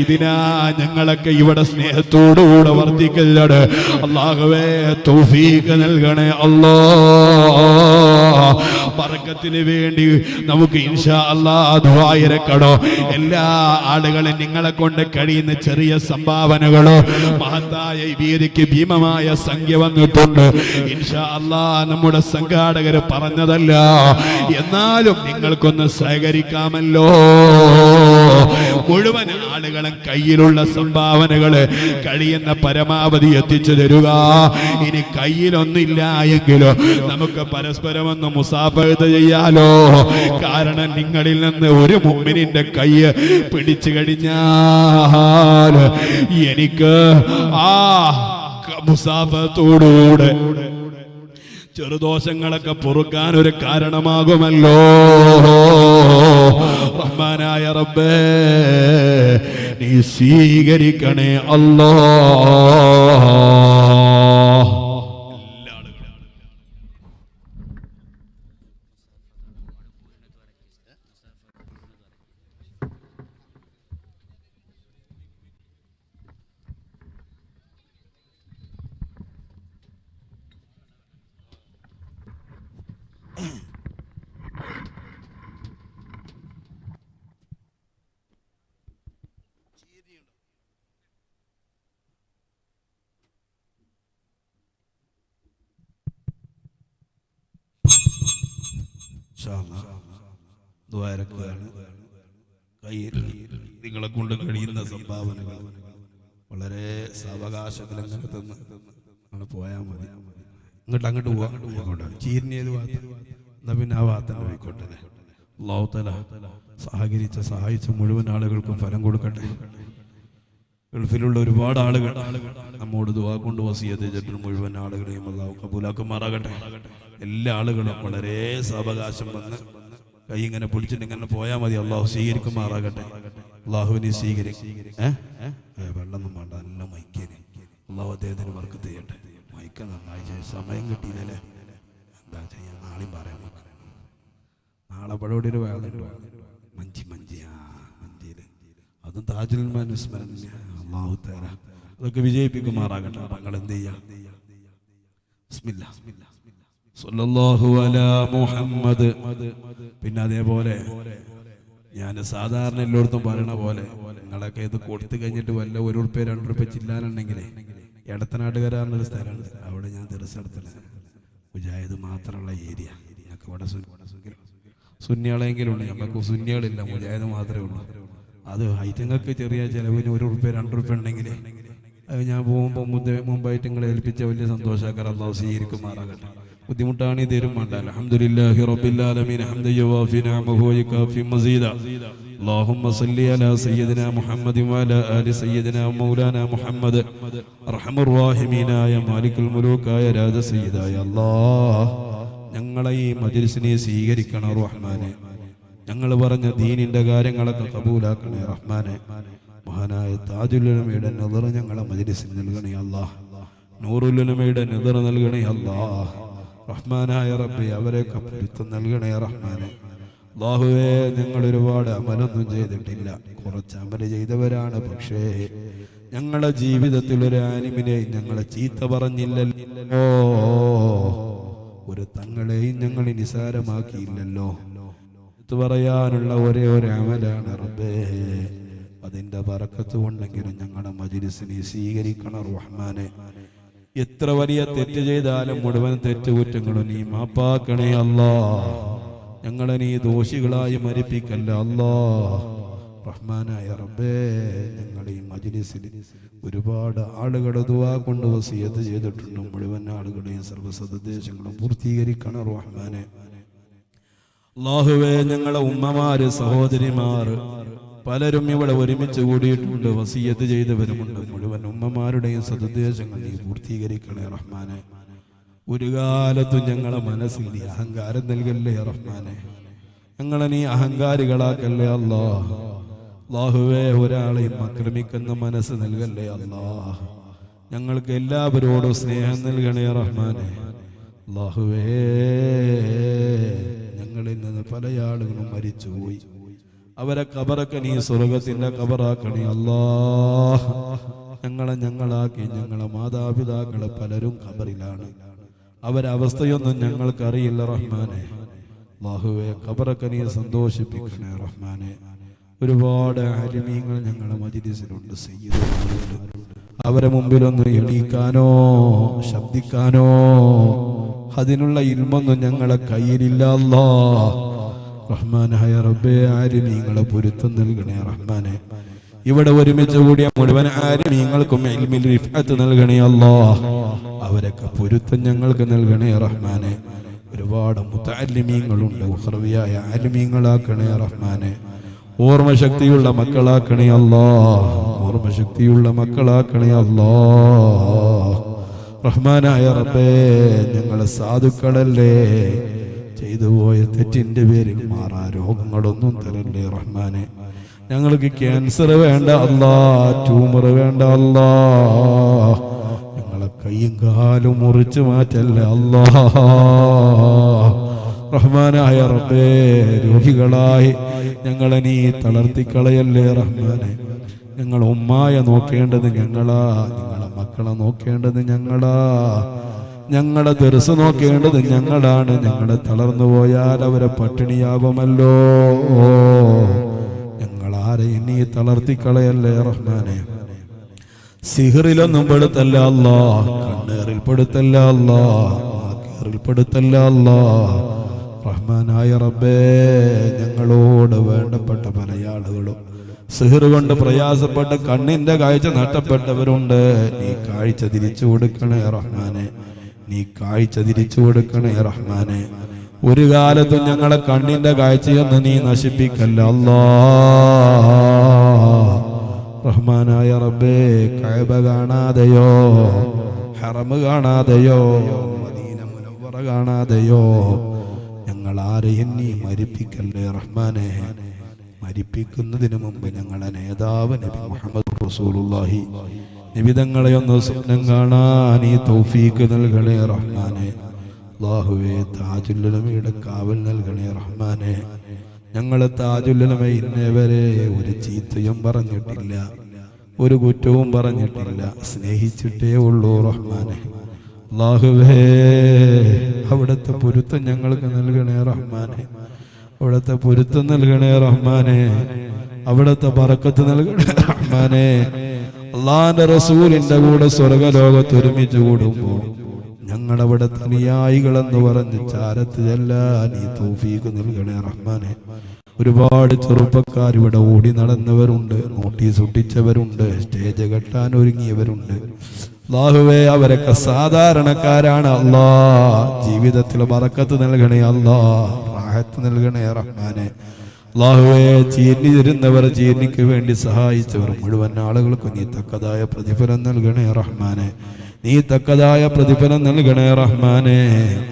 S3: ഇതിനാ ഞങ്ങളൊക്കെ ഇവിടെ സ്നേഹത്തോടുകൂടെ വർദ്ധിക്കല്ലട്. അല്ലാഹുവേ തൗഫീഖ് നൽകണേ അല്ലാ. ബറക്കത്തിന് വേണ്ടി നമുക്ക് ഇൻഷാ അല്ലാഹ് ദുആയിരക്കണോ. എല്ലാ ആളുകളും നിങ്ങളെ കൊണ്ട് കഴിയുന്ന ചെറിയ സംഭാവനകളോ, മഹത്തായ വേദിക്ക് ഭീമമായ സംഖ്യ വന്നിട്ടുണ്ട്. ഇൻഷാ അല്ലാഹ് നമ്മുടെ സംഘാടകർ പറഞ്ഞതല്ല, എന്നാലും നിങ്ങൾക്കൊന്ന് സഹകരിക്കാമല്ലോ. മുഴുവൻ ആളുകളും കയ്യിലുള്ള സംഭാവനകള് കഴിയുന്ന പരമാവധി എത്തിച്ചു തരുക. ഇനി കയ്യിലൊന്നില്ല എങ്കിലോ നമുക്ക് പരസ്പരം ഒന്ന് മുസാഫഹത്ത് ചെയ്യാലോ. കാരണം നിങ്ങളിൽ നിന്ന് ഒരു മുഅ്മിനിന്റെ കൈ പിടിച്ചു കഴിഞ്ഞാൽ എനിക്ക് ആ മുസാഫഹത്തോടുകൂടെ ചെറുദോഷങ്ങളൊക്കെ പൊറുക്കാൻ ഒരു കാരണമാകുമല്ലോ. റഹ്മാനായ റബ്ബേ, നീ സ്വീകരിക്കണേ അല്ലാ. കയ്യിൽ നിങ്ങളെ കൊണ്ട് കഴിയുന്ന സംഭാവനകൾ വളരെ സാവകാശത്തിൽ അങ്ങനെ തന്ന് നമ്മൾ പോയാൽ മതി. അങ്ങോട്ട് പോകാം. ചീരിനേത് ഭാഗത്ത് എന്നാ പിന്നെ ആ ഭാഗത്തന്നെ പോയിക്കോട്ടെ. അല്ലാഹു തആല സഹായിച്ച മുഴുവൻ ആളുകൾക്കും ഫലം കൊടുക്കട്ടെ. ഗൾഫിലുള്ള ഒരുപാട് ആളുകൾ നമ്മോട് ദുആ കൊണ്ട് വസിയത്ത് ചെയ്തിട്ട് മുഴുവൻ ആളുകളെയും അല്ലാഹു കബൂലാക്കുമാറാകട്ടെ. എല്ലാ ആളുകളും വളരെ സാവകാശം വന്ന് കൈ ഇങ്ങനെ പിടിച്ചിട്ട് ഇങ്ങനെ പോയാൽ മതി. അള്ളാഹു സ്വീകരിക്കുമാറാകട്ടെ. അള്ളാഹുവിനെ സ്വീകരിക്കും. വെള്ളമൊന്നും വേണ്ട, നല്ല മൈക്കേന്. അള്ളാഹു അദ്ദേഹത്തിന് ബർക്കത്ത് ചെയ്യട്ടെ. മൈക്ക നന്നായി സമയം കിട്ടിയില്ലല്ലേ, എന്താ ചെയ്യാ, നാളെയും പറയാം. നാളെ പടപടി ഒരു വേദന മഞ്ചി മഞ്ചിയില് അതും താജുൽ അനുസ്മരണ. അള്ളാഹു തആല അതൊക്കെ വിജയിപ്പിക്കുമാറാകട്ടെ. നിങ്ങൾ എന്ത് ചെയ്യാം? ബിസ്മില്ലാ സ്വല്ലല്ലാഹു അലാ മുഹമ്മദ്. പിന്നെ അതേപോലെ ഞാൻ സാധാരണ എല്ലായിടത്തും പറയണ പോലെ നിങ്ങളൊക്കെ ഇത് കൊടുത്തു കഴിഞ്ഞിട്ട് വല്ല ₹1 ₹2 ചില്ലാനുണ്ടെങ്കിലേ എടത്തനാട്ടുകാരാണെന്നൊരു സ്ഥലമുണ്ട്, അവിടെ ഞാൻ ദിവസത്തില്ല. മുജാഹിദ് മാത്രമുള്ള ഏരിയ. ഞങ്ങൾക്ക് ഇവിടെ സുന്നികളെങ്കിലും ഉണ്ട്, ഞങ്ങൾക്ക് സുന്നികളില്ല, മുജാഹിദ് മാത്രമേ ഉള്ളൂ. അത് ഐറ്റങ്ങൾക്ക് ചെറിയ ചിലവിന് ₹1 ₹2 ഉണ്ടെങ്കിൽ അത് ഞാൻ പോകുമ്പോൾ മുമ്പായിട്ട് നിങ്ങളെ ഏൽപ്പിച്ച വലിയ സന്തോഷാക്കർ. അല്ലാഹു സ്വീകരിക്കുമാറാകട്ടെ. ബുദ്ധിമുട്ടാണ് തരും വേണ്ട. അൽഹംദുലില്ലാഹി റബ്ബിൽ ആലമീൻ ഹംദൻ യുവാഫി നിഅമഹു വയകാഫി മസീദ. اللهم صل على سيدنا محمد وعلى آل سيدنا مولانا محمد. أرحم الراحمين يا مالك الملوك يا راج سيدا يا الله. ഞങ്ങളെ ഈ മജ്‌ലിസിനെ സ്വീകരിക്കണം റഹ്മാനെ. ഞങ്ങൾ പറഞ്ഞ ദീനിന്റെ കാര്യങ്ങളൊക്കെ കബൂലാക്കണേ റഹ്മാനെ. മഹാനായ താജുൽ ഉലമയുടെ നദർ ഞങ്ങളെ മജ്‌ലിസിന് നൽകണേ അല്ലാഹ്. നൂറുൽ ഉലമയുടെ നദർ നൽകണേ അല്ലാഹ്. റഹ്മാനായ റബ്ബി അവരെയൊക്കെ പൊരുത്തം നൽകണേ റഹ്മാനെ. അല്ലാഹുവേ, ഞങ്ങൾ ഒരുപാട് അമലൊന്നും ചെയ്തിട്ടില്ല, കുറച്ച് അമല് ചെയ്തവരാണ്. പക്ഷേ ഞങ്ങളുടെ ജീവിതത്തിൽ ഒരു ആലിമിനെയും ഞങ്ങളെ ചീത്ത പറഞ്ഞില്ലല്ലോ, ഒരു തങ്ങളെയും ഞങ്ങൾ നിസാരമാക്കിയില്ലല്ലോ. ഇത് പറയാനുള്ള ഒരേ ഒരു അമലാണ് റബ്ബേ. അതിന്റെ ബറക്കത്ത് കൊണ്ടെങ്കിലും ഞങ്ങളുടെ മജ്‌ലിസിനെ സ്വീകരിക്കണം റഹ്മാനെ. എത്ര വലിയ തെറ്റ് ചെയ്താലും മുഴുവൻ തെറ്റുകുറ്റങ്ങളും നീ മാപ്പാക്കണേ അല്ലാഹ്. ഞങ്ങളെ നീ ദോഷികളായി മരിപ്പിക്കല്ല അല്ലാഹ്. റഹ്മാനായ റബ്ബേ, ഞങ്ങൾ ഈ മജ്‌ലിസിൽ ഒരുപാട് ആളുകൾ ദുആ കൊണ്ട് വസിയത്ത് ചെയ്തിട്ടുണ്ട്. മുഴുവൻ ആളുകളുടെയും സർവ്വസദ്ദേശങ്ങളും പൂർത്തീകരിക്കണം റഹ്മാനെ. അല്ലാഹുവേ, ഞങ്ങളെ ഉമ്മമാര് സഹോദരിമാർ പലരും ഇവിടെ ഒരുമിച്ച് കൂടിയിട്ടുണ്ട്, വസിയത്ത് ചെയ്തവരുമുണ്ട്. മുഴുവൻ ഉമ്മമാരുടെയും സദ്ദേശങ്ങൾ നീ പൂർത്തീകരിക്കണേ റഹ്മാനെ. ഒരു കാലത്തും ഞങ്ങളെ മനസ്സിൽ നീ അഹങ്കാരം നൽകല്ലേ റഹ്മാനെ. ഞങ്ങളെ നീ അഹങ്കാരികളാക്കല്ലേ അല്ലാഹ്. അല്ലാഹുവേ, ഒരാളെയും ആക്രമിക്കുന്ന മനസ്സ് നൽകല്ലേ അല്ലാഹ്. ഞങ്ങൾക്ക് എല്ലാവരോടും സ്നേഹം നൽകണേ റഹ്മാനെ. അല്ലാഹുവേ, ഞങ്ങളിൽ നിന്ന് പല ആളുകളും മരിച്ചുപോയി, അവരെ ഖബറൊക്കെ നീ സ്വർഗത്തിന്റെ ഖബറാക്കണേ അല്ലാഹ്. ഞങ്ങളാക്കി ഞങ്ങളെ മാതാപിതാക്കളെ പലരും ഖബറിലാണ്, അവരവസ്ഥയൊന്നും ഞങ്ങൾക്കറിയില്ല റഹ്മാനെ. അല്ലാഹുവേ, ഖബറൊക്കെ നീ സന്തോഷിപ്പിക്കണേ റഹ്മാനെ. ഒരുപാട് ആലിമീങ്ങൾ ഞങ്ങളുടെ മജ്‌ലിസിലുണ്ട്, സയ്യിദുമാരുണ്ട്. അവരെ മുമ്പിലൊന്ന് എണീക്കാനോ ശബ്ദിക്കാനോ അതിനുള്ള ഇൽമൊന്നും ഞങ്ങളെ കയ്യിലില്ല അല്ലാഹ്. റഹ്മാനായ റബ്ബേ, ആലിമീങ്ങളെ പൊരുത്തം നൽകണേ റഹ്മാനെ. ഇവിടെ ഒരുമിച്ച് കൂടിയ മുഴുവൻ ആലിമീങ്ങൾക്കും ഇൽമിൽ റിഫഅത്ത് നൽകണേ അല്ലാഹ്. അവരൊക്കെ പൊരുത്തം ഞങ്ങൾക്ക് നൽകണേ റഹ്മാനെ. ഒരുപാട് മുതഅല്ലിമീങ്ങളുണ്ട്, ഉഖ്റവിയായ ആലിമീങ്ങളാക്കണേ റഹ്മാനെ. ഓർമ്മശക്തിയുള്ള മക്കളാക്കണേ അല്ലാഹ്. ഓർമ്മശക്തിയുള്ള മക്കളാക്കണേ അല്ലാഹ്. റഹ്മാനായ റബ്ബേ, ഞങ്ങളെ സാധുക്കളല്ലേ, ചെയ്തുപോയ തെറ്റിന്റെ പേരിൽ മാറാ രോഗങ്ങളൊന്നും തരല്ലേ റഹ്മാനെ. ഞങ്ങൾക്ക് ക്യാൻസർ വേണ്ട അല്ലാ, ട്യൂമർ വേണ്ട അല്ലാ. ഞങ്ങളെ കൈയും കാലും മുറിച്ചു മാറ്റല്ല അല്ലാ. റഹ്മാനായ റബ്ബേ, രോഗികളായി ഞങ്ങളെ നീ തളർത്തിക്കളയല്ലേ റഹ്മാനെ. ഞങ്ങൾ ഉമ്മായ നോക്കേണ്ടത് ഞങ്ങളാ, ഞങ്ങളെ മക്കളെ നോക്കേണ്ടത് ഞങ്ങളാ, ഞങ്ങളെ ദർസ് നോക്കേണ്ടത് ഞങ്ങളാണ്. ഞങ്ങളെ തളർന്നു പോയാൽ അവരെ പട്ടിണിയാകുമല്ലോ. ഞങ്ങളാരെയും നീ തളർത്തിക്കളയല്ലേ റഹ്മാനെ. സിഹറിലൊന്നും പെടുത്തല്ല അല്ലാ, കണ്ണേറിൽ പെടുത്തല്ല അല്ലാ, നാക്കേറിൽ പെടുത്തല്ല അല്ലാ. റഹ്മാനായ റബ്ബേ, ഞങ്ങളോട് വേണ്ടപ്പെട്ട പല ആളുകളും സിഹർ കൊണ്ട് പ്രയാസപ്പെട്ട് കണ്ണിന്റെ കാഴ്ച നഷ്ടപ്പെട്ടവരുണ്ട്. നീ കാഴ്ച തിരിച്ചു കൊടുക്കണേ റഹ്മാനെ. നീ കാഴ്ച തിരിച്ചു കൊടുക്കണേ റഹ്മാനെ. ഒരു കാലത്തും ഞങ്ങളെ കണ്ണിന്റെ കാഴ്ചയൊന്നും നീ നശിപ്പിക്കല്ല അല്ലാ. റഹ്മാനായ റബ്ബേ, കഅബ കാണാതെയോ, ഹറം കാണാതെയോ, മദീന മുനവ്വറ കാണാതെയോ ഞങ്ങൾ ആരെയും നീ മരിപ്പിക്കല്ലേ റഹ്മാനെ. മരിപ്പിക്കുന്നതിന് മുമ്പ് ഞങ്ങളുടെ നേതാവ് നബി മുഹമ്മദ് റസൂലുള്ളാഹി നബി തങ്ങളെ ഒന്ന് സ്വപ്നം കാണാൻ ഈ തൗഫീക്ക് നൽകണേ റഹ്മാനെ. അല്ലാഹുവേ, താജുൽ ഉലമയുടെ കാവൽ നൽകണേ റഹ്മാനെ. ഞങ്ങൾ താജുൽ ഉലമ ഇന്നേവരെ ഒരു ചീത്തയും പറഞ്ഞിട്ടില്ല, ഒരു കുറ്റവും പറഞ്ഞിട്ടില്ല, സ്നേഹിച്ചിട്ടേ ഉള്ളൂ റഹ്മാനെ. അല്ലാഹുവേ, അവിടുത്തെ പൊരുത്തം ഞങ്ങൾക്ക് നൽകണേ റഹ്മാനെ. അവിടുത്തെ പൊരുത്തം നൽകണേ റഹ്മാനെ. അവിടുത്തെ ബറക്കത്ത് നൽകണേ റഹ്മാനെ. അല്ലാഹുവിന്റെ റസൂലിന്റെ കൂടെ സ്വർഗ്ഗലോകത്ത് ഒരുമിച്ച് കൂടുമ്പോൾ ഞങ്ങളവിടെ അനുയായികളെന്ന് പറഞ്ഞ് ചാരത്ത് ചെല്ലാൻ നീ തൗഫീഖ് നൽകണേ റഹ്മാനെ. ഒരുപാട് ചെറുപ്പക്കാർ ഇവിടെ ഓടി നടന്നവരുണ്ട്, നോട്ടീസ് ഒട്ടിച്ചവരുണ്ട്, സ്റ്റേജ് കെട്ടാൻ ഒരുങ്ങിയവരുണ്ട്. അല്ലാഹുവേ, അവരൊക്കെ സാധാരണക്കാരാണ്. അല്ലാ, ജീവിതത്തിൽ ബറക്കത്ത് നൽകണേ അല്ലാ, റാഹത്ത് നൽകണേ റഹ്മാനെ. അല്ലാഹുവേ, ചീന്നി തരുന്നവർ, ചീന്നിക്ക് വേണ്ടി സഹായിച്ചവർ മുഴുവൻ ആളുകൾക്കും നീ തക്കതായ പ്രതിഫലം നൽകണേ റഹ്മാനെ. നീ തക്കതായ പ്രതിഫലം നൽകണേ റഹ്മാനെ.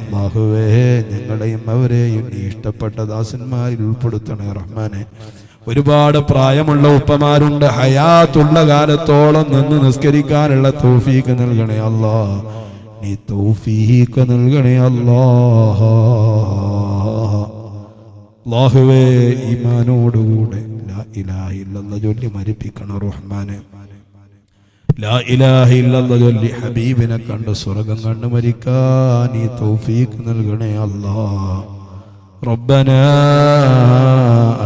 S3: അല്ലാഹുവേ, ഞങ്ങളെയും അവരെയും നീ ഇഷ്ടപ്പെട്ട ദാസന്മാരിൽ ഉൾപ്പെടുത്തണേ റഹ്മാനെ. ഒരുപാട് പ്രായമുള്ള ഉപ്പമാരുണ്ട്, ഹയാത്തുള്ള കാലത്തോളം നിന്ന് നിസ്കരിക്കാനുള്ള തൗഫീഖ് നൽകണേ അല്ലാ. നീ തൗഫീഖ് നൽകണേ അല്ലാ. അല്ലാഹുവേ, ഈമാനോടുകൂടെ ലാ ഇലാഹ ഇല്ലല്ലാഹ് ചൊല്ലി മരിപ്പിക്കണം റഹ്മാനെ. ലാ ഇലാഹ ഇല്ലല്ലാഹ് ചൊല്ലി ഹബീബിനെ കണ്ട് സ്വർഗ്ഗം കണ്ട് മരിക്കാൻ നീ തൗഫീഖ് നൽകണേ അല്ലാ. ربنا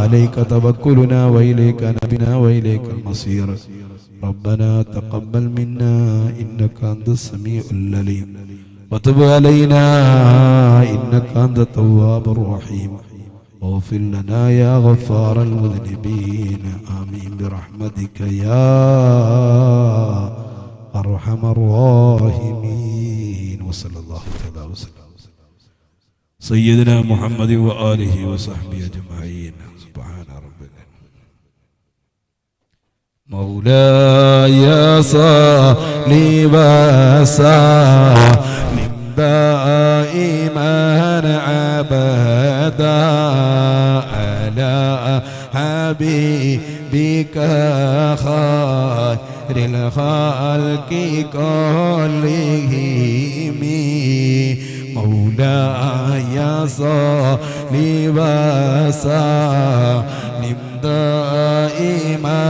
S3: عليك توكلنا وإليك نبنا وإليك المصير. ربنا تقبل منا إنك أنت السميع العليم وتب علينا إنك أنت التواب الرحيم. اغفر لنا يا غفار المذنبين. آمين برحمتك يا أرحم الراحمين. وصلى الله تعالى وسلم سيدنا محمد وآله وصحبه أجمعين. سبحان ربك. مولاي صل وسلم دائما أبدا على حبيبك خير الخلق كلهم. مولاي صل وسلم دائما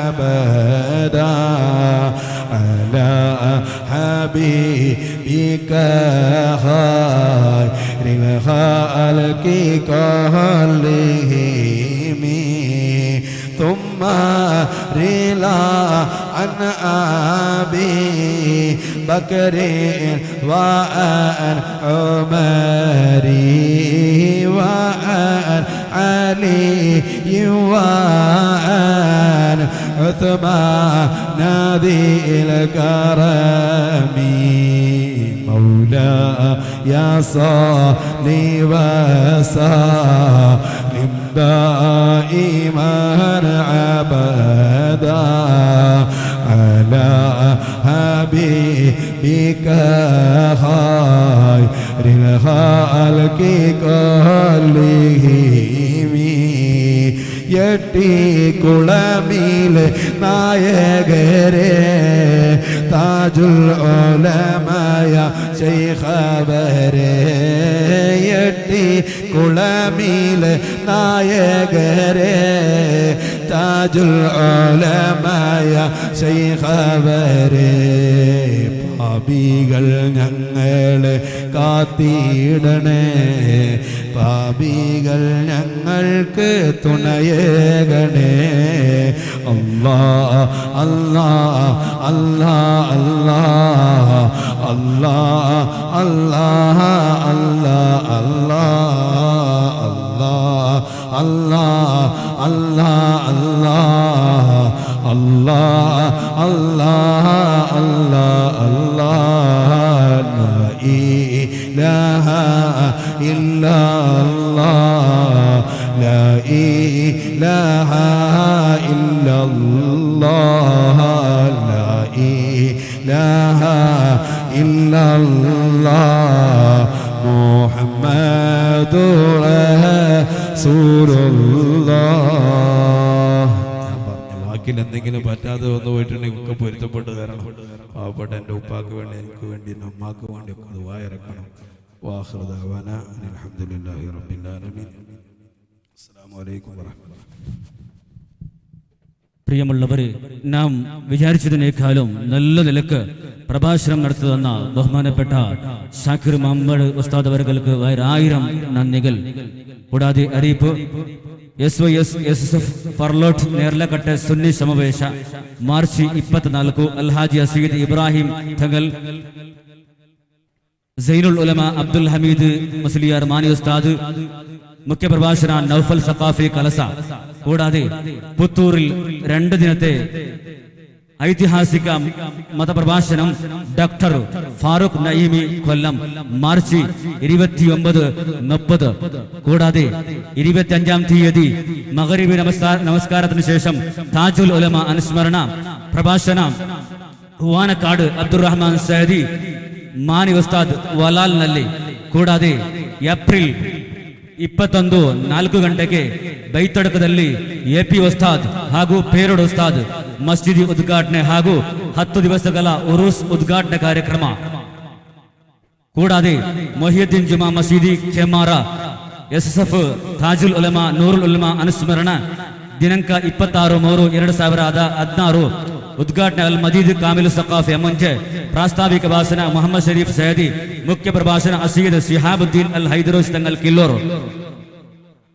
S3: أبدا على حبيبك خير الخلق كلهم. ثم رضا عن أبي بكر وعن عمر وعن علي وعن عثمان ذي الكرم. مولاي صل وسلم دائما أبدا على حبيبك خير الخلق كلهم. എട്ടിക്കുളമിൽ നായകരെ താജുൽ ഉലമായ ശൈഖവരെ. എട്ടിക്കുളമിൽ നായകരെ താജുൽ ഉലമായ ശൈഖവരെ. പാപികൾ ഞങ്ങളെ കാത്തിടണേ, പാപികൾ ഞങ്ങൾക്ക് തുണയേകണേ. അല്ലാ അല്ലാ അല്ലാ അല്ലാ അല്ലാ അല്ലാ അല്ലാ അല്ലാ അല്ലാ അല്ലാ അല്ലാ അല്ലാ അല്ലാ അല്ലാ അല്ലാ. ലാ ഇലാഹ ഇല്ലല്ലാഹ് ലാ ഇലാഹ ഇല്ലല്ലാഹ് ലാ ഇലാഹ ഇല്ലല്ലാഹ് മുഹമ്മദുർ റസൂലുള്ളാഹ്. ഞാൻ പറഞ്ഞ വാക്കിൽ എന്തെങ്കിലും പറ്റാതെ വന്നു പോയിട്ടുണ്ടെങ്കിൽ ഒക്കെ പൊരുത്തപ്പെട്ട് തരണം. പാവപ്പെട്ട എൻ്റെ ഉപ്പാക്ക് വേണ്ടി, എനിക്ക് വേണ്ടി, എൻ്റെ ഉമ്മാക്ക് വേണ്ടി ഒക്കെ ദുആ ഇറക്കണം. വാഖിറു ദഅവാനാ അൽഹംദുലില്ലാഹി റബ്ബിൽ ആലമീൻ. അസ്സലാമു അലൈക്കും വറഹ്മത്തുള്ളാഹി.
S1: പ്രിയമുള്ളവര്, നാം വിചാരിച്ചതിനേക്കാളും നല്ല നിലക്ക് പ്രഭാഷണം നടത്തി തന്ന ബഹുമാനപ്പെട്ട ഷാക്കിർ മുഹമ്മദ് ഉസ്താദ് അവർക്ക് 1000 നന്ദികൾ. കൂടാതെ അറിയിപ്പ്, SYS SSF ഫർലോട്ട് നേർലക്കട്ടെ സുന്നി സമാവേശ മാർച്ച് 24 അൽഹാജി അസീദ് ഇബ്രാഹിം തങ്ങൾ, സൈനുൽ ഉലമ അബ്ദുൽ ഹമീദ് മുസ്ലിയാർ മാനി ഉസ്താദ്, മുഖ്യ പ്രഭാഷണ നൗഫൽ സഖാഫി കലസ. കൂടാതെ പുത്തൂരിൽ 2 ദിനത്തെ ഐതിഹാസിക മതപ്രഭാഷണം ഡോക്ടർ ഫാറൂഖ് നഈമി കൊല്ലം മാർച്ച് 29, 30. കൂടാതെ 25-ാം തീയതി മഗ്‌രിബ് നമസ്കാരത്തിന് ശേഷം താജുൽ ഉലമ അനുസ്മരണ പ്രഭാഷണം വാനക്കാട് അബ്ദുറഹ്മാൻ സഅദി മാനി ഉസ്താദ് വലാൽ ನಲ್ಲಿ. ಕೂಡಾದೆ ಏಪ್ರಿಲ್ 21 4 ಗಂಟೆಗೆ ಬೈತಡಕದಲ್ಲಿ AP ಉಸ್ತಾದ್ ಹಾಗೂ ಪೇರೋಡ್ ಉಸ್ತಾದ್ ಮಸ್ಜಿದ್ ಉದ್ಘಾಟನೆ ಹಾಗೂ 10 ದಿವಸಗಳ ಉರುಸ್ ಉದ್ಘಾಟನೆ ಕಾರ್ಯಕ್ರಮ. ಕೂಡಾದೆ ಮೊಹಿಯುದ್ದೀನ್ ಜುಮಾ ಮಸೀದಿ ಕೆಮಾರ SSF ತಾಜುಲ್ ಉಲಮಾ ನೂರುಲ್ ಉಲಮಾ ಅನುಸ್ಮರಣ ದಿನಾಂಕ 26/3/2016 ಉದ್ಘಾಟನೆ ಅಲ್ ಮಜೀದ್ ಕಾಮಿಲ್ ಸಖಾಫಿ ಮುಂಚೆ ಪ್ರಾಸ್ತಾವಿಕ ಭಾಷಣ ಮೊಹಮ್ಮದ್ ಶರೀಫ್ ಸೈದಿ, ಮುಖ್ಯ ಪ್ರಭಾಷಣ ಅಸೀದ್ ಶಿಹಾಬುದ್ದೀನ್ ಅಲ್ ಹೈದರೋಸ್ ತಂಗಲ್ ಕಿಲ್ಲೋರು.